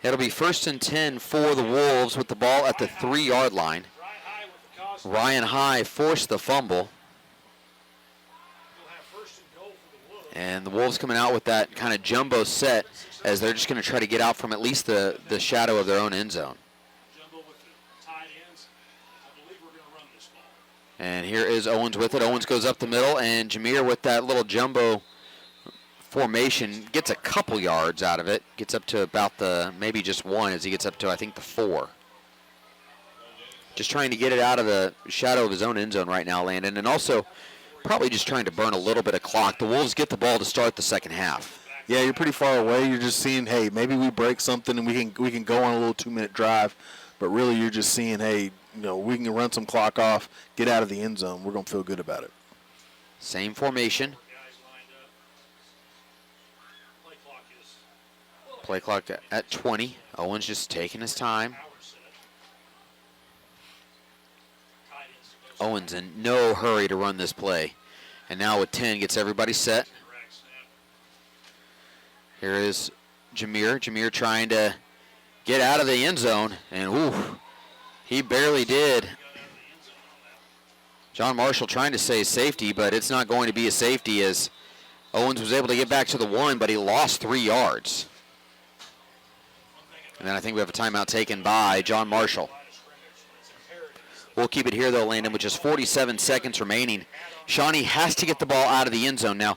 It'll be 1st and 10 for the Wolves with the ball at the 3-yard line. Ryan High forced the fumble. And the Wolves coming out with that kind of jumbo set as they're just going to try to get out from at least the shadow of their own end zone. And here is Owens with it. Owens goes up the middle, and Jameer with that little jumbo formation gets a couple yards out of it. Gets up to about maybe just 1 as he gets up to, I think, the 4. Just trying to get it out of the shadow of his own end zone right now, Landon, and also probably just trying to burn a little bit of clock. The Wolves get the ball to start the second half. Yeah, you're pretty far away. You're just seeing, hey, maybe we break something and we can go on a little 2-minute drive. But really, you're just seeing, hey, we can run some clock off, get out of the end zone. We're going to feel good about it. Same formation. Play clock at 20. Owens just taking his time. Owens in no hurry to run this play. And now with 10, gets everybody set. Here is Jameer. Jameer trying to get out of the end zone. And, he barely did. John Marshall trying to say safety, but it's not going to be a safety as Owens was able to get back to the 1, but he lost 3 yards. And then I think we have a timeout taken by John Marshall. We'll keep it here, though, Landon, with just 47 seconds remaining. Shawnee has to get the ball out of the end zone. Now,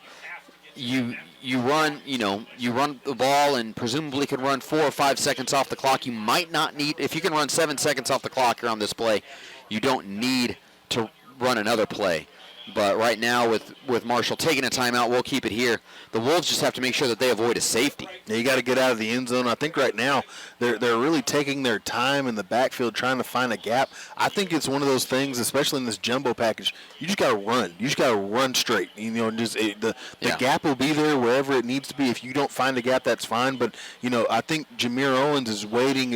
you run the ball and presumably can run 4 or 5 seconds off the clock. You might not need, if you can run 7 seconds off the clock here on this play, you don't need to run another play. But right now, with Marshall taking a timeout, we'll keep it here. The Wolves just have to make sure that they avoid a safety. Yeah, you got to get out of the end zone. I think right now they're really taking their time in the backfield trying to find a gap. I think it's one of those things, especially in this jumbo package, you just got to run. You just got to run straight. The gap will be there wherever it needs to be. If you don't find a gap, that's fine. But, I think Jameer Owens is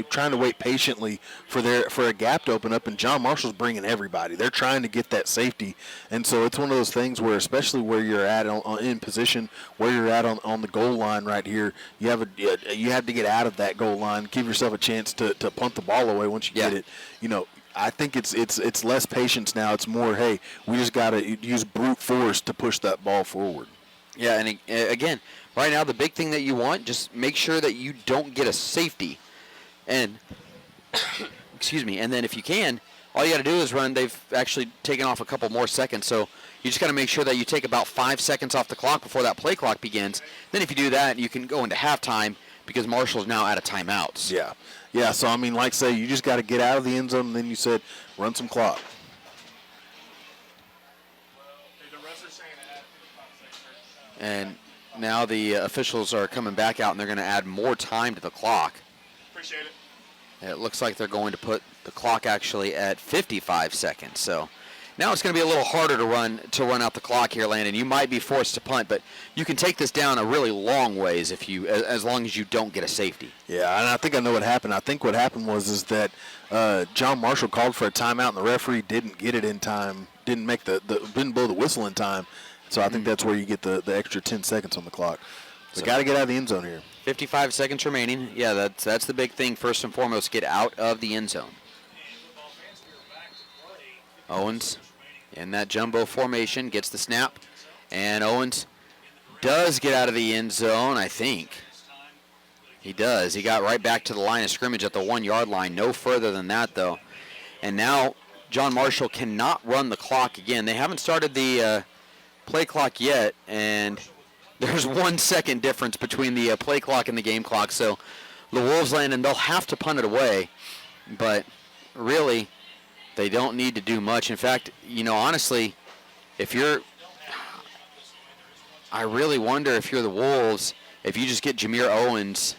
trying to wait patiently for a gap to open up, and John Marshall's bringing everybody. They're trying to get that safety. And so it's one of those things where, especially where you're at in position, where you're at on the goal line right here, you have to get out of that goal line, give yourself a chance to punt the ball away once you get it. I think it's less patience now. It's more, hey, we just got to use brute force to push that ball forward. Yeah, and again, right now the big thing that you want, just make sure that you don't get a safety. And, excuse me, and then if you can, all you got to do is run. They've actually taken off a couple more seconds, so you just got to make sure that you take about 5 seconds off the clock before that play clock begins. Then if you do that, you can go into halftime because Marshall's now out of timeouts. Yeah. So, like say, you just got to get out of the end zone, and then you said run some clock. And now the officials are coming back out, and they're going to add more time to the clock. Appreciate it. It looks like they're going to put the clock actually at 55 seconds. So now it's going to be a little harder to run out the clock here, Landon. You might be forced to punt, but you can take this down a really long ways as long as you don't get a safety. Yeah, and I think I know what happened. I think what happened was that John Marshall called for a timeout, and the referee didn't get it in time, didn't blow the whistle in time. So I think that's where you get the extra 10 seconds on the clock. So got to get out of the end zone here. 55 seconds remaining. Yeah, that's the big thing. First and foremost, get out of the end zone. Owens in that jumbo formation gets the snap, and Owens does get out of the end zone, I think. He does. He got right back to the line of scrimmage at the 1-yard line. No further than that, though. And now John Marshall cannot run the clock again. They haven't started the play clock yet, and there's 1 second difference between the play clock and the game clock. So the Wolves, Landon, they'll have to punt it away, but really they don't need to do much. In fact, honestly, I really wonder if you're the Wolves, if you just get Jameer Owens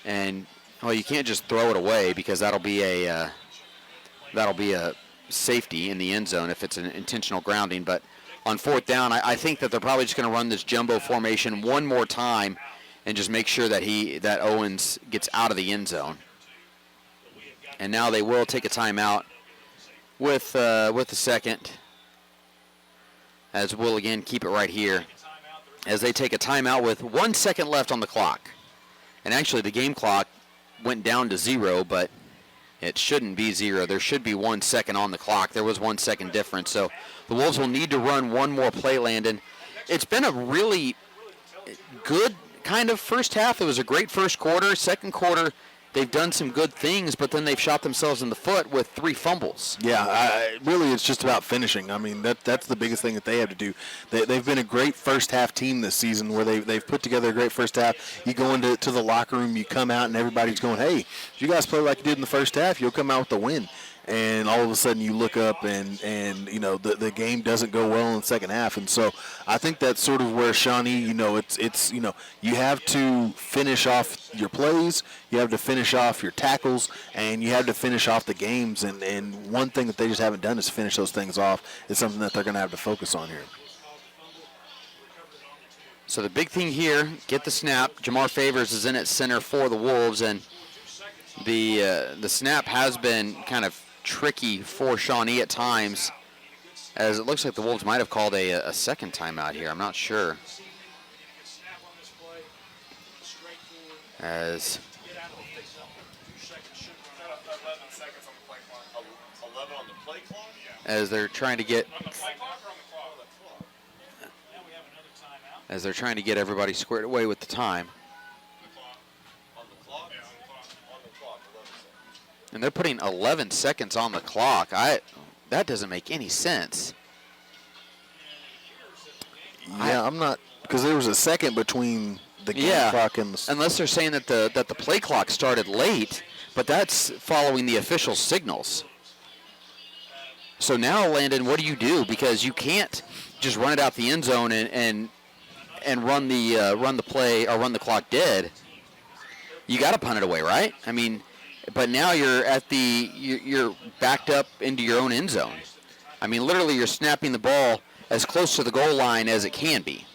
and, you can't just throw it away because that'll be a safety in the end zone if it's an intentional grounding. But on 4th down, I think that they're probably just going to run this jumbo formation one more time and just make sure that Owens gets out of the end zone. And now they will take a timeout with the second, as we'll again keep it right here as they take a timeout with 1 second left on the clock. And actually the game clock went down to 0, but it shouldn't be 0. There should be 1 second on the clock. There was 1 second difference. So the Wolves will need to run one more play, Landon. It's been a really good kind of first half. It was a great first quarter. Second quarter, they've done some good things, but then they've shot themselves in the foot with 3 fumbles. Yeah, really it's just about finishing. That's the biggest thing that they have to do. They've been a great first half team this season where they've put together a great first half. You go into the locker room, you come out, and everybody's going, hey, if you guys play like you did in the first half, you'll come out with a win. And all of a sudden you look up and the game doesn't go well in the second half. And so I think that's sort of where Shawnee, it's you have to finish off your plays, you have to finish off your tackles, and you have to finish off the games. And one thing that they just haven't done is finish those things off. It's something that they're going to have to focus on here. So the big thing here, get the snap. Jamar Favors is in at center for the Wolves, and the snap has been kind of tricky for Shawnee at times, as it looks like the Wolves might have called a second timeout here. I'm not sure. As they're trying to get as they're trying to get everybody squared away with the time. And they're putting 11 seconds on the clock. That doesn't make any sense. Yeah, I'm not, because there was a second between the game clock and the... Unless they're saying that the play clock started late, but that's following the official signals. So now, Landon, what do you do? Because you can't just run it out the end zone and run the play or run the clock dead. You got to punt it away, right? I mean, but now you're backed up into your own end zone. I mean, literally, you're snapping the ball as close to the goal line as it can be.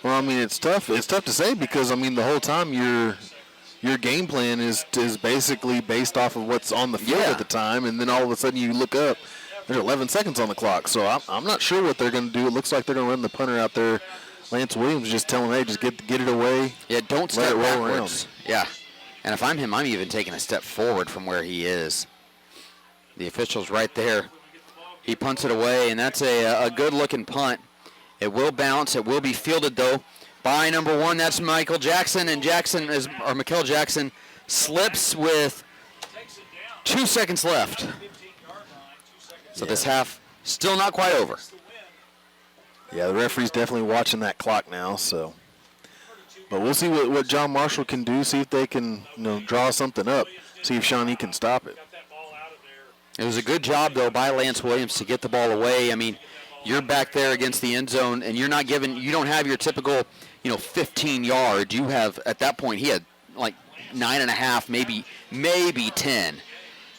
Well, I mean, it's tough. It's tough to say because, I mean, the whole time your game plan is basically based off of what's on the field at the time, and then all of a sudden you look up, there's 11 seconds on the clock. So I'm not sure what they're going to do. It looks like they're going to run the punter out there. Lance Williams just telling him, hey, just get it away. Yeah, don't let step it roll backwards. around. Yeah, and if I'm him, I'm even taking a step forward from where he is. The official's right there. He punts it away, and that's a good-looking punt. It will bounce. It will be fielded, though, by number 1. That's Michael Jackson, and Mikel Jackson slips with 2 seconds left. So this half still not quite over. Yeah, the referee's definitely watching that clock now. So, but we'll see what John Marshall can do. See if they can draw something up. See if Shawnee can stop it. It was a good job, though, by Lance Williams to get the ball away. I mean, you're back there against the end zone, and you don't have your typical, 15 yards. You have, at that point, he had like 9.5, maybe 10.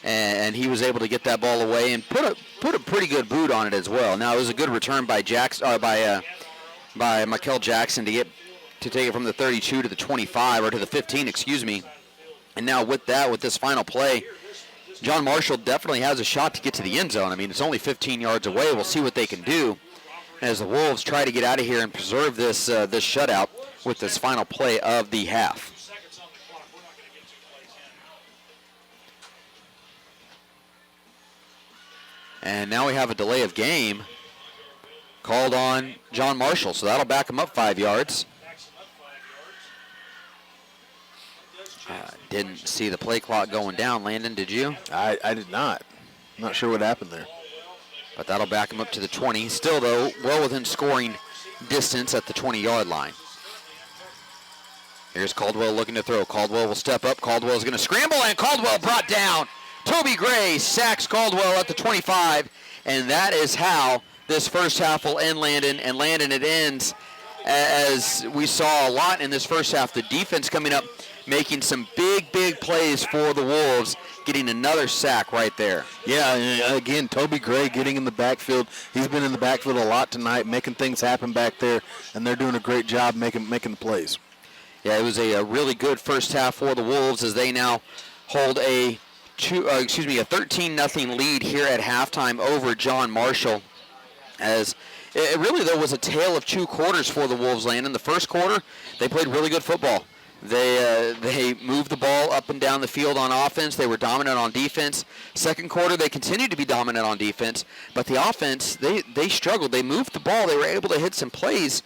And he was able to get that ball away and put a pretty good boot on it as well. Now, it was a good return by Mikel Jackson to take it from the 32 to the 25, or to the 15, excuse me. And now with this final play, John Marshall definitely has a shot to get to the end zone. I mean, it's only 15 yards away. We'll see what they can do as the Wolves try to get out of here and preserve this shutout with this final play of the half. And now we have a delay of game called on John Marshall, so that'll back him up 5 yards. Didn't see the play clock going down. Landon, did you? I did not. Not sure what happened there. But that'll back him up to the 20. Still, though, well within scoring distance at the 20-yard line. Here's Caldwell looking to throw. Caldwell will step up. Caldwell's going to scramble, and Caldwell brought down. Toby Gray sacks Caldwell at the 25, and that is how this first half will end, Landon. And Landon, it ends as we saw a lot in this first half. The defense coming up, making some big plays for the Wolves, getting another sack right there. Yeah, again, Toby Gray getting in the backfield. He's been in the backfield a lot tonight, making things happen back there, and they're doing a great job making the plays. Yeah, it was a really good first half for the Wolves as they now hold a 13-0 lead here at halftime over John Marshall. As it really, though, was a tale of 2 quarters for the Wolves, Landon. The first quarter, they played really good football. They moved the ball up and down the field on offense. They were dominant on defense. Second quarter, they continued to be dominant on defense. But the offense, they struggled. They moved the ball. They were able to hit some plays,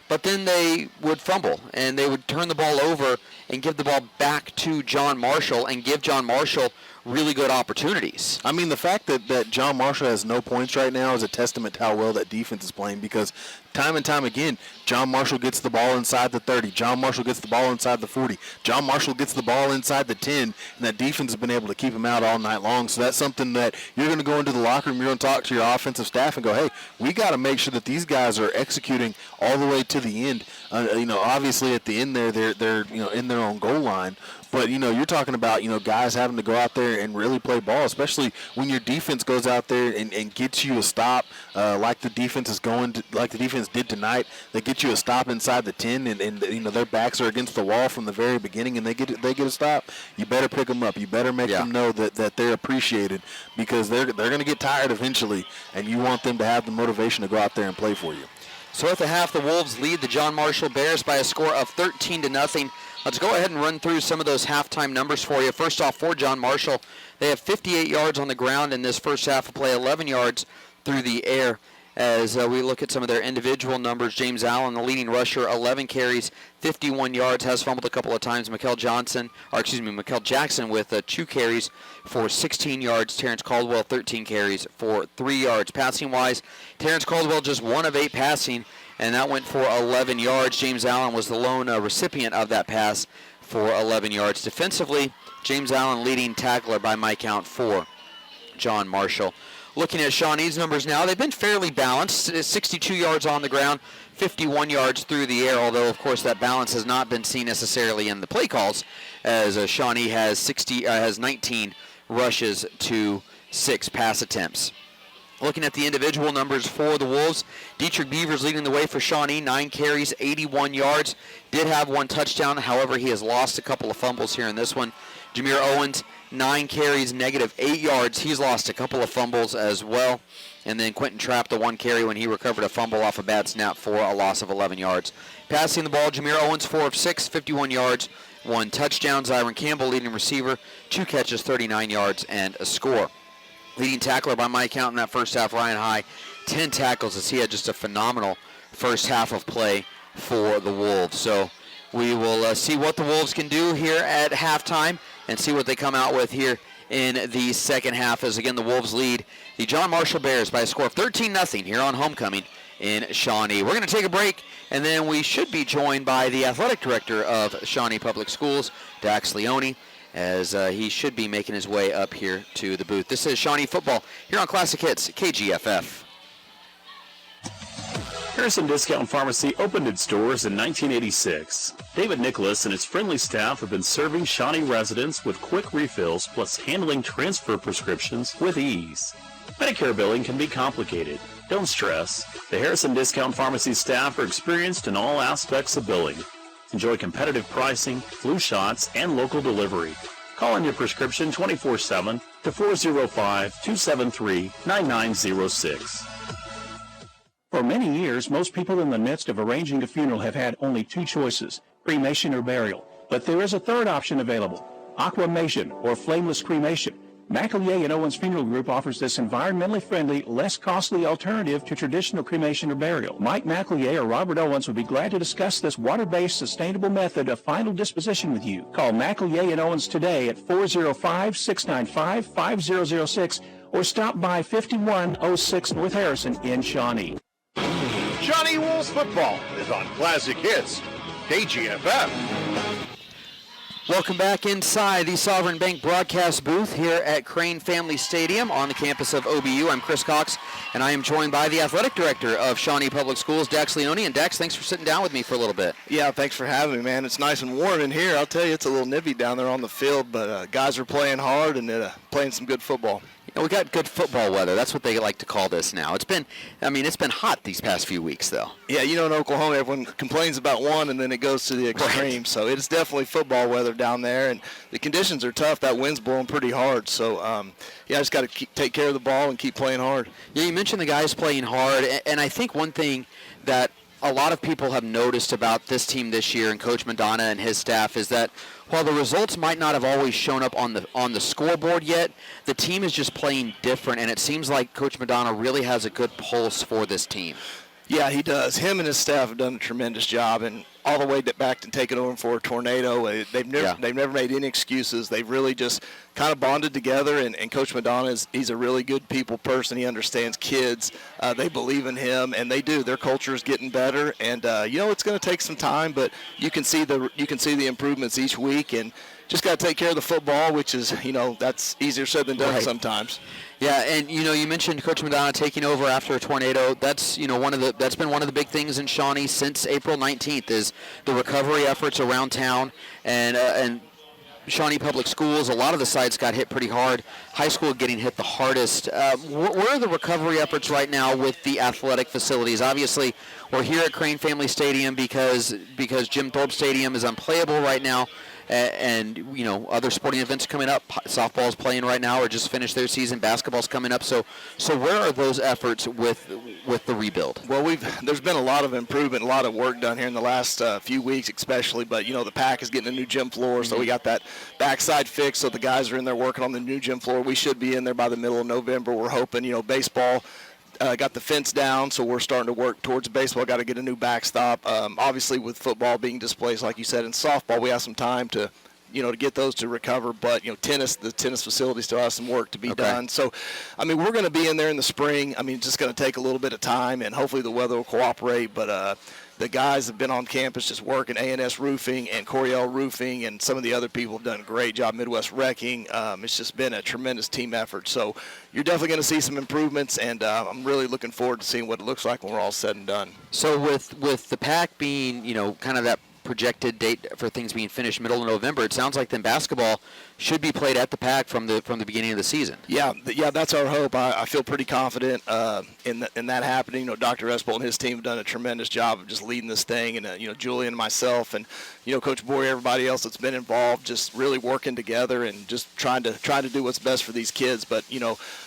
but then they would fumble, and they would turn the ball over and give the ball back to John Marshall and give John Marshall really good opportunities. I mean, the fact that John Marshall has no points right now is a testament to how well that defense is playing, because time and time again, John Marshall gets the ball inside the 30. John Marshall gets the ball inside the 40. John Marshall gets the ball inside the 10, and that defense has been able to keep him out all night long. So that's something that you're going to go into the locker room, you're going to talk to your offensive staff and go, hey, we got to make sure that these guys are executing all the way to the end. Obviously at the end there, they're in their own goal line. But, you're talking about, guys having to go out there and really play ball, especially when your defense goes out there and gets you a stop like the defense did tonight. They get you a stop inside the 10, and their backs are against the wall from the very beginning, and they get a stop. You better pick them up. You better make them know that they're appreciated, because they're going to get tired eventually, and you want them to have the motivation to go out there and play for you. So at the half, the Wolves lead the John Marshall Bears by a score of 13-0. Let's go ahead and run through some of those halftime numbers for you. First off, for John Marshall, they have 58 yards on the ground in this first half of play, 11 yards through the air. As we look at some of their individual numbers, James Allen, the leading rusher, 11 carries, 51 yards, has fumbled a couple of times. Mikel Jackson with 2 carries for 16 yards. Terrence Caldwell, 13 carries for 3 yards. Passing-wise, Terrence Caldwell just 1 of 8 passing, and that went for 11 yards. James Allen was the lone recipient of that pass for 11 yards. Defensively, James Allen leading tackler by my count for John Marshall. Looking at Shawnee's numbers now, they've been fairly balanced. 62 yards on the ground, 51 yards through the air, although, of course, that balance has not been seen necessarily in the play calls, as Shawnee has 19 rushes to 6 pass attempts. Looking at the individual numbers for the Wolves, Dietrich Beavers leading the way for Shawnee, 9 carries, 81 yards. Did have 1 touchdown, however, he has lost a couple of fumbles here in this one. Jameer Owens, 9 carries, negative 8 yards. He's lost a couple of fumbles as well. And then Quentin Trapp, the 1 carry when he recovered a fumble off a bad snap for a loss of 11 yards. Passing the ball, Jameer Owens, 4 of 6, 51 yards, 1 touchdown. Zyron Campbell, leading receiver, 2 catches, 39 yards, and a score. Leading tackler by my count in that first half, Ryan High, 10 tackles, as he had just a phenomenal first half of play for the Wolves. So we will see what the Wolves can do here at halftime and see what they come out with here in the second half, as again the Wolves lead the John Marshall Bears by a score of 13-0 here on homecoming in Shawnee. We're going to take a break, and then we should be joined by the athletic director of Shawnee Public Schools, Dax Leone, as he should be making his way up here to the booth. This is Shawnee football here on Classic Hits, KGFF. Harrison Discount Pharmacy opened its doors in 1986. David Nicholas and his friendly staff have been serving Shawnee residents with quick refills plus handling transfer prescriptions with ease. Medicare billing can be complicated. Don't stress. The Harrison Discount Pharmacy staff are experienced in all aspects of billing. Enjoy competitive pricing, flu shots, and local delivery. Call in your prescription 24/7 to 405-273-9906. For many years, most people in the midst of arranging a funeral have had only 2 choices, cremation or burial. But there is a third option available, aquamation or flameless cremation. McAleer and Owens Funeral Group offers this environmentally friendly, less costly alternative to traditional cremation or burial. Mike McAleer or Robert Owens would be glad to discuss this water-based, sustainable method of final disposition with you. Call McAleer and Owens today at 405-695-5006 or stop by 5106 North Harrison in Shawnee. Shawnee Wolves football is on Classic Hits, KGFF. Welcome back inside the Sovereign Bank broadcast booth here at Crane Family Stadium on the campus of OBU. I'm Chris Cox, and I am joined by the athletic director of Shawnee Public Schools, Dax Leone. And Dax, thanks for sitting down with me for a little bit. Yeah, thanks for having me, man. It's nice and warm in here. I'll tell you, it's a little nippy down there on the field, but guys are playing hard and playing some good football. We got good football weather. That's what they like to call this now. It's been hot these past few weeks, though. Yeah, you know, in Oklahoma, everyone complains about one, and then it goes to the extreme. Right. So it's definitely football weather down there, and the conditions are tough. That wind's blowing pretty hard. So, I just got to take care of the ball and keep playing hard. Yeah, you mentioned the guys playing hard, and I think one thing that a lot of people have noticed about this team this year and Coach Madonna and his staff is that while the results might not have always shown up on the scoreboard yet, the team is just playing different, and it seems like Coach Madonna really has a good pulse for this team. Yeah, he does. Him and his staff have done a tremendous job, and all the way back to taking over for a tornado. They've never made any excuses. They've really just kind of bonded together, and Coach Madonna he's a really good people person. He understands kids. They believe in him, and they do. Their culture is getting better, and it's going to take some time, but you can see the improvements each week, and just got to take care of the football, which is that's easier said than done sometimes. Yeah, and you mentioned Coach Madonna taking over after a tornado. That's been one of the big things in Shawnee since April 19th is the recovery efforts around town, and Shawnee Public Schools. A lot of the sites got hit pretty hard. High school getting hit the hardest. Where are the recovery efforts right now with the athletic facilities? Obviously, we're here at Crane Family Stadium because Jim Thorpe Stadium is unplayable right now. And other sporting events coming up. Softball's playing right now or just finished their season. Basketball's coming up. So where are those efforts with the rebuild? Well, there's been a lot of improvement, a lot of work done here in the last few weeks especially. But, the PAC is getting a new gym floor, so we got that backside fixed. So the guys are in there working on the new gym floor. We should be in there by the middle of November. We're hoping, baseball. got the fence down, so we're starting to work towards baseball. Got to get a new backstop. Obviously, with football being displaced, like you said, in softball, we have some time to get those to recover. But, the tennis facility still has some work to be done. So, we're going to be in there in the spring. It's just going to take a little bit of time, and hopefully the weather will cooperate. But the guys have been on campus just working, A&S Roofing and Coriel Roofing, and some of the other people have done a great job, Midwest Wrecking. It's just been a tremendous team effort. So you're definitely going to see some improvements, and I'm really looking forward to seeing what it looks like when we're all said and done. So with the PAC being, kind of that projected date for things being finished middle of November, it sounds like then basketball should be played at the PAC from the beginning of the season. Yeah, that's our hope. I feel pretty confident in that happening. Dr. Espol and his team have done a tremendous job of just leading this thing, and Julian and myself and Coach Boyer, everybody else that's been involved, just really working together and just trying to do what's best for these kids. But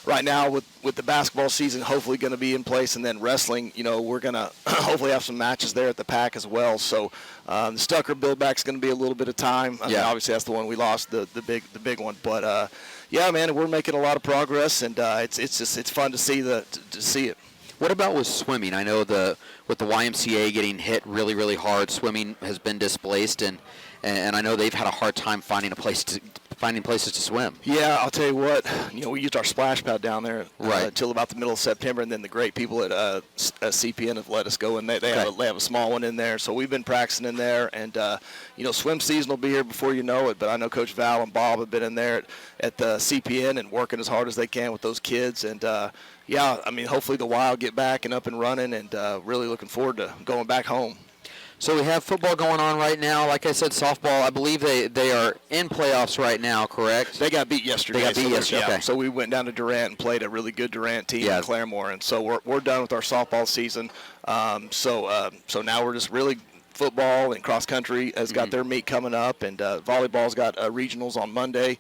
right now with the basketball season hopefully going to be in place, and then wrestling, we're going to hopefully have some matches there at the PAC as well. So the Stucker build-back is going to be a little bit of time. Obviously that's the one we lost, the big one. But man, we're making a lot of progress, and it's fun to see it. What about with swimming? I know with the YMCA getting hit really, really hard, swimming has been displaced, and I know they've had a hard time finding places to swim. Yeah, I'll tell you what. We used our splash pad down there until about the middle of September, and then the great people at CPN have let us go, and they have a small one in there. So we've been practicing in there, and swim season will be here before you know it. But I know Coach Val and Bob have been in there at the CPN and working as hard as they can with those kids, and hopefully the Y will get back and up and running, and really looking forward to going back home. So we have football going on right now. Like I said, softball, I believe they are in playoffs right now, correct? They got beat yesterday. Okay. So we went down to Durant and played a really good Durant team in Claremore, and so we're done with our softball season. So now we're just really football and cross country has got their meet coming up, and volleyball's got regionals on Monday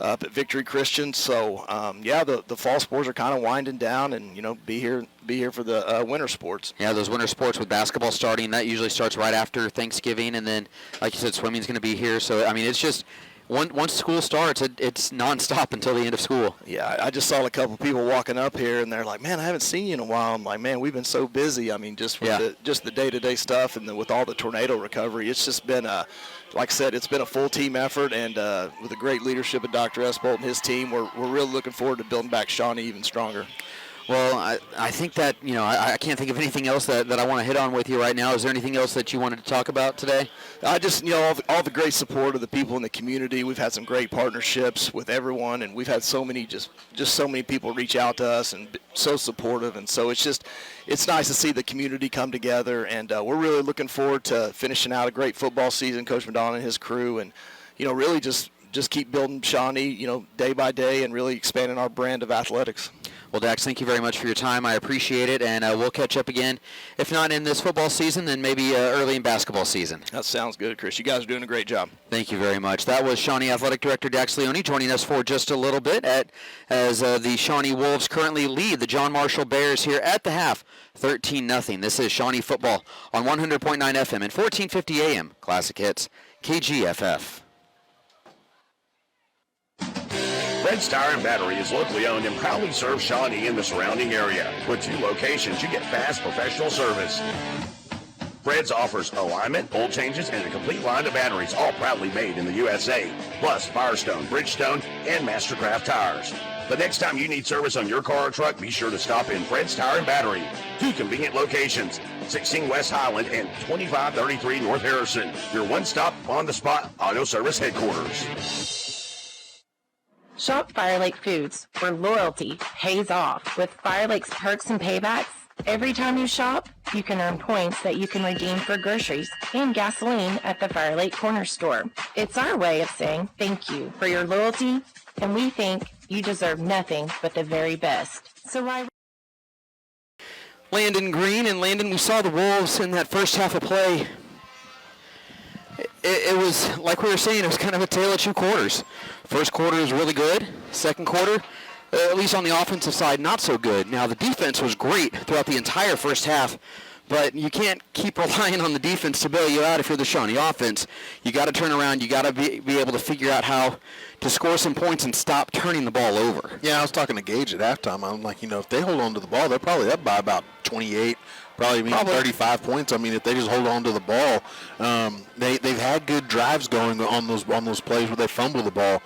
up at Victory Christian. So the fall sports are kind of winding down, and be here for the winter sports. Yeah, those winter sports with basketball starting, that usually starts right after Thanksgiving, and then like you said, swimming's going to be here. So it's just once school starts, it's nonstop until the end of school. Yeah, I just saw a couple people walking up here, and they're like, "Man, I haven't seen you in a while." I'm like, "Man, we've been so busy. Just with the day-to-day stuff, and then with all the tornado recovery, it's just been like I said, it's been a full team effort, and with the great leadership of Dr. Espol and his team, we're really looking forward to building back Shawnee even stronger. Well, I think that, I can't think of anything else that I want to hit on with you right now. Is there anything else that you wanted to talk about today? I just, all the great support of the people in the community. We've had some great partnerships with everyone, and we've had so many, just so many people reach out to us and so supportive. And so it's nice to see the community come together, and we're really looking forward to finishing out a great football season, Coach Madonna and his crew, and, really just keep building Shawnee, day by day, and really expanding our brand of athletics. Well, Dax, thank you very much for your time. I appreciate it, and we'll catch up again. If not in this football season, then maybe early in basketball season. That sounds good, Chris. You guys are doing a great job. Thank you very much. That was Shawnee Athletic Director Dax Leone joining us for just a little bit as the Shawnee Wolves currently lead the John Marshall Bears here at the half, 13-0. This is Shawnee football on 100.9 FM and 1450 AM. Classic Hits, KGFF. Fred's Tire and Battery is locally owned and proudly serves Shawnee and the surrounding area. With 2 locations, you get fast professional service. Fred's offers alignment, oil changes, and a complete line of batteries, all proudly made in the USA. Plus Firestone, Bridgestone, and Mastercraft tires. The next time you need service on your car or truck, be sure to stop in Fred's Tire and Battery. 2 convenient locations, 16 West Highland and 2533 North Harrison. Your one-stop, on-the-spot auto service headquarters. Shop Fire Lake Foods, where loyalty pays off. With Fire Lake's perks and paybacks, every time you shop, you can earn points that you can redeem for groceries and gasoline at the Fire Lake Corner Store. It's our way of saying thank you for your loyalty, and we think you deserve nothing but the very best. So why... Landon Green, and Landon, we saw the Wolves in that first half of play. It was, like we were saying, it was kind of a tale of 2 quarters. First quarter was really good. Second quarter, at least on the offensive side, not so good. Now, the defense was great throughout the entire first half But you can't keep relying on the defense to bail you out if you're the Shawnee offense. You got to turn around. You got to be able to figure out how to score some points and stop turning the ball over. Yeah, I was talking to Gage at halftime. I'm like, if they hold on to the ball, they're probably up by about 28, probably even 35 points. I mean, if they just hold on to the ball, they've had good drives going on those plays where they fumble the ball.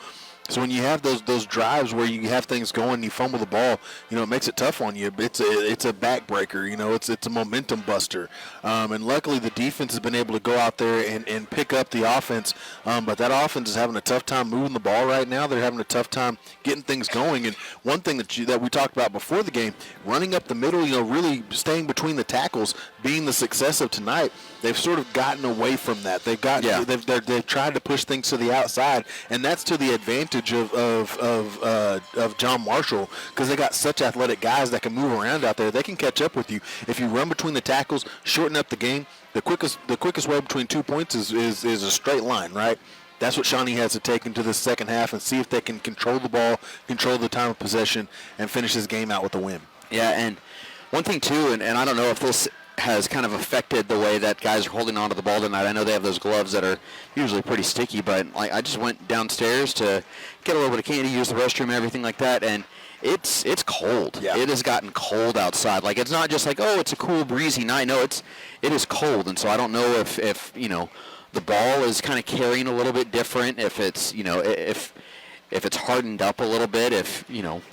So when you have those drives where you have things going, and you fumble the ball, it makes it tough on you. It's a backbreaker, it's a momentum buster. And luckily the defense has been able to go out there and pick up the offense. But that offense is having a tough time moving the ball right now. They're having a tough time getting things going. And one thing that we talked about before the game, running up the middle, really staying between the tackles, being the success of tonight. They've sort of gotten away from that. They've tried to push things to the outside, and that's to the advantage of John Marshall, because they got such athletic guys that can move around out there. They can catch up with you if you run between the tackles, shorten up the game. The quickest way between 2 points is a straight line, right? That's what Shawnee has to take into the second half and see if they can control the ball, control the time of possession, and finish this game out with a win. Yeah, and one thing too, and I don't know if this has kind of affected the way that guys are holding on to the ball tonight. I know they have those gloves that are usually pretty sticky, but I just went downstairs to get a little bit of candy, use the restroom, everything like that, and it's cold. Yeah. It has gotten cold outside. Like, it's not just like, oh, it's a cool, breezy night. No, it is cold, and so I don't know if the ball is kind of carrying a little bit different, if it's, if it's hardened up a little bit, if,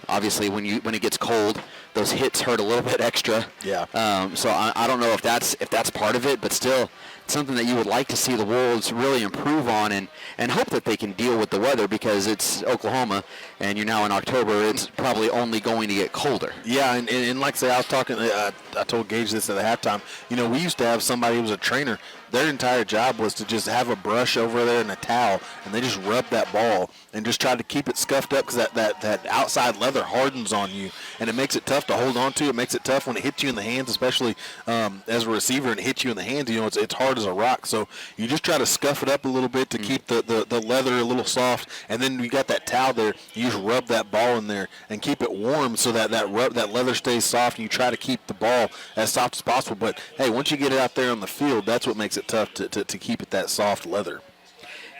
obviously when it gets cold, those hits hurt a little bit extra. Yeah. So I don't know if that's part of it, but still it's something that you would like to see the Wolves really improve on and hope that they can deal with the weather, because it's Oklahoma and you're now in October. It's probably only going to get colder. Yeah, and like I say, I was talking, I told Gage this at the halftime. We used to have somebody who was a trainer. Their entire job was to just have a brush over there and a towel, and they just rub that ball and just try to keep it scuffed up, because that outside leather hardens on you, and it makes it tough to hold on to. It makes it tough when it hits you in the hands, especially as a receiver, and it hits you in the hands. It's hard as a rock. So you just try to scuff it up a little bit to keep the leather a little soft, and then you got that towel there. You just rub that ball in there and keep it warm so that leather stays soft, and you try to keep the ball as soft as possible. But hey, once you get it out there on the field, that's what makes it tough to keep it that soft leather.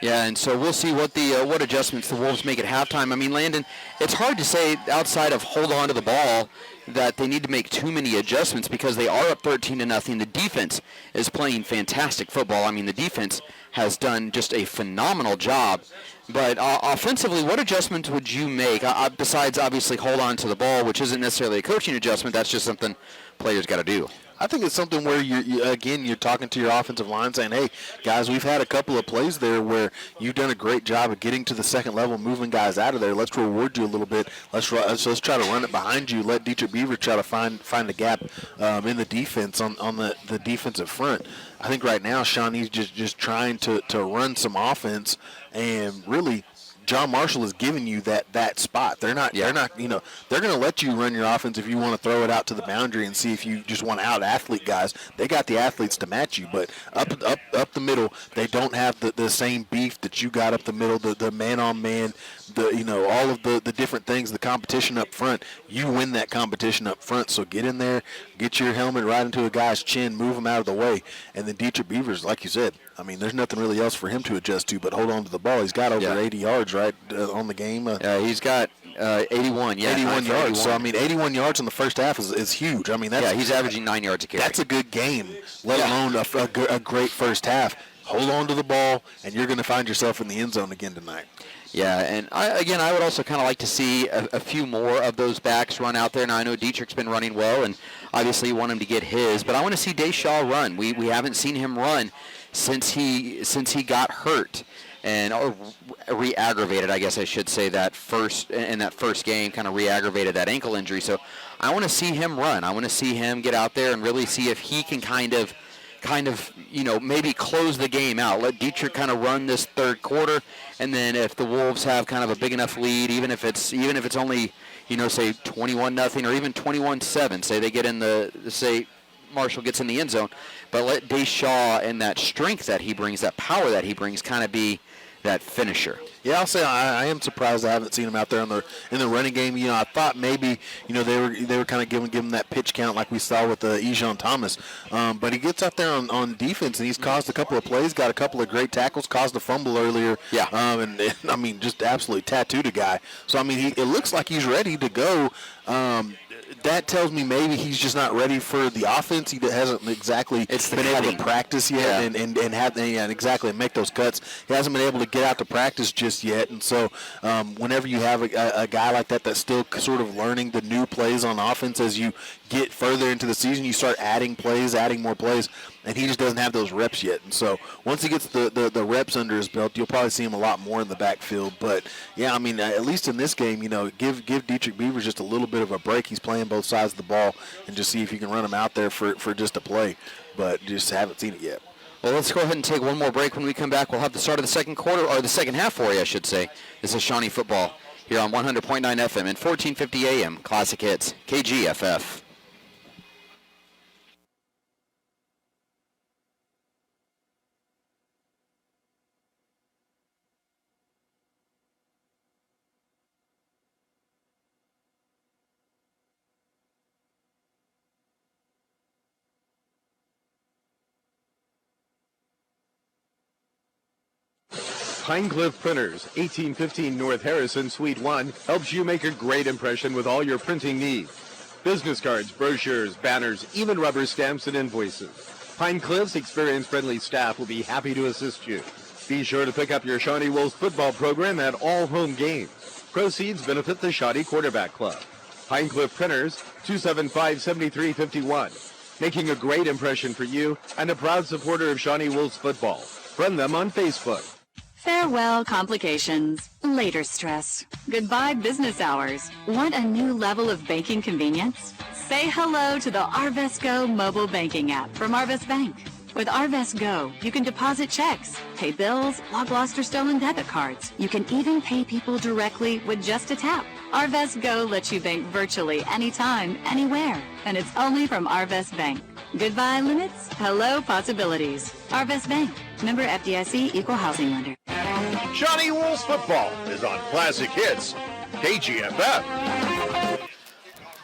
Yeah, and so we'll see what adjustments the Wolves make at halftime. I mean, Landon, it's hard to say outside of hold on to the ball that they need to make too many adjustments, because they are up 13-0. The defense is playing fantastic football. I mean, the defense has done just a phenomenal job. But offensively, what adjustments would you make, besides obviously hold on to the ball, which isn't necessarily a coaching adjustment? That's just something players got to do. I think it's something where you're talking to your offensive line saying, hey, guys, we've had a couple of plays there where you've done a great job of getting to the second level, moving guys out of there. Let's reward you a little bit. Let's try to run it behind you. Let Dietrich Beaver try to find a gap in the defense on the defensive front. I think right now Shawnee's just trying to run some offense, and really John Marshall is giving you that spot. They're not, they're going to let you run your offense if you want to throw it out to the boundary and see if you just want to out-athlete guys. They got the athletes to match you, but up the middle, they don't have the same beef that you got up the middle, the man-on-man, all of the different things, the competition up front. You win that competition up front, so get in there, get your helmet right into a guy's chin, move him out of the way, and then Dietrich Beavers, like you said, I mean, there's nothing really else for him to adjust to but hold on to the ball. He's got over 80 yards, right, on the game. He's got 81, 81 yards. So, I mean, 81 yards in the first half is huge. I mean, he's averaging 9 yards a carry. That's a good game, let alone a great first half. Hold on to the ball, and you're going to find yourself in the end zone again tonight. Yeah, and I would also kind of like to see a few more of those backs run out there. Now, I know Dietrich's been running well, and obviously you want him to get his, but I want to see Deshaw run. We haven't seen him run since he got hurt and re-aggravated, I guess I should say, in that first game, kind of re-aggravated that ankle injury. So I want to see him run. I want to see him get out there and really see if he can kind of maybe close the game out. Let Dietrich kind of run this third quarter, and then if the Wolves have kind of a big enough lead, even if it's only, say 21-0 or even 21-7, say they get in say Marshall gets in the end zone, but let Deshaw and that strength that he brings, that power that he brings, kind of be that finisher. Yeah, I'll say I am surprised I haven't seen him out there in the running game. You know, I thought maybe they were kind of giving him that pitch count like we saw with Ejon Thomas, but he gets out there on defense and he's caused a couple of plays, got a couple of great tackles, caused a fumble earlier. Yeah. And I mean, just absolutely tattooed a guy. So I mean, it looks like he's ready to go. That tells me maybe he's just not ready for the offense. He hasn't exactly been able to practice yet and exactly make those cuts. He hasn't been able to get out to practice just yet. And so whenever you have a guy like that that's still sort of learning the new plays on offense, as you get further into the season, you start adding more plays, and he just doesn't have those reps yet. And so once he gets the reps under his belt, you'll probably see him a lot more in the backfield. But, yeah, I mean, at least in this game, give Dietrich Beavers just a little bit of a break. He's playing both sides of the ball, and just see if you can run him out there for just a play. But just haven't seen it yet. Well, let's go ahead and take one more break. When we come back, we'll have the start of the second quarter, or the second half for you, I should say. This is Shawnee football here on 100.9 FM and 1450 AM. Classic Hits, KGFF. Pinecliff Printers, 1815 North Harrison, Suite 1, helps you make a great impression with all your printing needs. Business cards, brochures, banners, even rubber stamps and invoices. Pinecliff's experience-friendly staff will be happy to assist you. Be sure to pick up your Shawnee Wolves football program at all home games. Proceeds benefit the Shawnee Quarterback Club. Pinecliff Printers, 275-7351. Making a great impression for you and a proud supporter of Shawnee Wolves football. Friend them on Facebook. Farewell complications, later stress, goodbye business hours. Want a new level of banking convenience? Say hello to the Arvest Go mobile banking app from Arvest Bank. With Arvest Go, you can deposit checks, pay bills, log lost or stolen debit cards. You can even pay people directly with just a tap. Arvest Go lets you bank virtually anytime, anywhere, and it's only from Arvest Bank. Goodbye limits, hello possibilities. Arvest Bank, member FDIC, equal housing lender. Shawnee Wolves football is on Classic Hits, KGFF.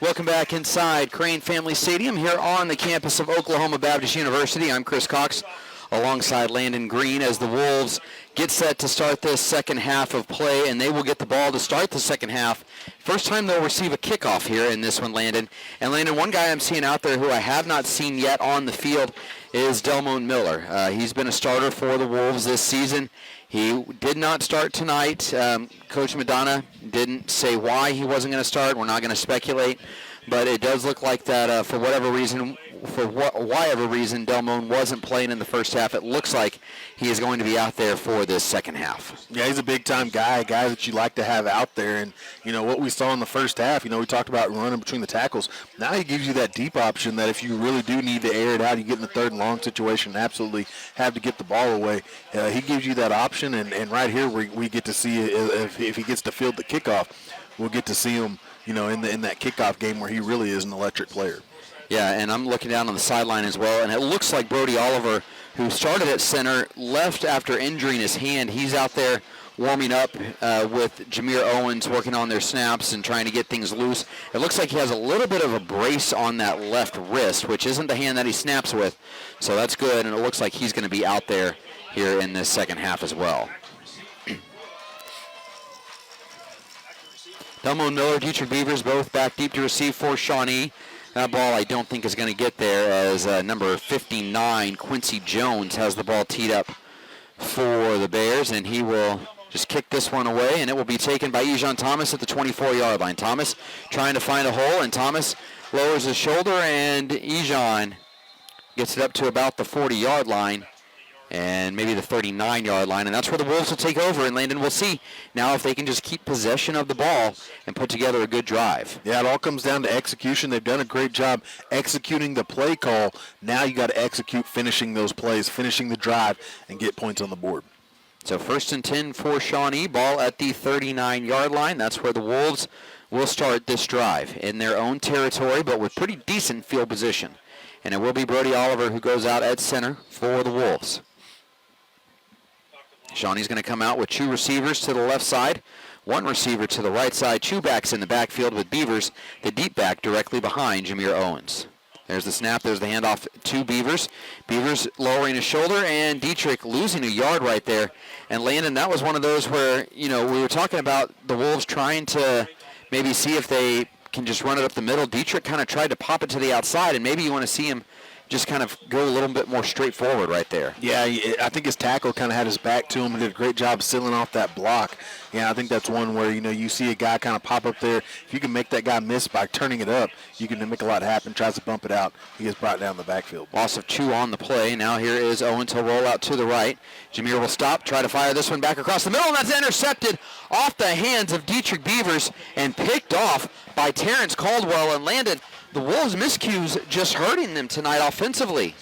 Welcome back inside Crane Family Stadium here on the campus of Oklahoma Baptist University. I'm Chris Cox alongside Landon Green as the Wolves get set to start this second half of play, and they will get the ball to start the second half. First time they'll receive a kickoff here in this one, Landon. And Landon, one guy I'm seeing out there who I have not seen yet on the field is Delmone Miller. He's been a starter for the Wolves this season. He did not start tonight. Coach Madonna didn't say why he wasn't going to start. We're not going to speculate. But it does look like that for whatever reason, Delmone wasn't playing in the first half. It looks like he is going to be out there for this second half. Yeah, he's a big-time guy, a guy that you like to have out there. And, what we saw in the first half, we talked about running between the tackles. Now he gives you that deep option that if you really do need to air it out, you get in the third and long situation and absolutely have to get the ball away. He gives you that option, and right here we get to see if he gets to field the kickoff, we'll get to see him, in that kickoff game where he really is an electric player. Yeah, and I'm looking down on the sideline as well, and it looks like Brody Oliver, who started at center, left after injuring his hand. He's out there warming up with Jameer Owens, working on their snaps and trying to get things loose. It looks like he has a little bit of a brace on that left wrist, which isn't the hand that he snaps with, so that's good, and it looks like he's going to be out there here in this second half as well. Delmone Miller, Dietrich Beavers, both back deep to receive for Shawnee. That ball I don't think is going to get there as number 59, Quincy Jones, has the ball teed up for the Bears, and he will just kick this one away, and it will be taken by Ejon Thomas at the 24-yard line. Thomas trying to find a hole, and Thomas lowers his shoulder, and Ejon gets it up to about the 40-yard line and maybe the 39-yard line, and that's where the Wolves will take over. And Landon, we'll see now if they can just keep possession of the ball and put together a good drive. Yeah, it all comes down to execution. They've done a great job executing the play call. Now you got to execute finishing those plays, finishing the drive, and get points on the board. So 1st and 10 for Shawnee, ball at the 39-yard line. That's where the Wolves will start this drive in their own territory, but with pretty decent field position. And it will be Brody Oliver who goes out at center for the Wolves. Shawnee's going to come out with 2 receivers to the left side, 1 receiver to the right side, 2 backs in the backfield with Beavers, the deep back directly behind Jameer Owens. There's the snap. There's the handoff to Beavers. Beavers lowering his shoulder, and Dietrich losing a yard right there. And Landon, that was one of those where, we were talking about the Wolves trying to maybe see if they can just run it up the middle. Dietrich kind of tried to pop it to the outside, and maybe you want to see him just kind of go a little bit more straightforward right there. Yeah, I think his tackle kind of had his back to him and did a great job sealing off that block. Yeah, I think that's one where, you see a guy kind of pop up there. If you can make that guy miss by turning it up, you can make a lot happen. Tries to bump it out. He gets brought down the backfield. Loss of 2 on the play. Now here is Owen to roll out to the right. Jameer will stop, try to fire this one back across the middle, and that's intercepted off the hands of Dietrich Beavers and picked off by Terrence Caldwell. And Landon, the Wolves' miscues just hurting them tonight offensively.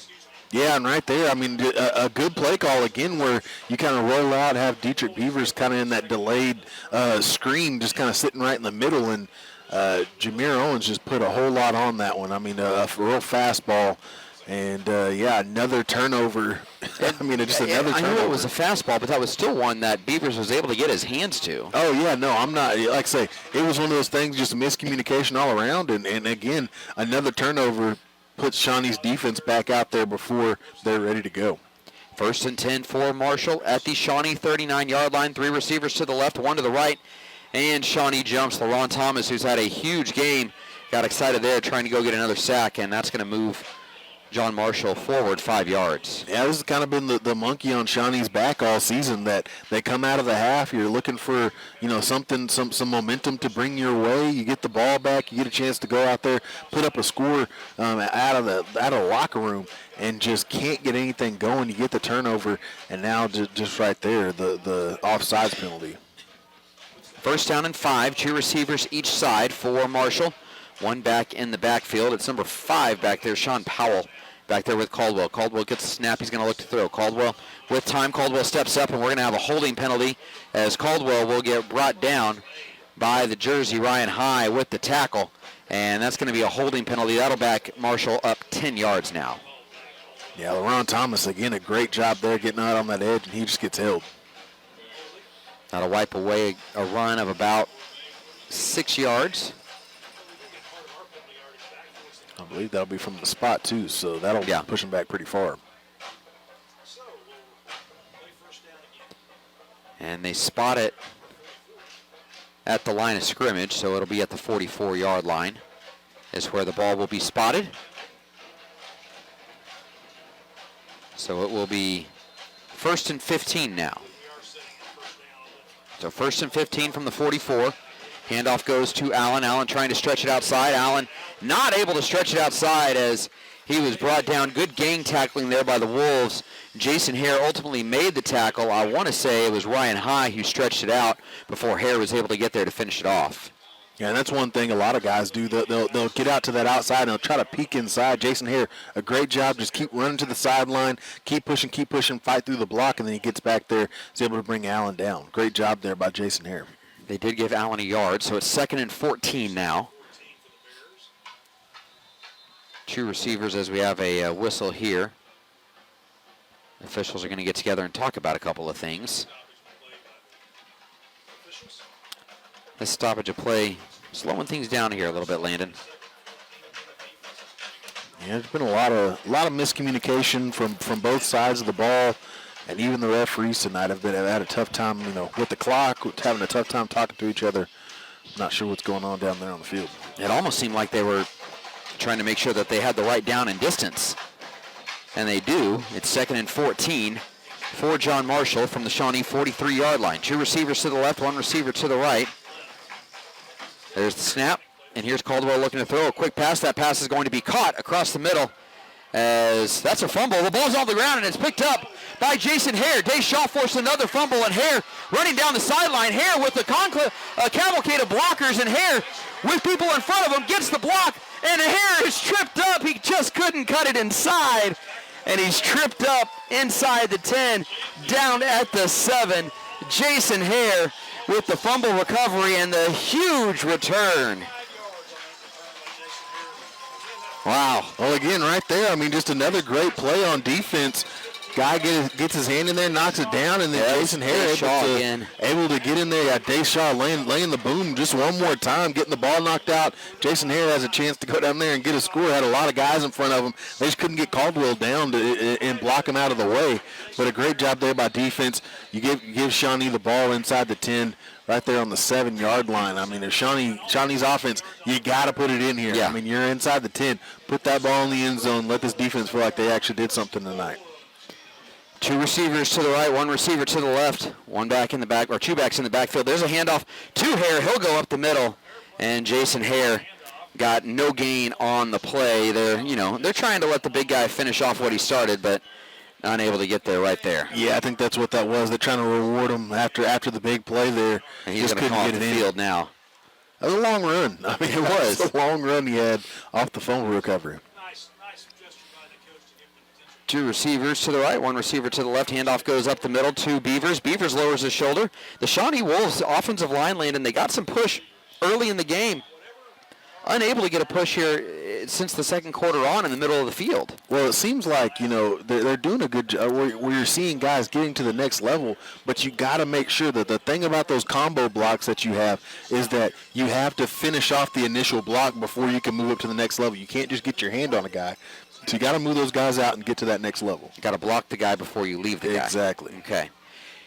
Yeah, and right there, a good play call again where you kind of roll out, have Dietrich Beavers kind of in that delayed screen, just kind of sitting right in the middle, and Jameer Owens just put a whole lot on that one. A real fastball, and another turnover. Just another turnover. I know it was a fastball, but that was still one that Beavers was able to get his hands to. Oh, yeah, no, I'm not. Like I say, it was one of those things, just a miscommunication all around, and again, another turnover puts Shawnee's defense back out there before they're ready to go. 1st and 10 for Marshall at the Shawnee 39-yard line. 3 receivers to the left, 1 to the right, and Shawnee jumps. LaRon Thomas, who's had a huge game, got excited there trying to go get another sack, and that's going to move John Marshall forward 5 yards. Yeah, this has kind of been the monkey on Shawnee's back all season, that they come out of the half, you're looking for, something, some momentum to bring your way. You get the ball back, you get a chance to go out there, put up a score out of the locker room, and just can't get anything going. You get the turnover, and now just right there, the offsides penalty. 1st down and 5, 2 receivers each side for Marshall. 1 back in the backfield. It's number 5 back there, Sean Powell, back there with Caldwell. Caldwell gets the snap. He's going to look to throw. Caldwell with time. Caldwell steps up, and we're going to have a holding penalty as Caldwell will get brought down by the jersey, Ryan High, with the tackle. And that's going to be a holding penalty. That'll back Marshall up 10 yards now. Yeah, LaRon Thomas, again, a great job there getting out on that edge, and he just gets held. That'll wipe away a run of about 6 yards. I believe that'll be from the spot, too, so that'll push him back pretty far. And they spot it at the line of scrimmage, so it'll be at the 44-yard line is where the ball will be spotted. So it will be 1st and 15 now. So 1st and 15 from the 44. Handoff goes to Allen. Allen trying to stretch it outside. Allen not able to stretch it outside as he was brought down. Good gang tackling there by the Wolves. Jason Hare ultimately made the tackle. I want to say it was Ryan High who stretched it out before Hare was able to get there to finish it off. Yeah, and that's one thing a lot of guys do. They'll get out to that outside and they'll try to peek inside. Jason Hare, a great job. Just keep running to the sideline, keep pushing, fight through the block, and then he gets back there, is able to bring Allen down. Great job there by Jason Hare. They did give Allen a yard, so it's 2nd and 14 now. 2 receivers as we have a whistle here. The officials are going to get together and talk about a couple of things. This stoppage of play slowing things down here a little bit, Landon. Yeah, there's been a lot of miscommunication from both sides of the ball, and even the referees tonight have had a tough time, with the clock, having a tough time talking to each other. Not sure what's going on down there on the field. It almost seemed like they were trying to make sure that they had the right down and distance, and they do. It's 2nd and 14 for John Marshall from the Shawnee 43-yard line. 2 receivers to the left, 1 receiver to the right. There's the snap, and here's Caldwell looking to throw a quick pass. That pass is going to be caught across the middle as that's a fumble. The ball's on the ground, and it's picked up by Jason Hare. Shaw forced another fumble, and Hare running down the sideline. Hare with the cavalcade of blockers, and Hare with people in front of him gets the block, and Hare is tripped up. He just couldn't cut it inside, and he's tripped up inside the 10, down at the 7. Jason Hare with the fumble recovery and the huge return. Wow. Well, again, right there, just another great play on defense. Guy gets his hand in there, knocks it down, and then Jason Hare able to get in there. Yeah, Deshaw laying the boom just one more time, getting the ball knocked out. Jason Hare has a chance to go down there and get a score. Had a lot of guys in front of him. They just couldn't get Caldwell down and block him out of the way. But a great job there by defense. You give Shawnee the ball inside the 10, right there on the 7-yard line. I mean, if Shawnee's offense, you got to put it in here. Yeah. I mean, you're inside the 10. Put that ball in the end zone. Let this defense feel like they actually did something tonight. 2 receivers to the right, 1 receiver to the left, 1 back in the back, or 2 backs in the backfield. There's a handoff to Hare. He'll go up the middle, and Jason Hare got no gain on the play. They're trying to let the big guy finish off what he started, but unable to get there right there. Yeah, I think that's what that was. They're trying to reward him after the big play there. And he's going to come off the field now. That was a long run. I mean, it was a long run he had off the fumble recovery. 2 receivers to the right, 1 receiver to the left. Handoff goes up the middle to Beavers. Beavers lowers his shoulder. The Shawnee Wolves offensive line landed. They got some push early in the game. Unable to get a push here since the second quarter on in the middle of the field. Well, it seems like, they're doing a good job where you're seeing guys getting to the next level, but you got to make sure that the thing about those combo blocks that you have is that you have to finish off the initial block before you can move up to the next level. You can't just get your hand on a guy. So you got to move those guys out and get to that next level. You got to block the guy before you leave the guy. Exactly. Okay.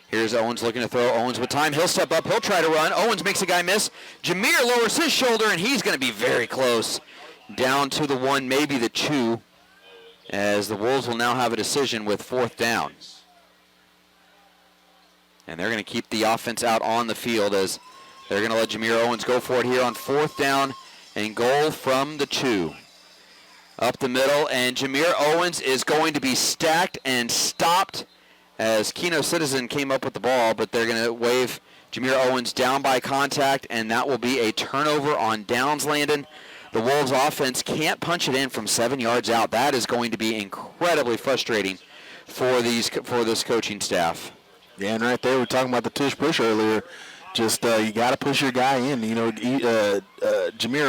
Here's Owens looking to throw. Owens with time. He'll step up. He'll try to run. Owens makes a guy miss. Jameer lowers his shoulder, and he's going to be very close. Down to the 1, maybe the 2, as the Wolves will now have a decision with 4th down. And they're going to keep the offense out on the field as they're going to let Jameer Owens go for it here on 4th down and goal from the 2. Up the middle, and Jameer Owens is going to be stacked and stopped as Keno Citizen came up with the ball, but they're going to wave Jameer Owens down by contact, and that will be a turnover on downs, Landon. The Wolves offense can't punch it in from 7 yards out. That is going to be incredibly frustrating for this coaching staff. Yeah, and right there, we were talking about the tush push earlier. Just you got to push your guy in. Jameer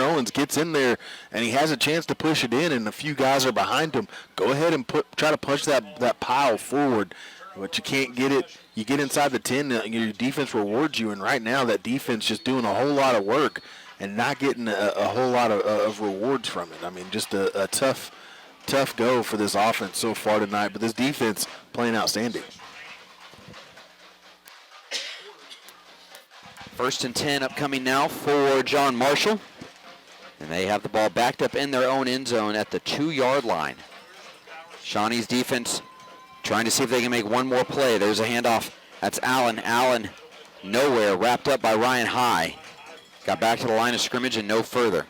Owens gets in there, and he has a chance to push it in, and a few guys are behind him. Go ahead and try to push that pile forward, but you can't get it. You get inside the 10, your defense rewards you, and right now that defense just doing a whole lot of work and not getting a whole lot of rewards from it. I mean, just a tough go for this offense so far tonight, but this defense playing outstanding. 1st and 10 upcoming now for John Marshall. And they have the ball backed up in their own end zone at the 2-yard line. Shawnee's defense trying to see if they can make one more play. There's a handoff. That's Allen. Allen nowhere. Wrapped up by Ryan High. Got back to the line of scrimmage and no further.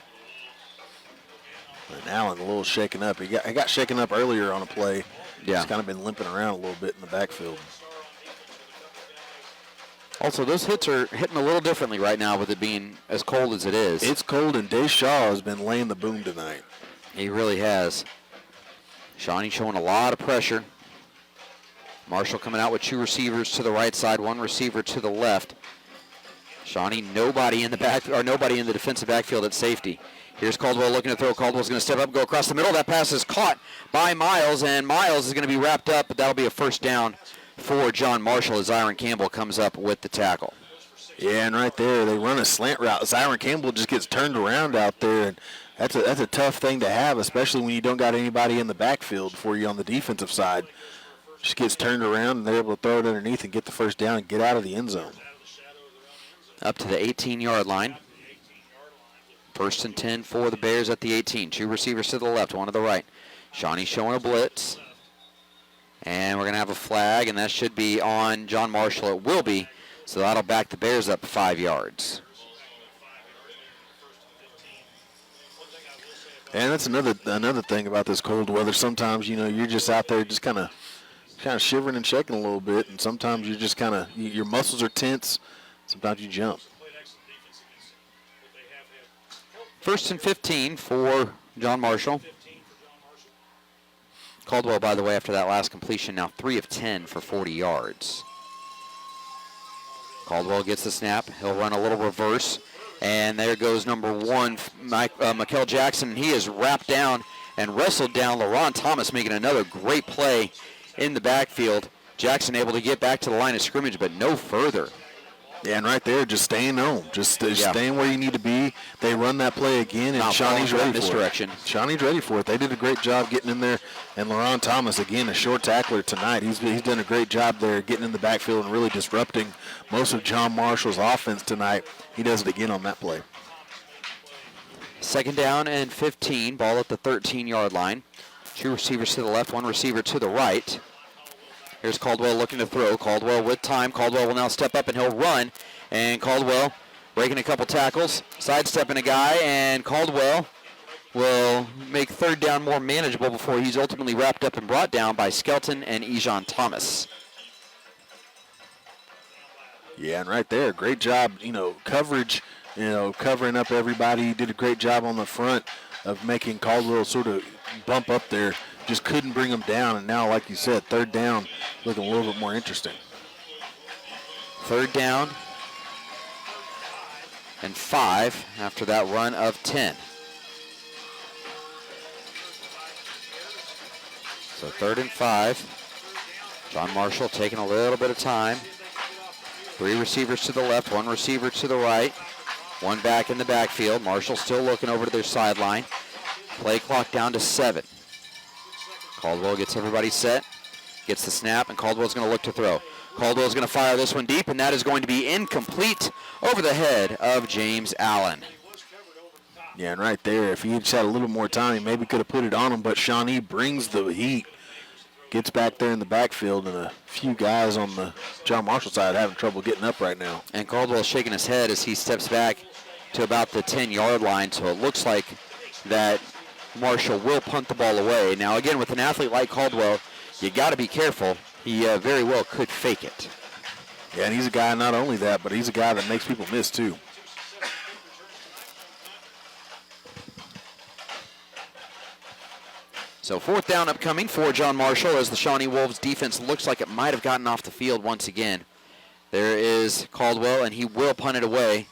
And Allen a little shaken up. He got shaken up earlier on a play. Yeah. He's kind of been limping around a little bit in the backfield. Also, those hits are hitting a little differently right now with it being as cold as it is. It's cold, and Deshaw has been laying the boom tonight. He really has. Shawnee showing a lot of pressure. Marshall coming out with 2 receivers to the right side, 1 receiver to the left. Shawnee, nobody in the defensive backfield at safety. Here's Caldwell looking to throw. Caldwell's going to step up, go across the middle. That pass is caught by Miles, and Miles is going to be wrapped up, but that'll be a 1st down for John Marshall as Zyron Campbell comes up with the tackle. Yeah, and right there, they run a slant route. Zyron Campbell just gets turned around out there, and that's a tough thing to have, especially when you don't got anybody in the backfield for you on the defensive side. Just gets turned around, and they're able to throw it underneath and get the 1st down and get out of the end zone. Up to the 18-yard line. 1st and 10 for the Bears at the 18. 2 receivers to the left, 1 to the right. Shawnee showing a blitz. And we're going to have a flag, and that should be on John Marshall. It will be, so that'll back the Bears up 5 yards. And that's another thing about this cold weather. Sometimes, you're just out there just kind of shivering and shaking a little bit, and sometimes you're just your muscles are tense. Sometimes you jump. 1st and 15 for John Marshall. Caldwell, by the way, after that last completion, now 3 of 10 for 40 yards. Caldwell gets the snap. He'll run a little reverse. And there goes number 1, Mikel Jackson. He is wrapped down and wrestled down. LaRon Thomas making another great play in the backfield. Jackson able to get back to the line of scrimmage, but no further. Yeah, and right there, just staying home, just staying where you need to be. They run that play again, and Shawnee's ready for it. Shawnee's ready for it. They did a great job getting in there. And LaRon Thomas, again, a short tackler tonight. He's done a great job there getting in the backfield and really disrupting most of John Marshall's offense tonight. He does it again on that play. 2nd down and 15, ball at the 13-yard line. 2 receivers to the left, 1 receiver to the right. Here's Caldwell looking to throw. Caldwell with time. Caldwell will now step up and he'll run. And Caldwell breaking a couple tackles, sidestepping a guy, and Caldwell will make 3rd down more manageable before he's ultimately wrapped up and brought down by Skelton and Ejon Thomas. Yeah, and right there, great job, coverage, covering up everybody. He did a great job on the front of making Caldwell sort of bump up there. Just couldn't bring him down, and now, like you said, 3rd down looking a little bit more interesting. 3rd down and 5 after that run of 10. So 3rd and 5. John Marshall taking a little bit of time. 3 receivers to the left, 1 receiver to the right, 1 back in the backfield. Marshall still looking over to their sideline. Play clock down to 7. Caldwell gets everybody set, gets the snap, and Caldwell's going to look to throw. Caldwell's going to fire this one deep, and that is going to be incomplete over the head of James Allen. Yeah, and right there, if he had just had a little more time, he maybe could have put it on him, but Shawnee brings the heat, gets back there in the backfield, and a few guys on the John Marshall side having trouble getting up right now. And Caldwell's shaking his head as he steps back to about the 10-yard line, so it looks like that Marshall will punt the ball away. Now, again, with an athlete like Caldwell, you got to be careful. He very well could fake it. Yeah, and he's a guy, not only that, but he's a guy that makes people miss, too. So 4th down upcoming for John Marshall as the Shawnee Wolves defense looks like it might have gotten off the field once again. There is Caldwell, and he will punt it away.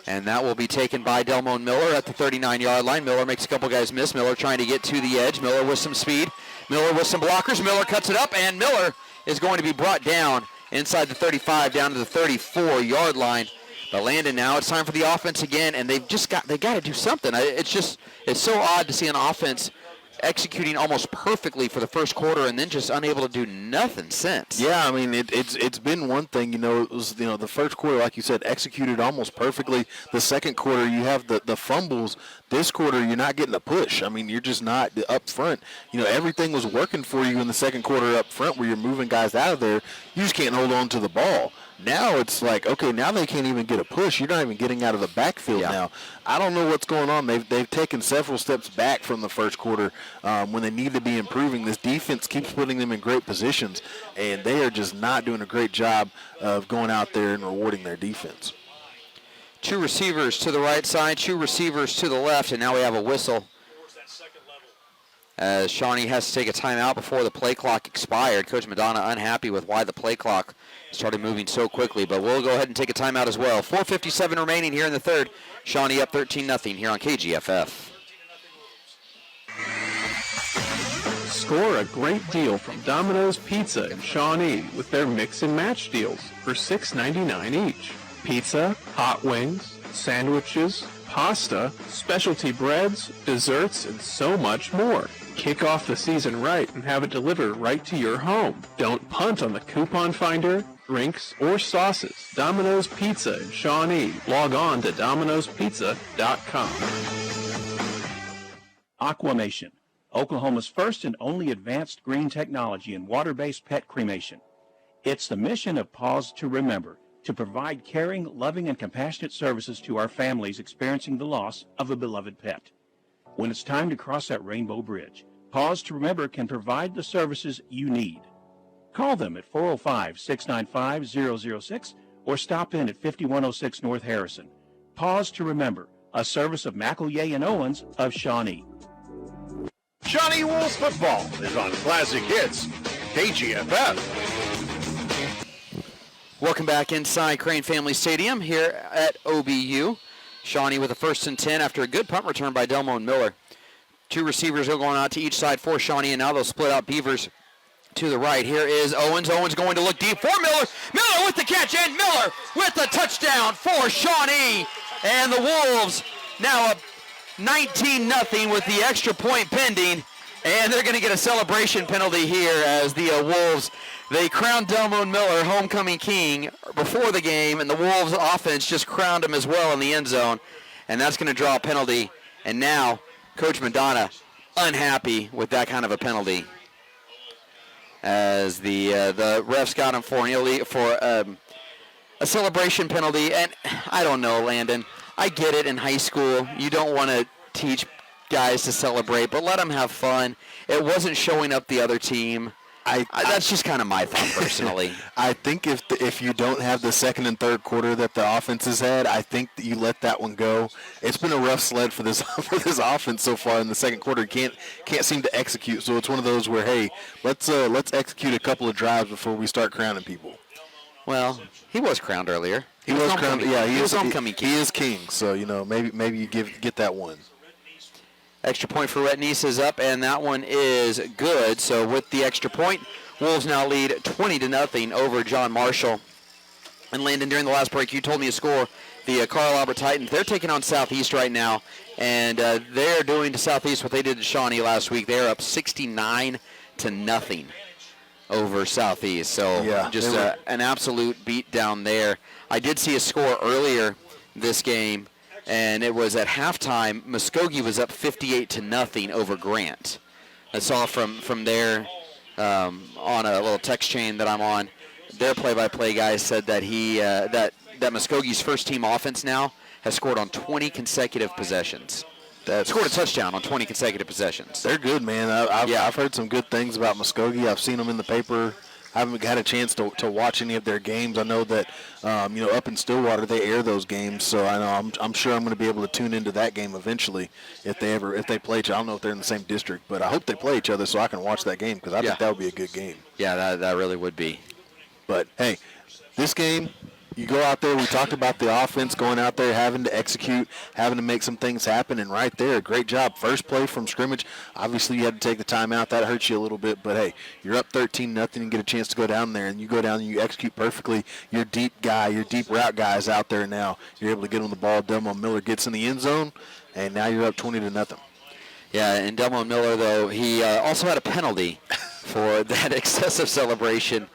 And that will be taken by Delmone Miller at the 39-yard line. Miller makes a couple guys miss. Miller trying to get to the edge. Miller with some speed. Miller with some blockers. Miller cuts it up, and Miller is going to be brought down inside the 35 down to the 34-yard line. But Landon, now it's time for the offense again, and they got to do something. It's so odd to see an offense executing almost perfectly for the first quarter and then just unable to do nothing since. Yeah, I mean, it's been one thing, it was, the first quarter, like you said, executed almost perfectly. The second quarter, you have the fumbles. This quarter, you're not getting a push. I mean, you're just not up front. Everything was working for you in the second quarter up front where you're moving guys out of there. You just can't hold on to the ball. Now it's like, okay, now they can't even get a push. You're not even getting out of the backfield now. I don't know what's going on. They've taken several steps back from the first quarter when they need to be improving. This defense keeps putting them in great positions, and they are just not doing a great job of going out there and rewarding their defense. 2 receivers to the right side, 2 receivers to the left, and now we have a whistle. As Shawnee has to take a timeout before the play clock expired. Coach Madonna unhappy with why the play clock started moving so quickly, but we'll go ahead and take a timeout as well. 4:57 remaining here in the third. Shawnee up 13-0 here on KGFF. Score a great deal from Domino's Pizza in Shawnee with their mix and match deals for $6.99 each. Pizza, hot wings, sandwiches, pasta, specialty breads, desserts, and so much more. Kick off the season right and have it delivered right to your home. Don't punt on the coupon finder, drinks, or sauces. Domino's Pizza in Shawnee. Log on to dominospizza.com. Aquamation, Oklahoma's first and only advanced green technology in water-based pet cremation. It's the mission of Pause to Remember, to provide caring, loving, and compassionate services to our families experiencing the loss of a beloved pet. When it's time to cross that rainbow bridge, Pause to Remember can provide the services you need. Call them at 405-695-006 or stop in at 5106 North Harrison. Pause to Remember, a service of McElroy and Owens of Shawnee. Shawnee Wolves football is on Classic Hits, KGFF. Welcome back inside Crane Family Stadium here at OBU. Shawnee with a 1st and 10 after a good punt return by Delmone Miller. 2 receivers are going out to each side for Shawnee, and now they'll split out Beavers to the right. Here is Owens. Owens going to look deep for Miller. Miller with the catch, and Miller with the touchdown for Shawnee. And the Wolves now up 19-0 with the extra point pending. And they're going to get a celebration penalty here as the Wolves, they crowned Delmon Miller homecoming king before the game, and the Wolves offense just crowned him as well in the end zone. And that's going to draw a penalty. And now Coach Madonna unhappy with that kind of a penalty, as the refs got him for a celebration penalty. And I don't know, Landon. I get it in high school. You don't want to teach guys to celebrate, but let them have fun. It wasn't showing up the other team. That's just kind of my thought personally. I think if you don't have the second and third quarter that the offense has had, I think that you let that one go. It's been a rough sled for this offense so far in the second quarter. Can't seem to execute. So it's one of those where, hey, let's execute a couple of drives before we start crowning people. Well, he was crowned earlier. He was crowned. Yeah, he was homecoming king. He is king. So maybe you get that one. Extra point for Rhett Neese is up, and that one is good. So with the extra point, Wolves now lead 20-0 over John Marshall. And Landon, during the last break, you told me a score. The Carl Albert Titans, they're taking on Southeast right now, and they're doing to Southeast what they did to Shawnee last week. They're up 69-0 over Southeast. So just an absolute beat down there. I did see a score earlier this game, and it was at halftime. Muskogee was up 58-0 over Grant. I saw from there on a little text chain that I'm on. Their play-by-play guy said that that Muskogee's first-team offense now has scored on 20 consecutive possessions. Scored a touchdown on 20 consecutive possessions. They're good, man. I've heard some good things about Muskogee. I've seen them in the paper. I haven't had a chance to watch any of their games. I know that up in Stillwater they air those games, so I know I'm sure I'm going to be able to tune into that game eventually if they play each other. I don't know if they're in the same district, but I hope they play each other so I can watch that game because I think that would be a good game. Yeah, that really would be. But hey, this game, you go out there, we talked about the offense going out there, having to execute, having to make some things happen, and right there, great job. First play from scrimmage. Obviously, you had to take the time out. That hurts you a little bit, but hey, you're up 13-0 and get a chance to go down there, and you go down and you execute perfectly. Your deep route guy is out there now. You're able to get him the ball. Delmon Miller gets in the end zone, and now you're up 20-0. Yeah, and Delmon Miller, though, he also had a penalty for that excessive celebration.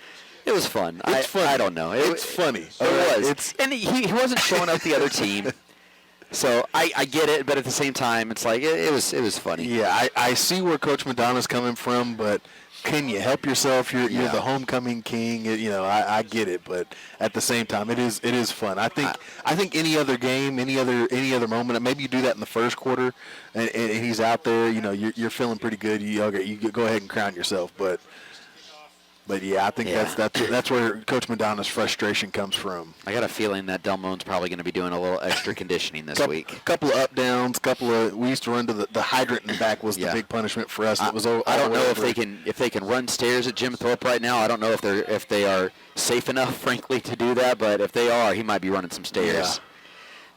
It was fun. I don't know. It's funny. It was. And he wasn't showing up the other team. So I get it, but at the same time, it's like it was funny. Yeah, I see where Coach Madonna's coming from, but can you help yourself? You're the homecoming king. I get it, but at the same time, it is fun. I think any other game, any other moment, maybe you do that in the first quarter, and he's out there. You're feeling pretty good. You go ahead and crown yourself, But yeah, I think that's where Coach Madonna's frustration comes from. I got a feeling that Delmon's probably going to be doing a little extra conditioning this week. Couple of up downs, we used to run to the hydrant in the back was the big punishment for us. I don't know if they can run stairs at Jim Thorpe right now. I don't know if they are safe enough, frankly, to do that. But if they are, he might be running some stairs. Yeah.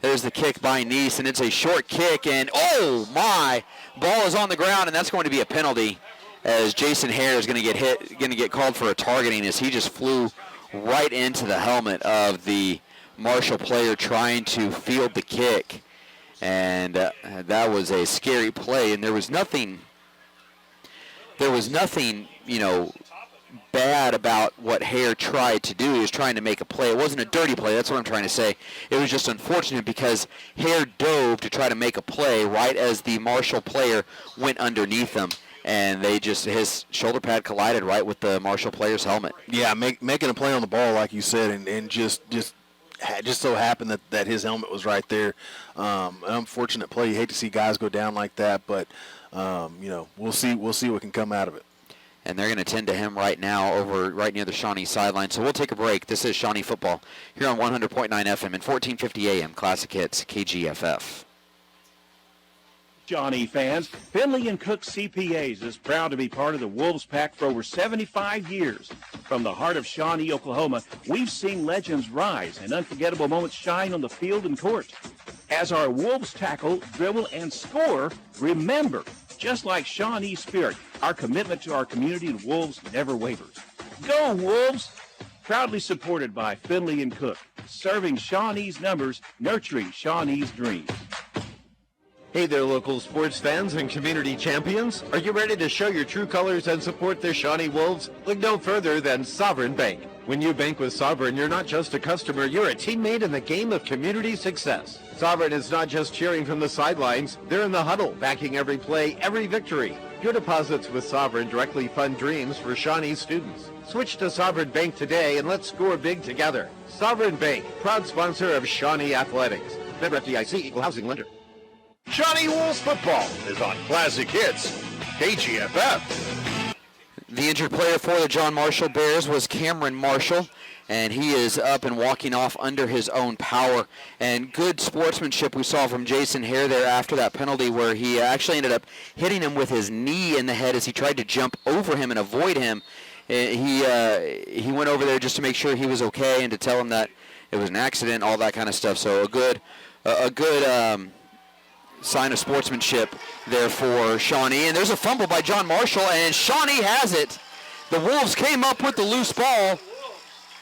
There's the kick by Neese, and it's a short kick, and oh my, ball is on the ground, and that's going to be a penalty, as Jason Hare is going to get called for a targeting, as he just flew right into the helmet of the Marshall player trying to field the kick. And that was a scary play, and there was nothing, bad about what Hare tried to do. He was trying to make a play. It wasn't a dirty play. That's what I'm trying to say. It was just unfortunate because Hare dove to try to make a play right as the Marshall player went underneath him. And his shoulder pad collided right with the Marshall player's helmet. Yeah, making a play on the ball, like you said, and just so happened that his helmet was right there. An unfortunate play. You hate to see guys go down like that, but we'll see what can come out of it. And they're going to tend to him right now over right near the Shawnee sideline. So we'll take a break. This is Shawnee football here on 100.9 FM and 1450 AM Classic Hits KGFF. Shawnee fans, Finley & Cook CPAs is proud to be part of the Wolves Pack for over 75 years. From the heart of Shawnee, Oklahoma, we've seen legends rise and unforgettable moments shine on the field and court. As our Wolves tackle, dribble, and score, remember, just like Shawnee's spirit, Our commitment to our community and Wolves never wavers. Go, Wolves! Proudly supported by Finley and Cook, serving Shawnee's numbers, nurturing Shawnee's dreams. Hey there, local sports fans and community champions. Are you ready to show your true colors and support the Shawnee Wolves? Look no further than Sovereign Bank. When you bank with Sovereign, you're not just a customer, you're a teammate in the game of community success. Sovereign is not just cheering from the sidelines, they're in the huddle, backing every play, every victory. Your deposits with Sovereign directly fund dreams for Shawnee students. Switch to Sovereign Bank today and let's score big together. Sovereign Bank, proud sponsor of Shawnee Athletics. Member FDIC, equal housing lender. Shawnee Wolves football is on Classic Hits, KGFF. The injured player for the John Marshall Bears was Cameron Marshall, and he is up and walking off under his own power. And good sportsmanship we saw from Jason Hare there after that penalty, where he actually ended up hitting him with his knee in the head as he tried to jump over him and avoid him. He went over there just to make sure he was okay and to tell him that it was an accident, all that kind of stuff. So a good sign of sportsmanship there for Shawnee. And there's a fumble by John Marshall, and Shawnee has it. The Wolves came up with the loose ball,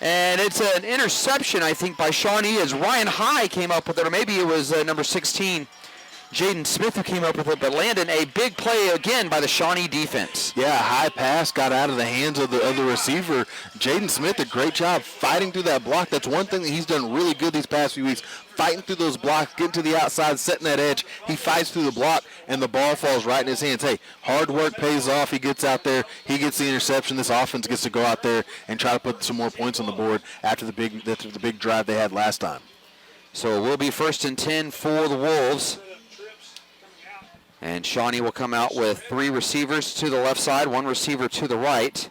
and it's an interception, I think, by Shawnee as Ryan High came up with it, or maybe it was number 16, Jaden Smith, who came up with it. But Landon, a big play again by the Shawnee defense. Yeah, high pass got out of the hands of the receiver. Jaden Smith, a great job fighting through that block. That's one thing that he's done really good these past few weeks, fighting through those blocks, getting to the outside, setting that edge. He fights through the block, and the ball falls right in his hands. Hey, hard work pays off. He gets out there. He gets the interception. This offense gets to go out there and try to put some more points on the board after the big drive they had last time. So it will be 1st and 10 for the Wolves. And Shawnee will come out with 3 receivers to the left side, 1 receiver to the right.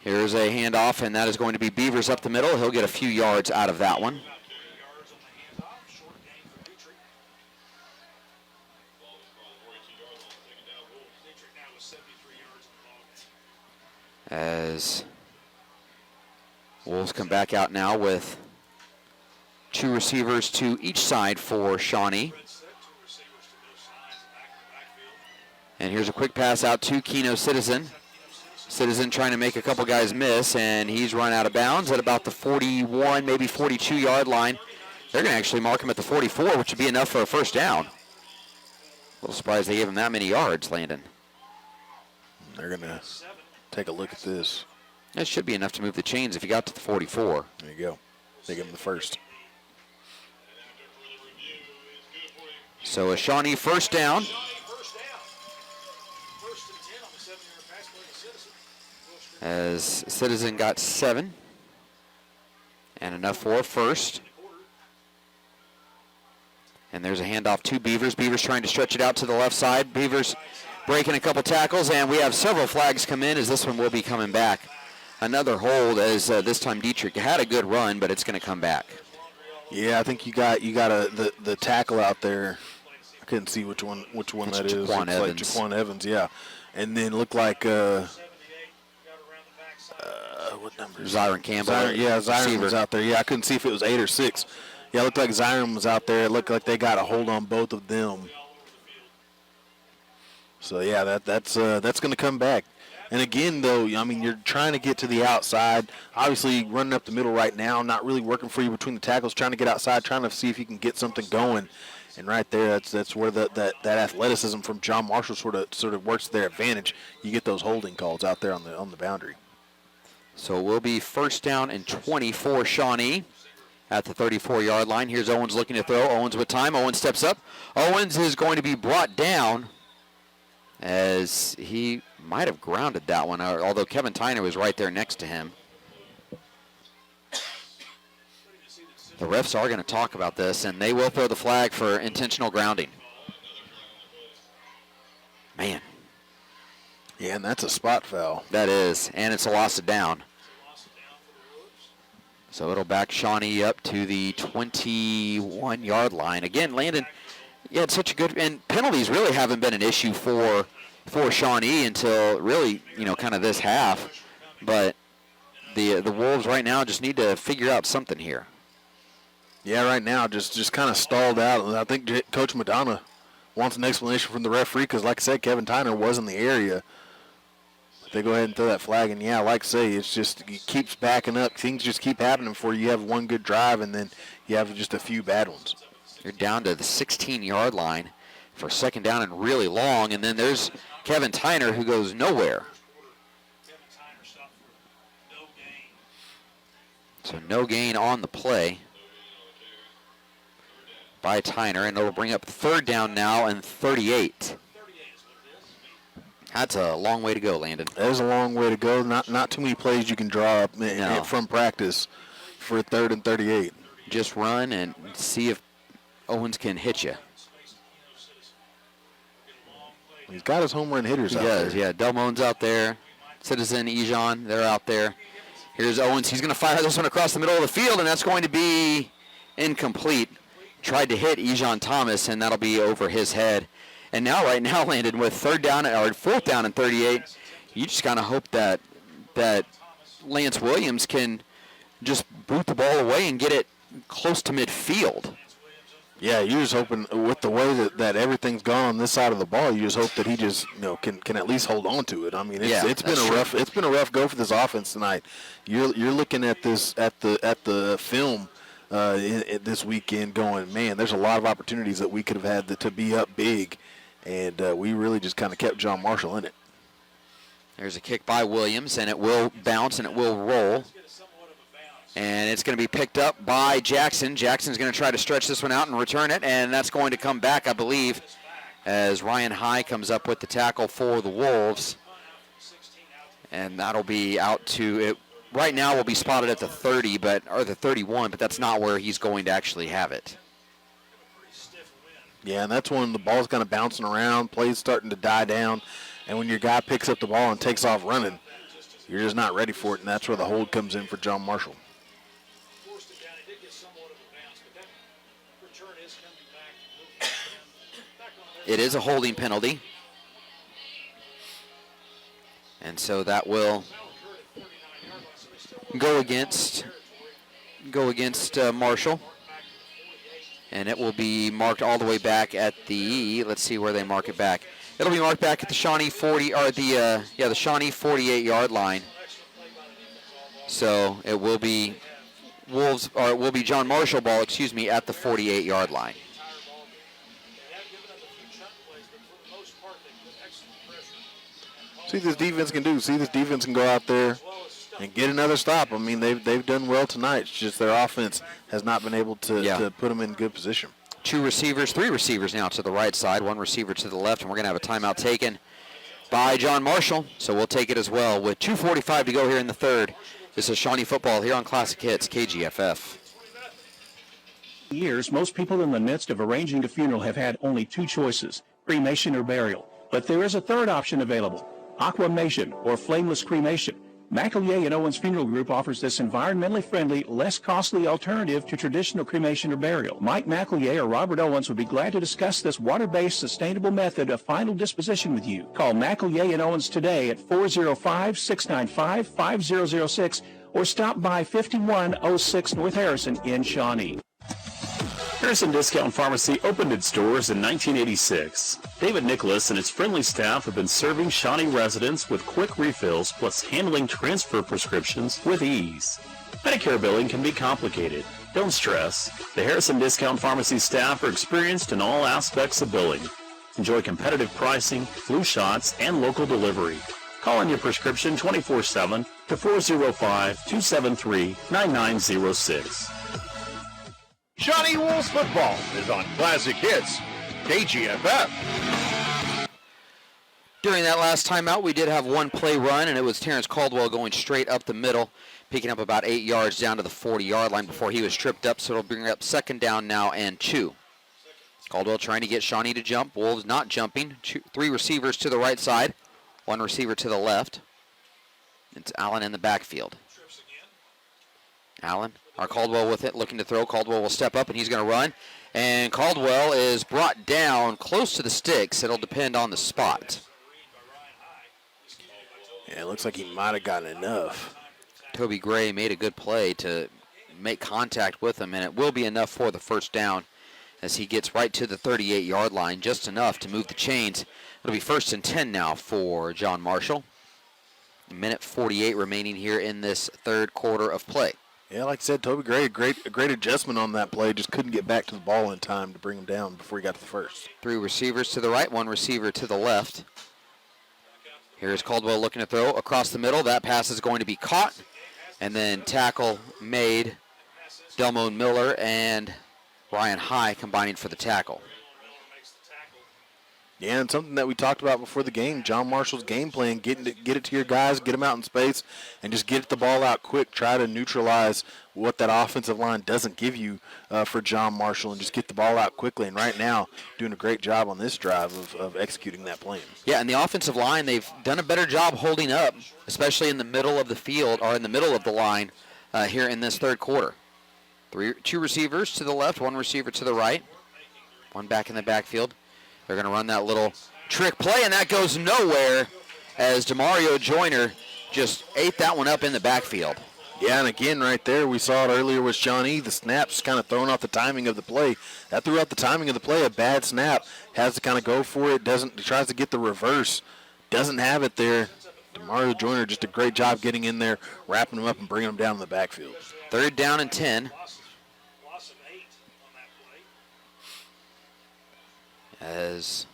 Here's a handoff, and that is going to be Beavers up the middle. He'll get a few yards out of that one. As Wolves come back out now with 2 receivers to each side for Shawnee. And here's a quick pass out to Keno Citizen. Citizen trying to make a couple guys miss, and he's run out of bounds at about the 41, maybe 42-yard line. They're going to actually mark him at the 44, which would be enough for a first down. A little surprised they gave him that many yards, Landon. They're going to take a look at this. That should be enough to move the chains if he got to the 44. There you go. They give him the first. So a Shawnee first down. As Citizen got 7. And enough for a first. And there's a handoff to Beavers. Beavers trying to stretch it out to the left side. Beavers breaking a couple tackles, and we have several flags come in as this one will be coming back. Another hold as this time Dietrich had a good run, but it's going to come back. Yeah, I think you got the tackle out there. I couldn't see which one It's that is. Jaquan Evans. Like Jaquan Evans, yeah. And then looked like what number? Zyron Campbell. Zyron was out there. Yeah, I couldn't see if it was 8 or 6. Yeah, it looked like Zyron was out there. It looked like they got a hold on both of them. So yeah, that's going to come back. And again, though, I mean, you're trying to get to the outside. Obviously, running up the middle right now, not really working for you between the tackles. Trying to get outside, trying to see if you can get something going. And right there, that's where that athleticism from John Marshall sort of works to their advantage. You get those holding calls out there on the boundary. So it will be first down and 20 for Shawnee at the 34-yard line. Here's Owens looking to throw. Owens with time. Owens steps up. Owens is going to be brought down as he might have grounded that one, although Kevin Tyner was right there next to him. The refs are going to talk about this, and they will throw the flag for intentional grounding. Man. Yeah, and that's a spot foul. That is, and it's a loss of down. So it'll back Shawnee up to the 21-yard line. Again, Landon, you had such a good, and penalties really haven't been an issue for Shawnee until really, kind of this half. But the Wolves right now just need to figure out something here. Yeah, right now just kind of stalled out. I think Coach Madonna wants an explanation from the referee because, like I said, Kevin Tyner was in the area. They go ahead and throw that flag, and yeah, like I say, it keeps backing up. Things just keep happening for you. You have one good drive, and then you have just a few bad ones. You're down to the 16-yard line for second down and really long, and then there's Kevin Tyner who goes nowhere. So no gain on the play by Tyner, and it'll bring up third down now and 38. That's a long way to go, Landon. That is a long way to go. Not too many plays you can draw up from practice for 3rd and 38. Just run and see if Owens can hit you. He's got his home run hitters out there. He there. does, yeah. Delmone's out there. Citizen, Ejon, they're out there. Here's Owens. He's going to fire this one across the middle of the field, and that's going to be incomplete. Tried to hit Ejon Thomas, and that'll be over his head. And right now, Landon, with 4th down and 38, you just kind of hope that Lance Williams can just boot the ball away and get it close to midfield. Yeah, you're just hoping with the way that everything's gone on this side of the ball, you just hope that he just can at least hold on to it. I mean, it's been a rough go for this offense tonight. You're looking at this at the film this weekend, going, man, there's a lot of opportunities that we could have had to be up big, and we really just kind of kept John Marshall in it. There's a kick by Williams, and it will bounce and it will roll. And it's going to be picked up by Jackson. Jackson's going to try to stretch this one out and return it, and that's going to come back, I believe, as Ryan High comes up with the tackle for the Wolves. And that'll be out to it. Right now will be spotted at the 30, or the 31, but that's not where he's going to actually have it. Yeah, and that's when the ball's kind of bouncing around, plays starting to die down, and when your guy picks up the ball and takes off running, you're just not ready for it, and that's where the hold comes in for John Marshall. It is a holding penalty. And so that will go against Marshall. And it will be marked all the way back at the, let's see where they mark it back. It'll be marked back at the Shawnee 40, or the Shawnee 48-yard line. So it will be John Marshall ball, at the 48-yard line. See this defense can do. See this defense can go out there and get another stop. I mean, they've done well tonight. It's just their offense has not been able to put them in good position. 3 receivers now to the right side, 1 receiver to the left, and we're going to have a timeout taken by John Marshall. So we'll take it as well with 2:45 to go here in the third. This is Shawnee football here on Classic Hits, KGFF. Years, most people in the midst of arranging a funeral have had only 2 choices, cremation or burial. But there is a third option available, aquamation or flameless cremation. McAleer and Owens Funeral Group offers this environmentally friendly, less costly alternative to traditional cremation or burial. Mike McAleer or Robert Owens would be glad to discuss this water-based, sustainable method of final disposition with you. Call McAleer and Owens today at 405-695-5006 or stop by 5106 North Harrison in Shawnee. Harrison Discount Pharmacy opened its doors in 1986. David Nicholas and his friendly staff have been serving Shawnee residents with quick refills plus handling transfer prescriptions with ease. Medicare billing can be complicated. Don't stress. The Harrison Discount Pharmacy staff are experienced in all aspects of billing. Enjoy competitive pricing, flu shots, and local delivery. Call in your prescription 24/7 to 405-273-9906. Shawnee Wolves football is on Classic Hits, KGFF. During that last timeout, we did have 1 play run, and it was Terrence Caldwell going straight up the middle, picking up about 8 yards down to the 40-yard line before he was tripped up, so it'll bring up second down now and 2. Caldwell trying to get Shawnee to jump. Wolves not jumping. 3 receivers to the right side, 1 receiver to the left. It's Allen in the backfield. Allen, or Caldwell with it, looking to throw. Caldwell will step up, and he's going to run. And Caldwell is brought down close to the sticks. It'll depend on the spot. Yeah, it looks like he might have gotten enough. Toby Gray made a good play to make contact with him, and it will be enough for the first down. as he gets right to the 38-yard line, just enough to move the chains. It'll be 1st and 10 now for John Marshall. Minute 48 remaining here in this third quarter of play. Yeah, like I said, Toby Gray, a great adjustment on that play. Just couldn't get back to the ball in time to bring him down before he got to the first. 3 receivers to the right, 1 receiver to the left. Here's Caldwell looking to throw across the middle. That pass is going to be caught. And then tackle made. Delmone Miller and Ryan High combining for the tackle. Yeah, and something that we talked about before the game, John Marshall's game plan, get it to your guys, get them out in space, and just get the ball out quick. Try to neutralize what that offensive line doesn't give you for John Marshall, and just get the ball out quickly. And right now, doing a great job on this drive of executing that plan. Yeah, and the offensive line, they've done a better job holding up, especially in the middle of the field, or in the middle of the line here in this third quarter. 2 receivers to the left, 1 receiver to the right, 1 back in the backfield. They're going to run that little trick play, and that goes nowhere as DeMario Joyner just ate that one up in the backfield. Yeah, and again, right there, we saw it earlier with Shawnee. The snap's kind of throwing off the timing of the play. That threw out the timing of the play. A bad snap. Has to kind of go for it. Tries to get the reverse. Doesn't have it there. DeMario Joyner just a great job getting in there, wrapping him up, and bringing him down in the backfield. 3rd down and 10. As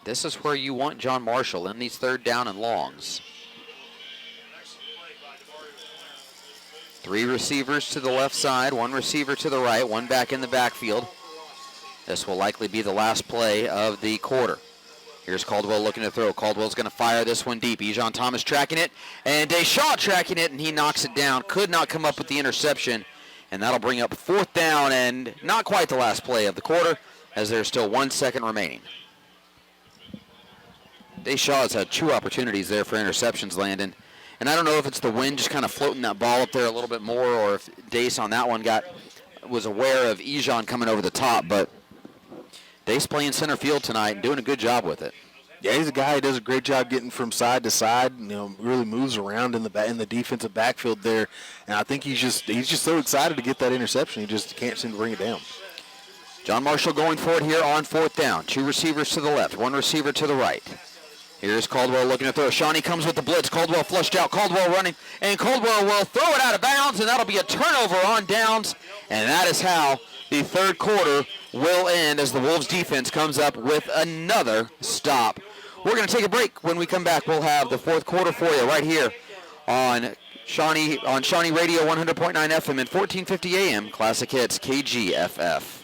this is where you want John Marshall in these 3rd down and longs. 3 receivers to the left side, 1 receiver to the right, 1 back in the backfield. This will likely be the last play of the quarter. Here's Caldwell looking to throw. Caldwell's going to fire this one deep. Ejon Thomas tracking it, and Deshaw tracking it, and he knocks it down. Could not come up with the interception, and that'll bring up 4th down and not quite the last play of the quarter, as there's still 1 second remaining. Deshaw has had 2 opportunities there for interceptions, Landon. And I don't know if it's the wind just kind of floating that ball up there a little bit more, or if Dace on that one was aware of Ejon coming over the top. But Dace playing center field tonight and doing a good job with it. Yeah, he's a guy who does a great job getting from side to side. Really moves around in the defensive backfield there. And I think he's just so excited to get that interception. He just can't seem to bring it down. John Marshall going for it here on 4th down. 2 receivers to the left, 1 receiver to the right. Here's Caldwell looking to throw. Shawnee comes with the blitz. Caldwell flushed out. Caldwell running. And Caldwell will throw it out of bounds, and that'll be a turnover on downs. And that is how the third quarter will end as the Wolves defense comes up with another stop. We're going to take a break. When we come back, we'll have the fourth quarter for you right here on Shawnee Radio 100.9 FM and 1450 AM Classic Hits KGFF.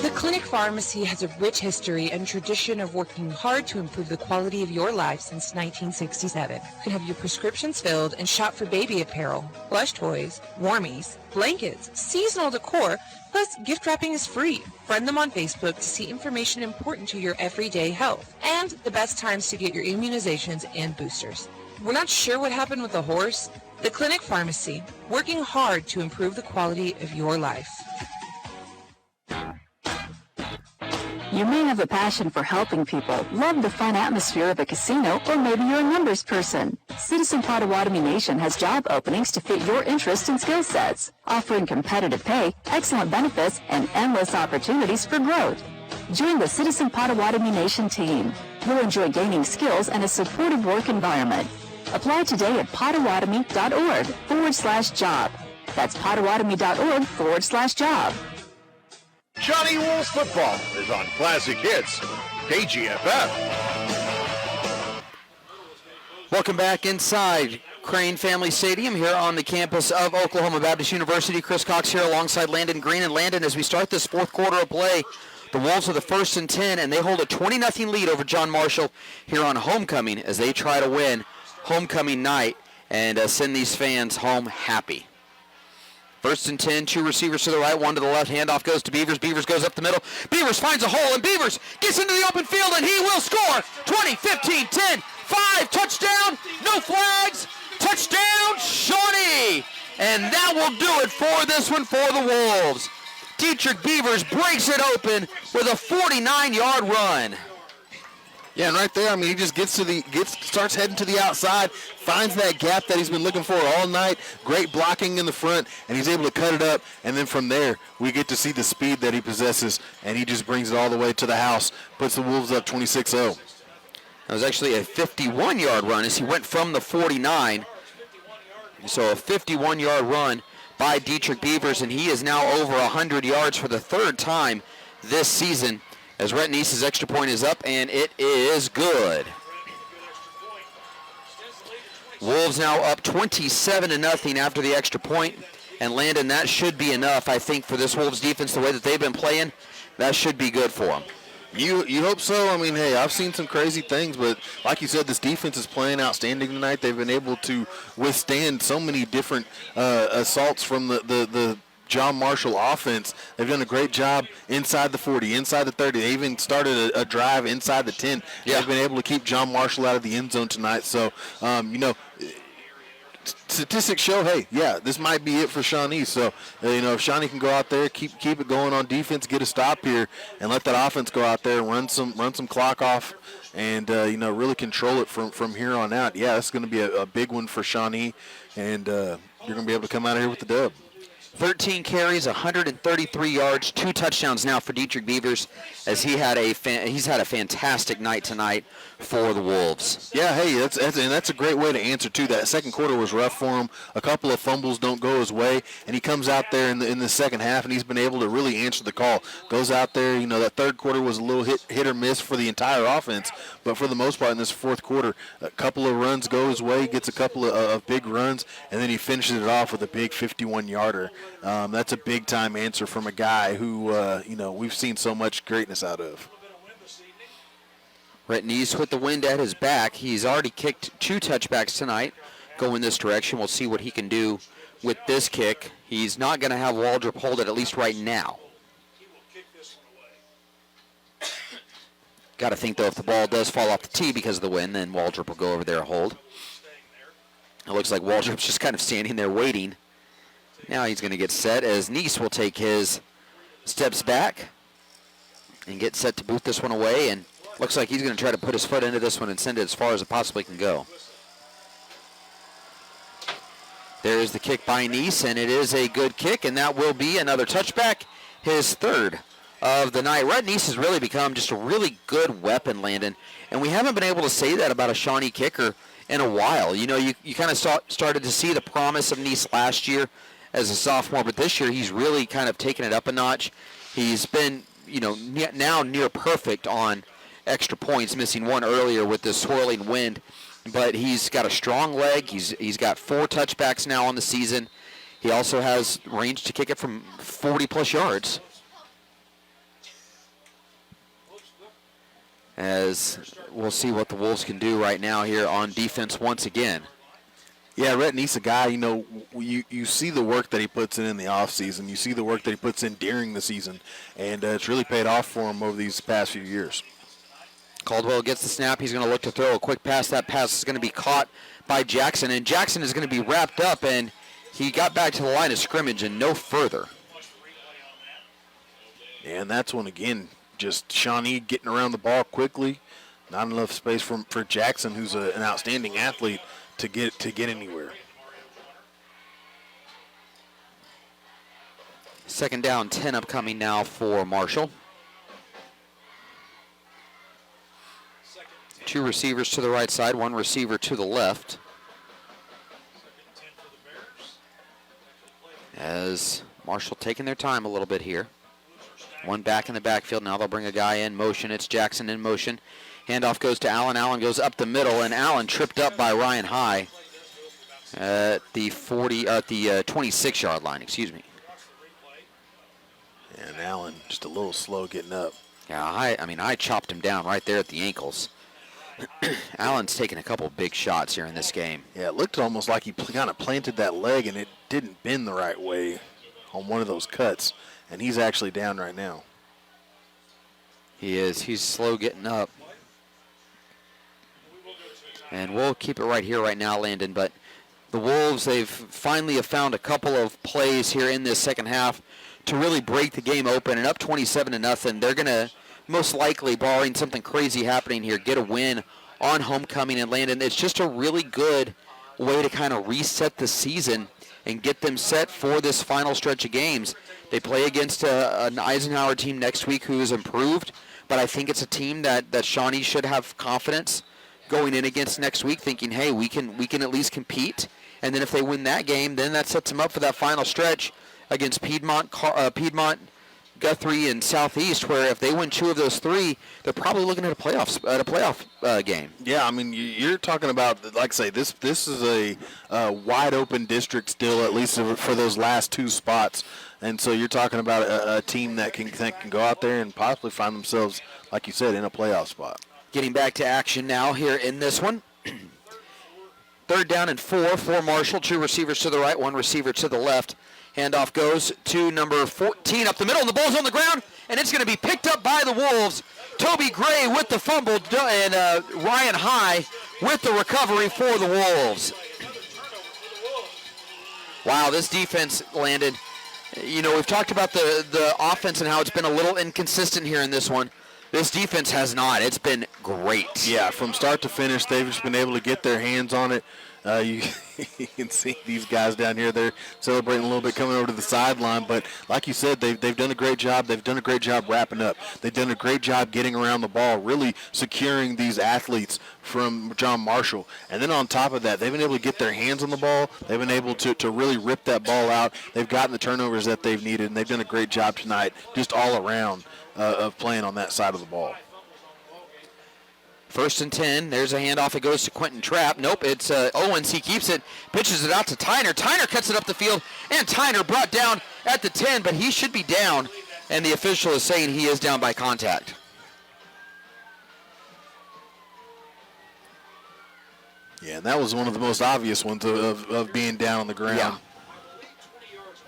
The Clinic Pharmacy has a rich history and tradition of working hard to improve the quality of your life since 1967. You can have your prescriptions filled and shop for baby apparel, plush toys, warmies, blankets, seasonal decor, plus gift wrapping is free. Friend them on Facebook to see information important to your everyday health and the best times to get your immunizations and boosters. We're not sure what happened with the horse? The Clinic Pharmacy, working hard to improve the quality of your life. You may have a passion for helping people, love the fun atmosphere of a casino, or maybe you're a numbers person. Citizen Potawatomi Nation has job openings to fit your interests and skill sets, offering competitive pay, excellent benefits, and endless opportunities for growth. Join the Citizen Potawatomi Nation team. You'll enjoy gaining skills and a supportive work environment. Apply today at potawatomi.org/job. That's potawatomi.org/job. Shawnee Wolves football is on Classic Hits, KGFF. Welcome back inside Crane Family Stadium here on the campus of Oklahoma Baptist University. Chris Cox here alongside Landon Green. And Landon, as we start this fourth quarter of play, the Wolves are the 1st and 10, and they hold a 20-0 lead over John Marshall here on homecoming as they try to win homecoming night and send these fans home happy. 1st and 10, 2 receivers to the right, 1 to the left. Handoff goes to Beavers. Beavers goes up the middle. Beavers finds a hole, and Beavers gets into the open field, and he will score. 20, 15, 10, 5, touchdown, no flags, touchdown, Shawnee. And that will do it for this one for the Wolves. Dietrich Beavers breaks it open with a 49-yard run. Yeah, and right there, I mean, he just starts heading to the outside, finds that gap that he's been looking for all night. Great blocking in the front, and he's able to cut it up. And then from there, we get to see the speed that he possesses, and he just brings it all the way to the house, puts the Wolves up 26-0. That was actually a 51-yard run as he went from the 49. So a 51-yard run by Dietrich Beavers, and he is now over 100 yards for the third time this season. As Rhett Neese's extra point is up, and it is good. Wolves now up 27-0 after the extra point. And Landon, that should be enough, I think, for this Wolves defense, the way that they've been playing. That should be good for them. You hope so. I mean, hey, I've seen some crazy things, but like you said, this defense is playing outstanding tonight. They've been able to withstand so many different assaults from the John Marshall offense. They've done a great job inside the 40, inside the 30. They even started a drive inside the 10. Yeah. They've been able to keep John Marshall out of the end zone tonight. So, statistics show, hey, yeah, this might be it for Shawnee. So, if Shawnee can go out there, keep it going on defense, get a stop here, and let that offense go out there and run some clock off, and really control it from here on out. Yeah, it's going to be a big one for Shawnee, and you're going to be able to come out of here with the dub. 13 carries, 133 yards, 2 touchdowns now for Dietrich Beavers, as he's had a fantastic night tonight for the Wolves. Yeah, hey, that's a great way to answer too. That second quarter was rough for him. A couple of fumbles don't go his way, and he comes out there in the second half, and he's been able to really answer the call. Goes out there, that third quarter was a little hit or miss for the entire offense, but for the most part in this fourth quarter, a couple of runs go his way, gets a couple of big runs, and then he finishes it off with a big 51-yarder. That's a big-time answer from a guy who, we've seen so much greatness out of. Rhett Neese with the wind at his back. He's already kicked 2 touchbacks tonight going this direction. We'll see what he can do with this kick. He's not going to have Waldrop hold it, at least right now. Got to think, though, if the ball does fall off the tee because of the wind, then Waldrop will go over there and hold. It looks like Waldrop's just kind of standing there waiting. Now he's going to get set as Neese will take his steps back and get set to boot this one away. And looks like he's going to try to put his foot into this one and send it as far as it possibly can go. There is the kick by Neese, and it is a good kick, and that will be another touchback, his third of the night. Rhett Neese has really become just a really good weapon, Landon, and we haven't been able to say that about a Shawnee kicker in a while. You kind of started to see the promise of Neese last year as a sophomore, but this year he's really kind of taken it up a notch. He's been, now near perfect on extra points, missing one earlier with the swirling wind, but he's got a strong leg. He's got 4 touchbacks now on the season. He also has range to kick it from 40-plus yards. As we'll see what the Wolves can do right now here on defense once again. Yeah, Rhett Neese, a guy, you see the work that he puts in the offseason. You see the work that he puts in during the season, and it's really paid off for him over these past few years. Caldwell gets the snap. He's going to look to throw a quick pass. That pass is going to be caught by Jackson, and Jackson is going to be wrapped up, and he got back to the line of scrimmage and no further. And that's when, again, just Shawnee getting around the ball quickly. Not enough space for Jackson, who's an outstanding athlete, to get anywhere. Second down, 10 upcoming now for Marshall. 2 receivers to the right side, 1 receiver to the left. As Marshall taking their time a little bit here. 1 back in the backfield. Now they'll bring a guy in motion. It's Jackson in motion. Handoff goes to Allen. Allen goes up the middle, and Allen tripped up by Ryan High at the 26-yard line, excuse me. And Allen just a little slow getting up. Yeah, I chopped him down right there at the ankles. Allen's taken a couple big shots here in this game. Yeah, it looked almost like he kind of planted that leg, and it didn't bend the right way on one of those cuts, and he's actually down right now. He is. He's slow getting up. And we'll keep it right here right now, Landon. But the Wolves, they've finally found a couple of plays here in this second half to really break the game open. And up 27-0, they're going to most likely, barring something crazy happening here, get a win on homecoming and Landon. It's just a really good way to kind of reset the season and get them set for this final stretch of games. They play against an Eisenhower team next week who is improved, but I think it's a team that Shawnee should have confidence going in against next week, thinking, hey, we can at least compete. And then if they win that game, then that sets them up for that final stretch against Piedmont, Guthrie, and Southeast, where if they win 2 of those 3, they're probably looking at a playoff game. Yeah, I mean, you're talking about, like I say, this is a wide open district still, at least for those last 2 spots. And so you're talking about a team that can go out there and possibly find themselves, like you said, in a playoff spot. Getting back to action now here in this one. 3rd down and 4 for Marshall. 2 receivers to the right, 1 receiver to the left. Handoff goes to number 14 up the middle, and the ball's on the ground, and it's going to be picked up by the Wolves. Toby Gray with the fumble, and Ryan High with the recovery for the Wolves. Wow, this defense, Landon, you know, we've talked about the offense and how it's been a little inconsistent here in this one. This defense has not. It's been great. Yeah, from start to finish, they've just been able to get their hands on it. You can see these guys down here. They're celebrating a little bit coming over to the sideline. But like you said, they've done a great job. They've done a great job wrapping up. They've done a great job getting around the ball, really securing these athletes from John Marshall. And then on top of that, they've been able to get their hands on the ball. They've been able to really rip that ball out. They've gotten the turnovers that they've needed, and they've done a great job tonight just all around of playing on that side of the ball. 1st and 10. There's a handoff. It goes to Quentin Trapp. Nope, it's Owens. He keeps it, pitches it out to Tyner. Tyner cuts it up the field, and Tyner brought down at the 10, but he should be down, and the official is saying he is down by contact. Yeah, and that was one of the most obvious ones of being down on the ground. Yeah.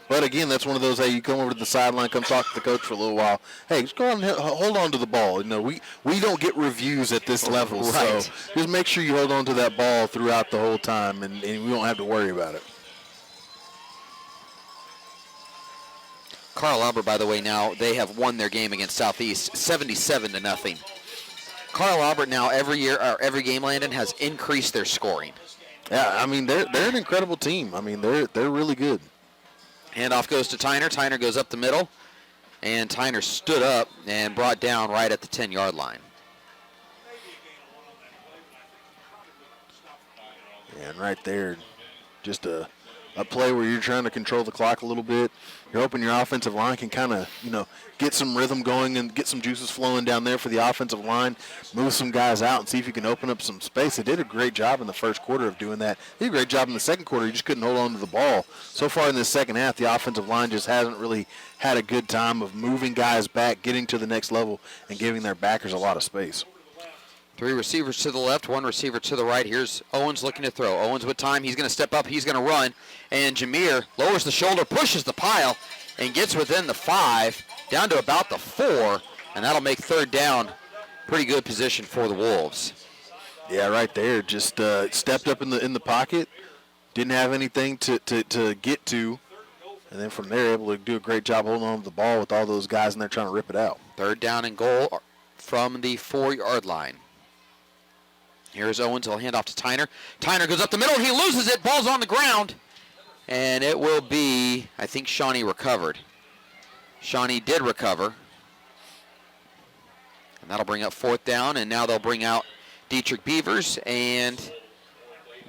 But again, that's one of those, hey, you come over to the sideline, come talk to the coach for a little while. Hey, just go on and hold on to the ball. You know, we don't get reviews at this level, right. So just make sure you hold on to that ball throughout the whole time, and we don't have to worry about it. Carl Albert, by the way, now they have won their game against Southeast 77-0. Carl Albert now every game, Landon, has increased their scoring. Yeah, I mean they're an incredible team. I mean they're really good. Handoff goes to Tyner. Tyner goes up the middle, and Tyner stood up and brought down right at the 10-yard line. And right there, just a play where you're trying to control the clock a little bit. You're hoping your offensive line can kind of, get some rhythm going and get some juices flowing down there for the offensive line, move some guys out and see if you can open up some space. They did a great job in the first quarter of doing that. They did a great job in the second quarter. You just couldn't hold on to the ball. So far in the second half, the offensive line just hasn't really had a good time of moving guys back, getting to the next level, and giving their backers a lot of space. 3 receivers to the left, 1 receiver to the right. Here's Owens looking to throw. Owens with time. He's going to step up. He's going to run. And Jameer lowers the shoulder, pushes the pile, and gets within the 5, down to about the 4, and that'll make 3rd down. Pretty good position for the Wolves. Yeah, right there. Just stepped up in the pocket. Didn't have anything to get to. And then from there, able to do a great job holding on to the ball with all those guys in there trying to rip it out. 3rd down and goal from the 4-yard line. Here's Owens. He'll hand off to Tyner. Tyner goes up the middle. He loses it. Ball's on the ground. And it will be, I think Shawnee recovered. Shawnee did recover. And that'll bring up 4th down. And now they'll bring out Dietrich Beavers. And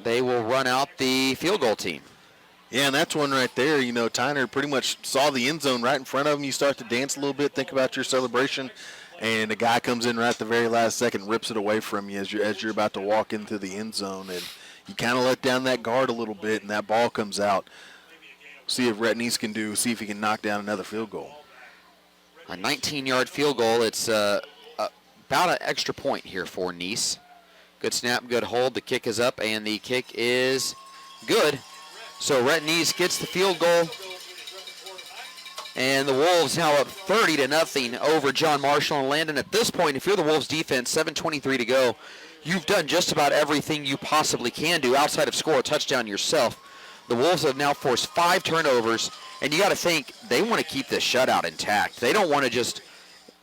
they will run out the field goal team. Yeah, and that's one right there. Tyner pretty much saw the end zone right in front of him. You start to dance a little bit, think about your celebration. And the guy comes in right at the very last second, rips it away from you as you're about to walk into the end zone. And you kind of let down that guard a little bit, and that ball comes out. See if Rhett Neese can see if he can knock down another field goal. A 19-yard field goal. It's about an extra point here for Neese. Good snap, good hold. The kick is up, and the kick is good. So Rhett Neese gets the field goal. And the Wolves now up 30-0 over John Marshall and Landon. At this point, if you're the Wolves defense, 7:23 to go, you've done just about everything you possibly can do outside of score a touchdown yourself. The Wolves have now forced 5 turnovers, and you got to think they want to keep this shutout intact. They don't want to just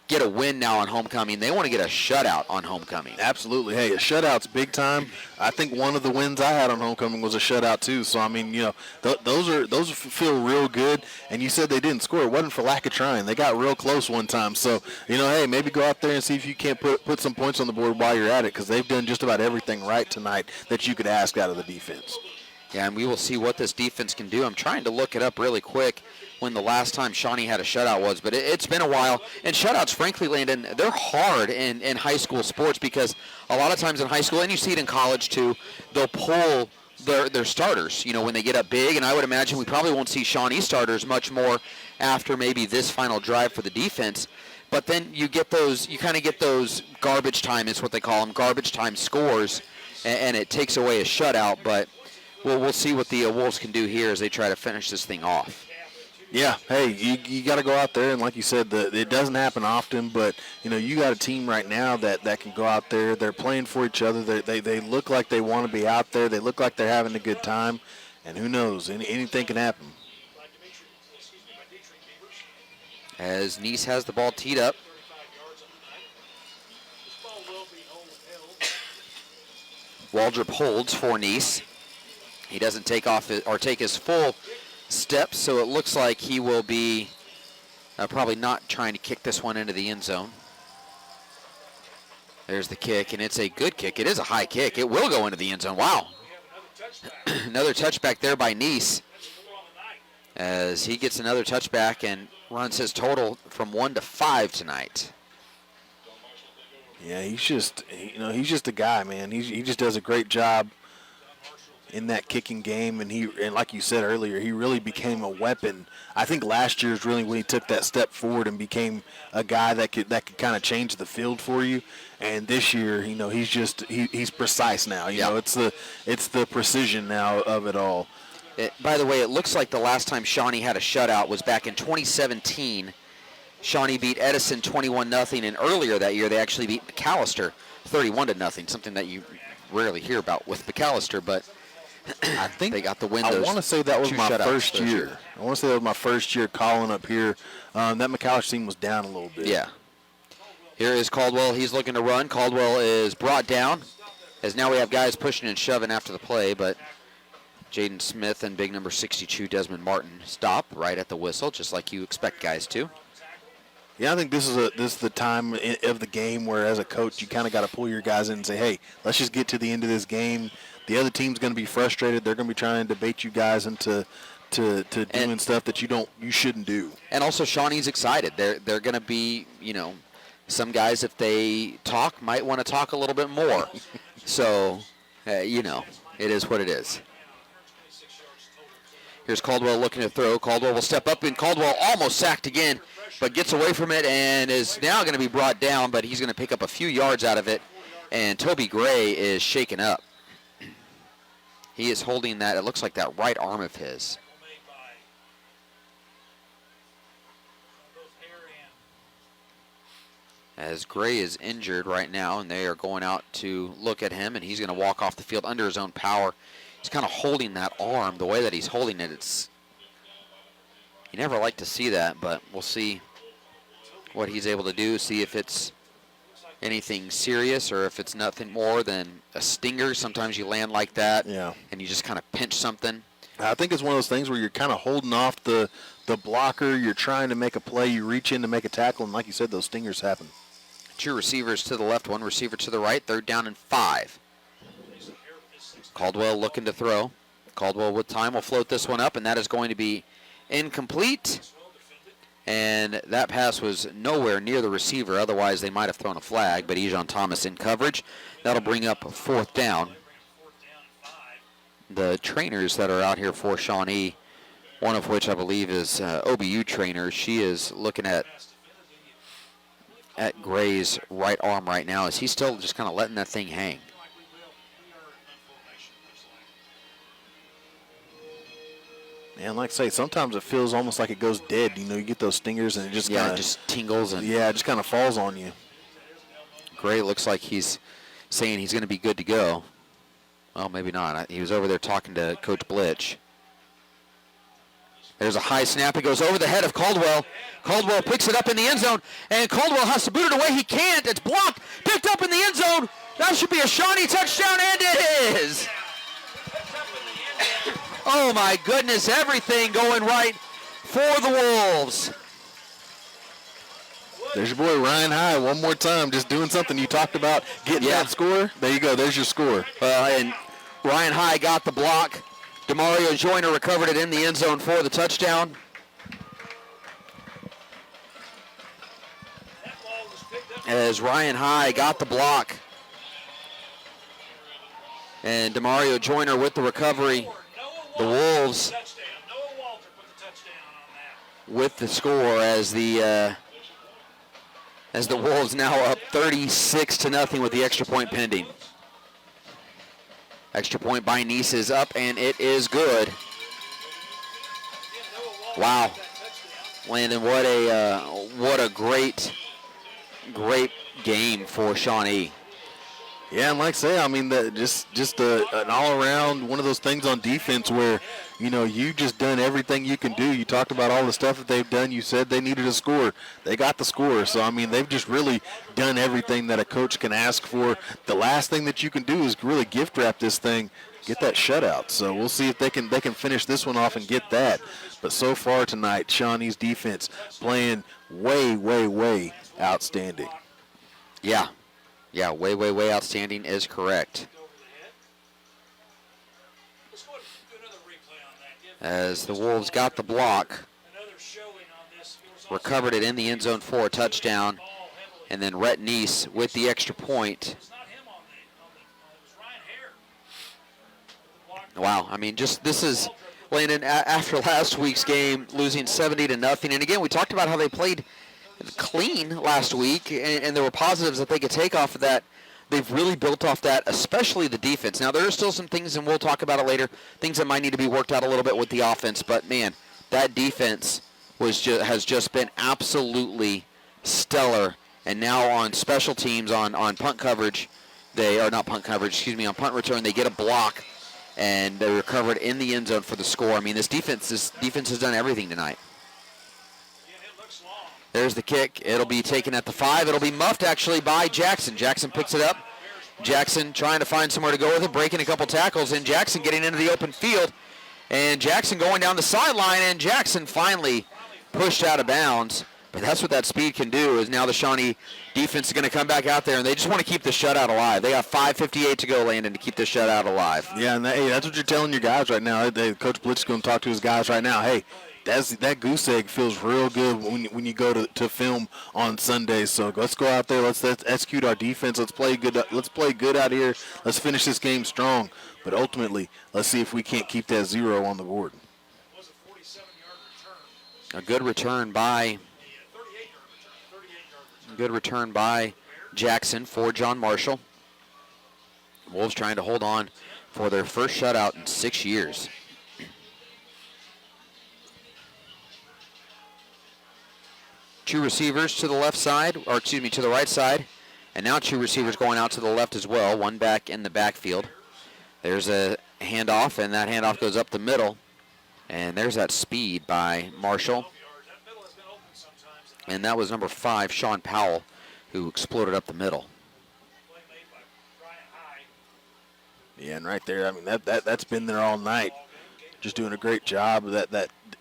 get a win now on homecoming. They want to get a shutout on homecoming. Absolutely. Hey, a shutout's big time. I think one of the wins I had on homecoming was a shutout too. So I mean, those feel real good. And you said they didn't score. It wasn't for lack of trying. They got real close one time. So hey, maybe go out there and see if you can't put some points on the board while you're at it, because they've done just about everything right tonight that you could ask out of the defense. Yeah, and we will see what this defense can do. I'm trying to look it up really quick when the last time Shawnee had a shutout was, but it's been a while. And shutouts, frankly, Landon, they're hard in high school sports, because a lot of times in high school, and you see it in college too, they'll pull their starters, when they get up big. And I would imagine we probably won't see Shawnee starters much more after maybe this final drive for the defense. But then you kind of get those garbage time, is what they call them, garbage time scores, and it takes away a shutout. But we'll see what the Wolves can do here as they try to finish this thing off. Yeah, hey, you got to go out there, and like you said, it doesn't happen often, but, you got a team right now that can go out there. They're playing for each other. They look like they want to be out there. They look like they're having a good time, and who knows, anything can happen. As Nice has the ball teed up. Waldrop holds for Nice. He doesn't take his full step, so it looks like he will be probably not trying to kick this one into the end zone. There's the kick, and it's a good kick. It is a high kick. It will go into the end zone. Wow. Another touchback there by Nice, as he gets another touchback and runs his total from 1 to 5 tonight. Yeah, he's just a guy, man. He just does a great job in that kicking game, and like you said earlier, he really became a weapon. I think last year is really when he took that step forward and became a guy that could kind of change the field for you. And this year, he's precise now. It's the precision now of it all. By the way, it looks like the last time Shawnee had a shutout was back in 2017. Shawnee beat Edison 21-0, and earlier that year they actually beat McAllister 31-0, something that you rarely hear about with McAllister, but I think they got the win. I want to say that was my first year. I want to say that was my first year calling up here. That McAllister team was down a little bit. Yeah. Here is Caldwell. He's looking to run. Caldwell is brought down, as now we have guys pushing and shoving after the play, but Jaden Smith and big number 62, Desmond Martin, stop right at the whistle, just like you expect guys to. Yeah, I think this is the time of the game where, as a coach, you kind of got to pull your guys in and say, hey, let's just get to the end of this game. The other team's going to be frustrated. They're going to be trying to debate you guys into doing stuff that you shouldn't do. And also, Shawnee's excited. They're going to be, some guys, if they talk, might want to talk a little bit more. So, it is what it is. Here's Caldwell looking to throw. Caldwell will step up, and Caldwell almost sacked again, but gets away from it and is now going to be brought down, but he's going to pick up a few yards out of it, and Toby Gray is shaken up. He is holding that, it looks like that right arm of his. As Gray is injured right now, and they are going out to look at him, and he's going to walk off the field under his own power. He's kind of holding that arm. The way that he's holding it, you never like to see that, but we'll see what he's able to do, see if it's anything serious or if it's nothing more than a stinger. Sometimes you land like that, and you just kind of pinch something. I think it's one of those things where you're kind of holding off the blocker. You're trying to make a play. You reach in to make a tackle, and like you said, those stingers happen. 2 receivers to the left, 1 receiver to the right. 3rd down and 5. Caldwell looking to throw. Caldwell with time will float this one up, and that is going to be incomplete. And that pass was nowhere near the receiver. Otherwise, they might have thrown a flag, but Ejon Thomas in coverage. That'll bring up 4th down. The trainers that are out here for Shawnee, one of which I believe is OBU trainer, she is looking at Gray's right arm right now. Is he still just kind of letting that thing hang? And like I say, sometimes it feels almost like it goes dead. You get those stingers and it just kind of just tingles and it just kind of falls on you. Gray looks like he's saying he's going to be good to go. Well, maybe not. He was over there talking to Coach Blitch. There's a high snap. It goes over the head of Caldwell. Caldwell picks it up in the end zone, and Caldwell has to boot it away. He can't. It's blocked. Picked up in the end zone. That should be a Shawnee touchdown, and it is. Oh, my goodness. Everything going right for the Wolves. There's your boy Ryan High one more time, just doing something you talked about, getting that score. There you go. There's your score. And Ryan High got the block. DeMario Joyner recovered it in the end zone for the touchdown. As Ryan High got the block. And DeMario Joyner with the recovery. The Wolves with the score as the Wolves now up 36-0 with the extra point pending. Extra point by Nice is up, and it is good. Wow, Landon, what a great game for Shawnee. Yeah, and like I say, I mean, just an all-around one of those things on defense where, you know, you just done everything you can do. You talked about all the stuff that they've done. You said they needed a score. They got the score. So, I mean, they've just really done everything that a coach can ask for. The last thing that you can do is really gift wrap this thing, get that shutout. So we'll see if they can finish this one off and get that. But so far tonight, Shawnee's defense playing way outstanding. Yeah. Yeah, way outstanding is correct. As the Wolves got the block, recovered it in the end zone for a touchdown, and then Rhett Neese with the extra point. Wow, I mean, this is, Landon, after last week's game, losing 70-0, and again, we talked about how they played clean last week, and there were positives that they could take off of that. They've really built off that, especially the defense. Now, there are still some things, and we'll talk about it later, things that might need to be worked out a little bit with the offense, but, man, that defense has just been absolutely stellar, and now on special teams, on punt coverage, on punt return, they get a block, and they recovered in the end zone for the score. I mean, this defense has done everything tonight. There's the kick. It'll be taken at the 5. It'll be muffed, actually, by Jackson. Jackson picks it up. Jackson trying to find somewhere to go with it, breaking a couple tackles, and Jackson getting into the open field. And Jackson going down the sideline, and Jackson finally pushed out of bounds. But that's what that speed can do, is now the Shawnee defense is going to come back out there, and they just want to keep the shutout alive. They got 5:58 to go, Landon, to keep the shutout alive. Yeah, and that's what you're telling your guys right now. Coach Blitz is going to talk to his guys right now. Hey, that goose egg feels real good when you go to film on Sundays. So let's go out there. Let's execute our defense. Let's play good. Let's play good out here. Let's finish this game strong. But ultimately, let's see if we can't keep that 0 on the board. A good return by Jackson for John Marshall. Wolves trying to hold on for their first shutout in 6 years. Two receivers to the left side, to the right side, and now two receivers going out to the left as well, one back in the backfield. There's a handoff, and that handoff goes up the middle, and there's that speed by Marshall. And that was number 5, Sean Powell, who exploded up the middle. Yeah, and right there, I mean, that's been there all night. Just doing a great job.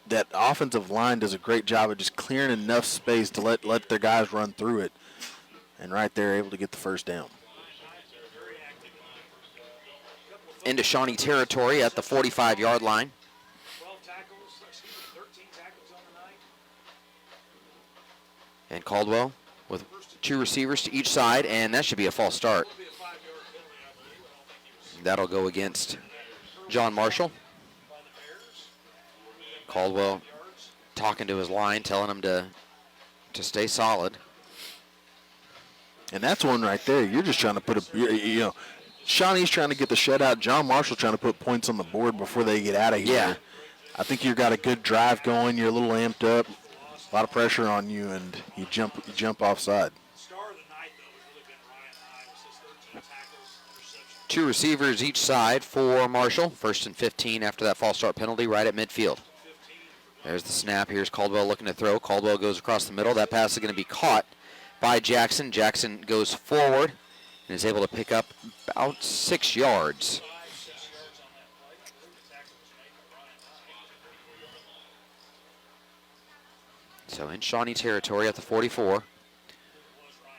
That offensive line does a great job of just clearing enough space to let their guys run through it. And right there, able to get the first down. Into Shawnee territory at the 45-yard line. And Caldwell with two receivers to each side, and that should be a false start. That'll go against John Marshall. Caldwell talking to his line, telling him to stay solid. And that's one right there. You're just trying to put Shawnee's trying to get the shutout. John Marshall trying to put points on the board before they get out of here. Yeah. I think you've got a good drive going. You're a little amped up. A lot of pressure on you, and you jump offside. Two receivers each side for Marshall. 1st and 15 after that false start penalty right at midfield. There's the snap. Here's Caldwell looking to throw. Caldwell goes across the middle. That pass is going to be caught by Jackson. Jackson goes forward and is able to pick up about 6 yards. So in Shawnee territory at the 44.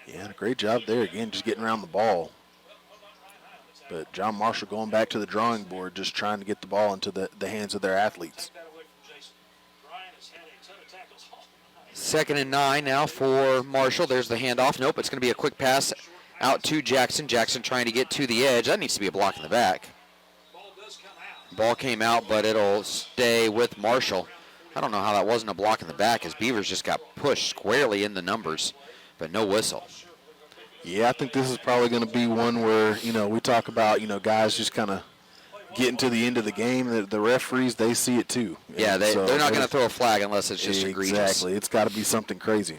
Yeah, great job there. Again, just getting around the ball. But John Marshall going back to the drawing board, just trying to get the ball into the hands of their athletes. 2nd and 9 now for Marshall. There's the handoff. Nope, it's going to be a quick pass out to Jackson. Jackson trying to get to the edge. That needs to be a block in the back. Ball came out, but it'll stay with Marshall. I don't know how that wasn't a block in the back, as Beavers just got pushed squarely in the numbers, but no whistle. Yeah, I think this is probably going to be one where, we talk about, guys just kind of getting to the end of the game. The referees, they see it too. Yeah, they're not going to throw a flag unless it's just egregious. Exactly. It's got to be something crazy.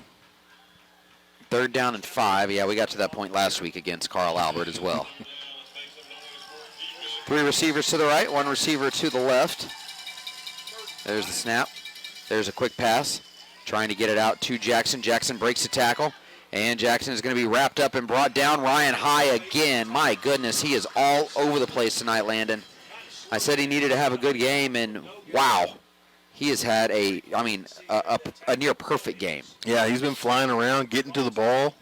3rd down and 5. Yeah, we got to that point last week against Carl Albert as well. 3 receivers to the right, 1 receiver to the left. There's the snap. There's a quick pass. Trying to get it out to Jackson. Jackson breaks the tackle. And Jackson is going to be wrapped up and brought down. Ryan High again. My goodness, he is all over the place tonight, Landon. I said he needed to have a good game, and wow. He has had a near perfect game. Yeah, he's been flying around, getting to the ball.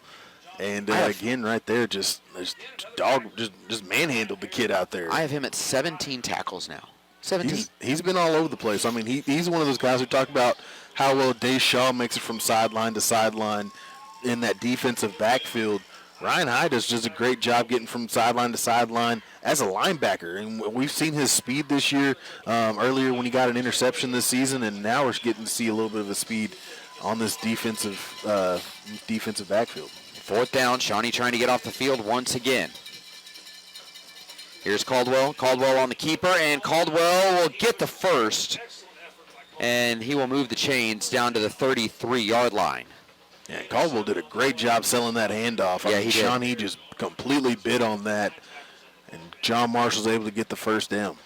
And again, right there, just manhandled the kid out there. I have him at 17 tackles now. 17. He's been all over the place. I mean, he's one of those guys who talk about how well Day Shaw makes it from sideline to sideline in that defensive backfield. Ryan High does just a great job getting from sideline to sideline as a linebacker. And we've seen his speed this year, earlier when he got an interception this season, and now we're getting to see a little bit of his speed on this defensive backfield. 4th down, Shawnee trying to get off the field once again. Here's Caldwell. Caldwell on the keeper, and Caldwell will get the first. And he will move the chains down to the 33-yard line. Yeah, Caldwell did a great job selling that handoff. Yeah, he did. Shawnee just completely bid on that, and John Marshall's able to get the first down.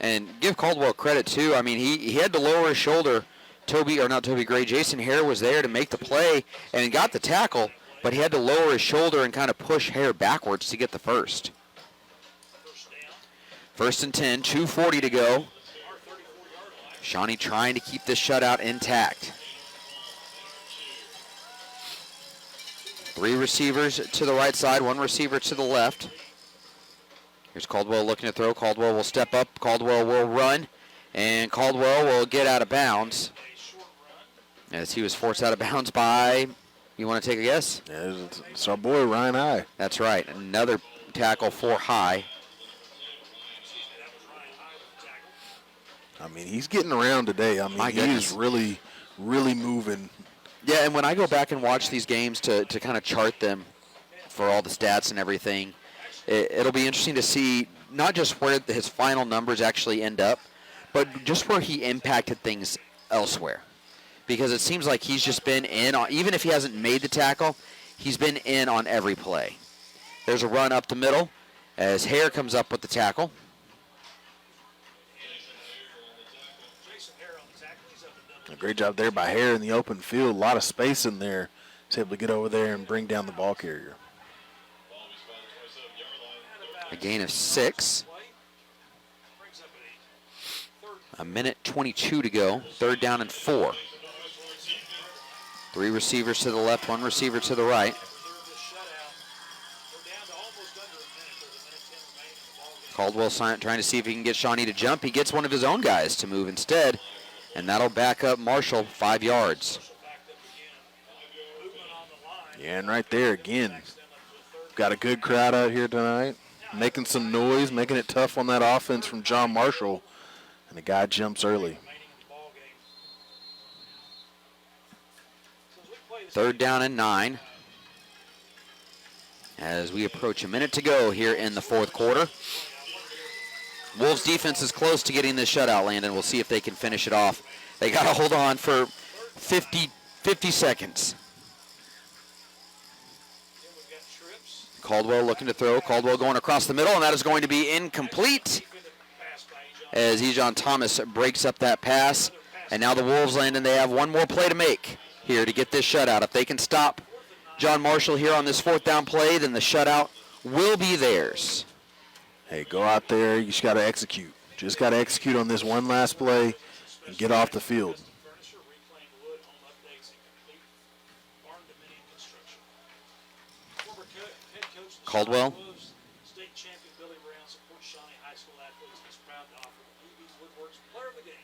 And give Caldwell credit, too. I mean, he had to lower his shoulder. Toby Gray, Jason Hare was there to make the play and got the tackle, but he had to lower his shoulder and kind of push Hare backwards to get the first. 1st and 10, 2:40 to go. Shawnee trying to keep this shutout intact. 3 receivers to the right side, 1 receiver to the left. Here's Caldwell looking to throw. Caldwell will step up. Caldwell will run. And Caldwell will get out of bounds, as he was forced out of bounds by, you want to take a guess? Yeah, it's our boy, Ryan High. That's right. Another tackle for High. I mean, he's getting around today. I mean, he is really, really moving. Yeah, and when I go back and watch these games to kind of chart them for all the stats and everything, it'll be interesting to see not just where his final numbers actually end up, but just where he impacted things elsewhere. Because it seems like he's just been in on, even if he hasn't made the tackle, he's been in on every play. There's a run up the middle as Hare comes up with the tackle. A great job there by Hare in the open field. A lot of space in there. He's able to get over there and bring down the ball carrier. A gain of 6. A minute 22 to go. 3rd down and 4. 3 receivers to the left, 1 receiver to the right. Caldwell trying to see if he can get Shawnee to jump. He gets one of his own guys to move instead, and that'll back up Marshall 5 yards. Yeah, and right there again, got a good crowd out here tonight, making some noise, making it tough on that offense from John Marshall, and the guy jumps early. 3rd down and 9 as we approach a minute to go here in the 4th quarter. Wolves defense is close to getting this shutout, Landon. We'll see if they can finish it off. They got to hold on for 50 seconds. Caldwell looking to throw. Caldwell going across the middle, and that is going to be incomplete as Ejon Thomas breaks up that pass. And now the Wolves, Landon, they have one more play to make here to get this shutout. If they can stop John Marshall here on this 4th down play, then the shutout will be theirs. Hey, go out there. You just got to execute. Just got to execute on this one last play and get off the field. Caldwell.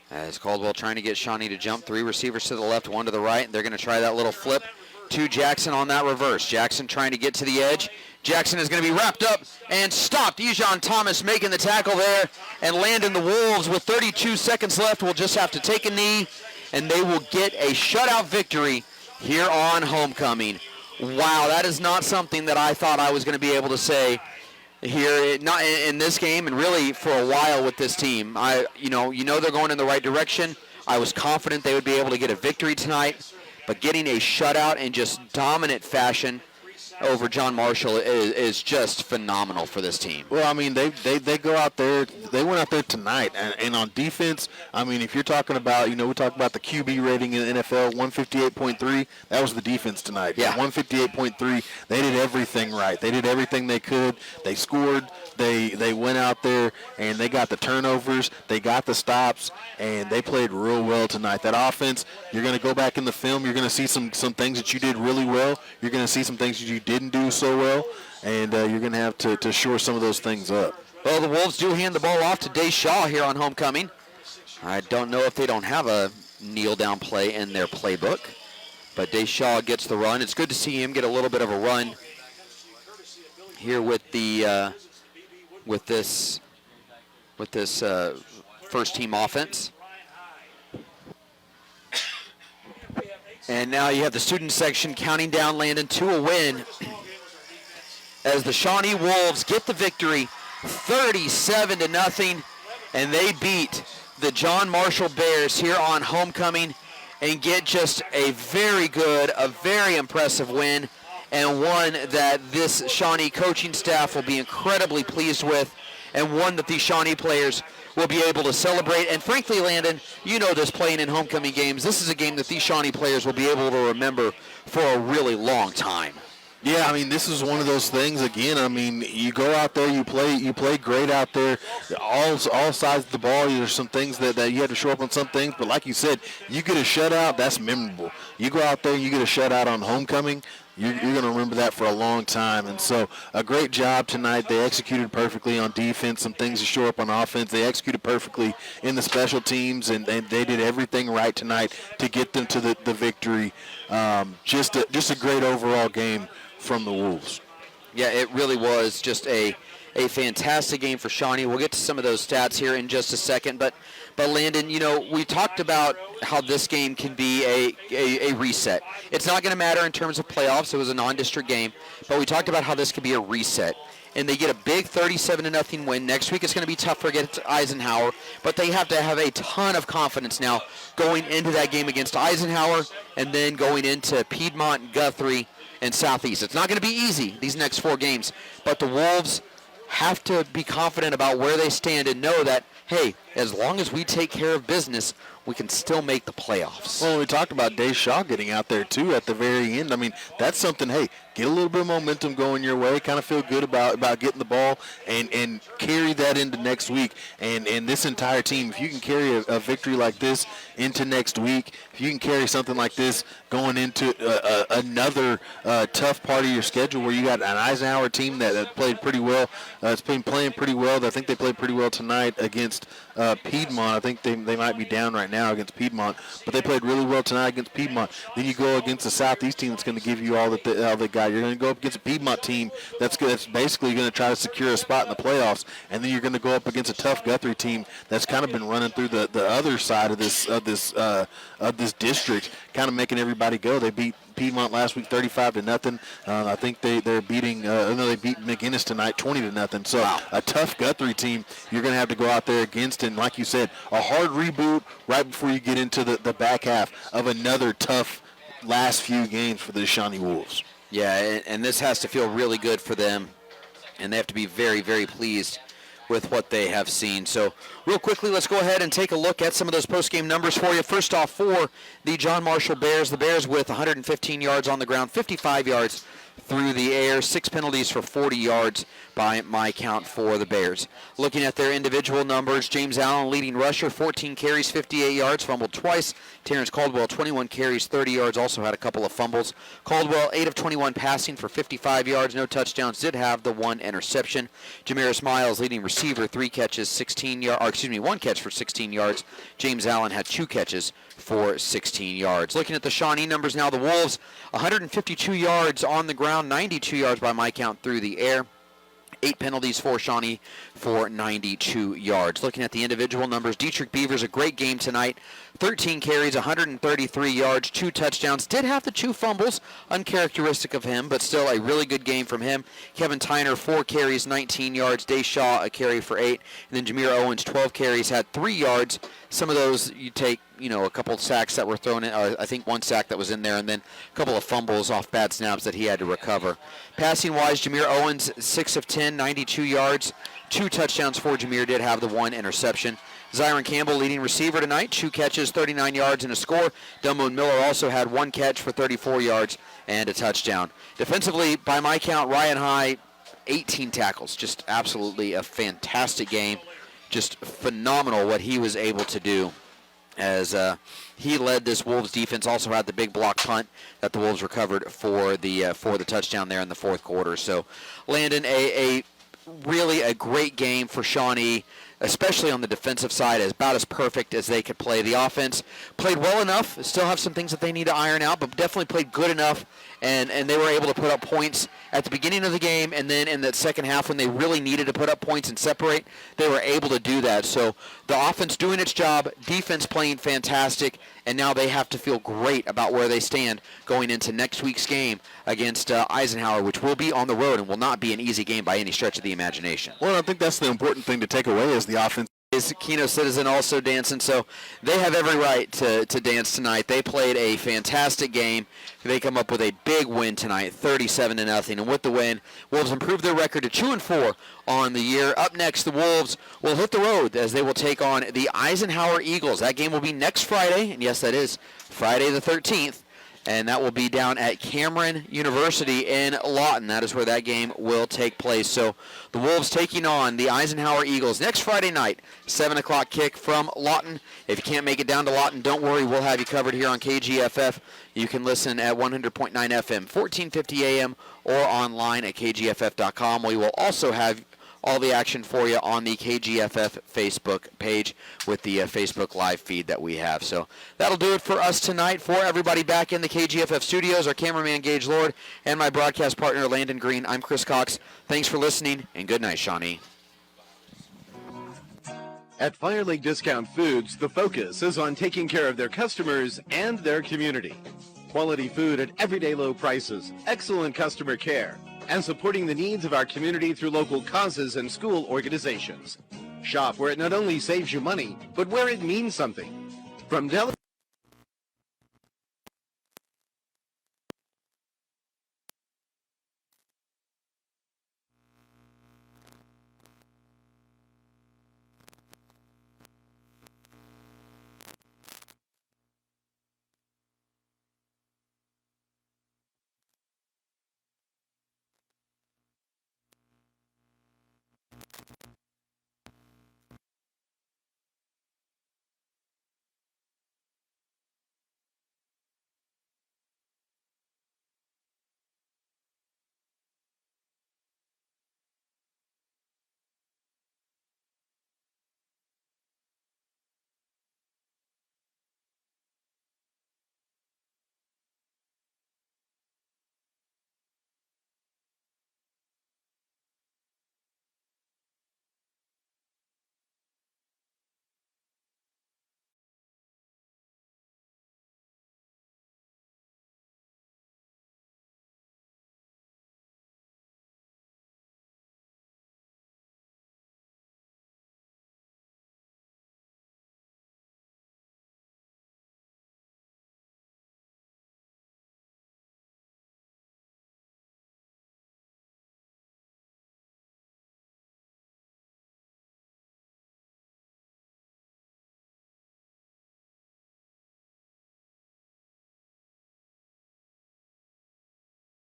As Caldwell trying to get Shawnee to jump. 3 receivers to the left, 1 to the right. They're going to try that little flip to Jackson on that reverse. Jackson trying to get to the edge. Jackson is going to be wrapped up and stopped. Ejon Thomas making the tackle there, and Landon, the Wolves with 32 seconds left will just have to take a knee, and they will get a shutout victory here on homecoming. Wow, that is not something that I thought I was going to be able to say here, not in this game, and really for a while with this team. You know they're going in the right direction. I was confident they would be able to get a victory tonight, but getting a shutout in just dominant fashion over John Marshall is just phenomenal for this team. Well, I mean, they go out there. They went out there tonight, and on defense, I mean, if you're talking about, we talk about the QB rating in the NFL, 158.3. That was the defense tonight. Yeah, 158.3. They did everything right. They did everything they could. They scored. They went out there and they got the turnovers. They got the stops, and they played real well tonight. That offense, you're going to go back in the film. You're going to see some things that you did really well. You're going to see some things that you didn't do so well, and you're going to have to shore some of those things up. Well, the Wolves do hand the ball off to Deshaw here on homecoming. I don't know if they don't have a kneel-down play in their playbook, but Deshaw gets the run. It's good to see him get a little bit of a run here with the with this first-team offense. And now you have the student section counting down Landon to a win as the Shawnee Wolves get the victory 37-0, and they beat the John Marshall Bears here on homecoming and get just a very good, a very impressive win, and one that this Shawnee coaching staff will be incredibly pleased with, and one that these Shawnee players will be able to celebrate. And frankly, Landon, you know this, playing in homecoming games, this is a game that these Shawnee players will be able to remember for a really long time. Yeah, I mean, this is one of those things, again, I mean, you go out there, you play great out there, all sides of the ball. There's some things that you had to show up on some things, but like you said, you get a shutout, that's memorable. You go out there, you get a shutout on homecoming, you're going to remember that for a long time. And so a great job tonight. They executed perfectly on defense, some things to show up on offense. They executed perfectly in the special teams, and they did everything right tonight to get them to the victory. Just a great overall game from the Wolves. Yeah, it really was just a fantastic game for Shawnee. We'll get to some of those stats here in just a second, but Landon, we talked about how this game can be a reset. It's not going to matter in terms of playoffs. It was a non-district game, but we talked about how this could be a reset. And they get a big 37-0 win. Next week it's going to be tough against Eisenhower, but they have to have a ton of confidence now going into that game against Eisenhower and then going into Piedmont, Guthrie, and Southeast. It's not going to be easy, these next 4 games, but the Wolves have to be confident about where they stand and know that, hey, as long as we take care of business, we can still make the playoffs. Well, we talked about Deshaw getting out there, too, at the very end. I mean, that's something, hey, get a little bit of momentum going your way, kind of feel good about getting the ball and carry that into next week. And this entire team, if you can carry a victory like this into next week, if you can carry something like this going into another tough part of your schedule where you got an Eisenhower team that played pretty well, it's been playing pretty well. I think they played pretty well tonight against Piedmont. I think they might be down right now against Piedmont, but they played really well tonight against Piedmont. Then you go against the Southeast team that's going to give you all that they got. You're going to go up against a Piedmont team that's basically going to try to secure a spot in the playoffs, and then you're going to go up against a tough Guthrie team that's kind of been running through the other side of this district, kind of making everybody go. They beat Piedmont last week 35-0. I think they're beating. They beat McInnes tonight 20-0. So a tough Guthrie team you're going to have to go out there against, and like you said, a hard reboot right before you get into the back half of another tough last few games for the Shawnee Wolves. Yeah, and this has to feel really good for them, and they have to be very, very pleased with what they have seen. So real quickly, let's go ahead and take a look at some of those post-game numbers for you. First off, for the John Marshall Bears, the Bears with 115 yards on the ground, 55 yards through the air, 6 penalties for 40 yards by my count for the Bears. Looking at their individual numbers, James Allen, leading rusher, 14 carries, 58 yards, fumbled twice. Terrence Caldwell, 21 carries, 30 yards, also had a couple of fumbles. Caldwell, 8 of 21 passing for 55 yards, no touchdowns, did have the 1 interception. Jamiris Miles, leading receiver, 1 catch for 16 yards. James Allen had 2 catches for 16 yards. Looking at the Shawnee numbers now, the Wolves, 152 yards on the ground, 92 yards by my count through the air. 8 penalties for Shawnee for 92 yards. Looking at the individual numbers, Dietrich Beavers, a great game tonight. 13 carries, 133 yards, 2 touchdowns. Did have the 2 fumbles, uncharacteristic of him, but still a really good game from him. Kevin Tyner, 4 carries, 19 yards. Day Shaw, a carry for 8. And then Jameer Owens, 12 carries, had 3 yards. Some of those you take, a couple of sacks that were thrown in, I think 1 sack that was in there, and then a couple of fumbles off bad snaps that he had to recover. Passing-wise, Jameer Owens, 6 of 10, 92 yards. 2 touchdowns for Jameer, did have the 1 interception. Zyron Campbell, leading receiver tonight, 2 catches, 39 yards, and a score. Dumbo Miller also had 1 catch for 34 yards and a touchdown. Defensively, by my count, Ryan High, 18 tackles. Just absolutely a fantastic game. Just phenomenal what he was able to do as he led this Wolves defense. Also had the big block punt that the Wolves recovered for the touchdown there in the 4th quarter. So, Landon, really a great game for Shawnee, especially on the defensive side, about as perfect as they could play. The offense played well enough, still have some things that they need to iron out, but definitely played good enough, and they were able to put up points at the beginning of the game, and then in the second half when they really needed to put up points and separate, they were able to do that. So the offense doing its job, defense playing fantastic, and now they have to feel great about where they stand going into next week's game against Eisenhower, which will be on the road and will not be an easy game by any stretch of the imagination. Well, I think that's the important thing to take away is the offense. Is Keno Citizen also dancing, so they have every right to dance tonight. They played a fantastic game. They come up with a big win tonight, 37-0, and with the win, Wolves improved their record to 2-4 on the year. Up next, the Wolves will hit the road as they will take on the Eisenhower Eagles. That game will be next Friday, and yes, that is Friday the 13th. And that will be down at Cameron University in Lawton. That is where that game will take place. So the Wolves taking on the Eisenhower Eagles next Friday night, 7 o'clock kick from Lawton. If you can't make it down to Lawton, don't worry. We'll have you covered here on KGFF. You can listen at 100.9 FM, 1450 AM, or online at kgff.com. We will also have all the action for you on the KGFF Facebook page with the Facebook live feed that we have. So that'll do it for us tonight. For everybody back in the KGFF studios, our cameraman Gage Lord and my broadcast partner Landon Green, I'm Chris Cox. Thanks for listening, and good night, Shawnee. At Fire Lake Discount Foods, the focus is on taking care of their customers and their community. Quality food at everyday low prices, excellent customer care, and supporting the needs of our community through local causes and school organizations. Shop where it not only saves you money, but where it means something. From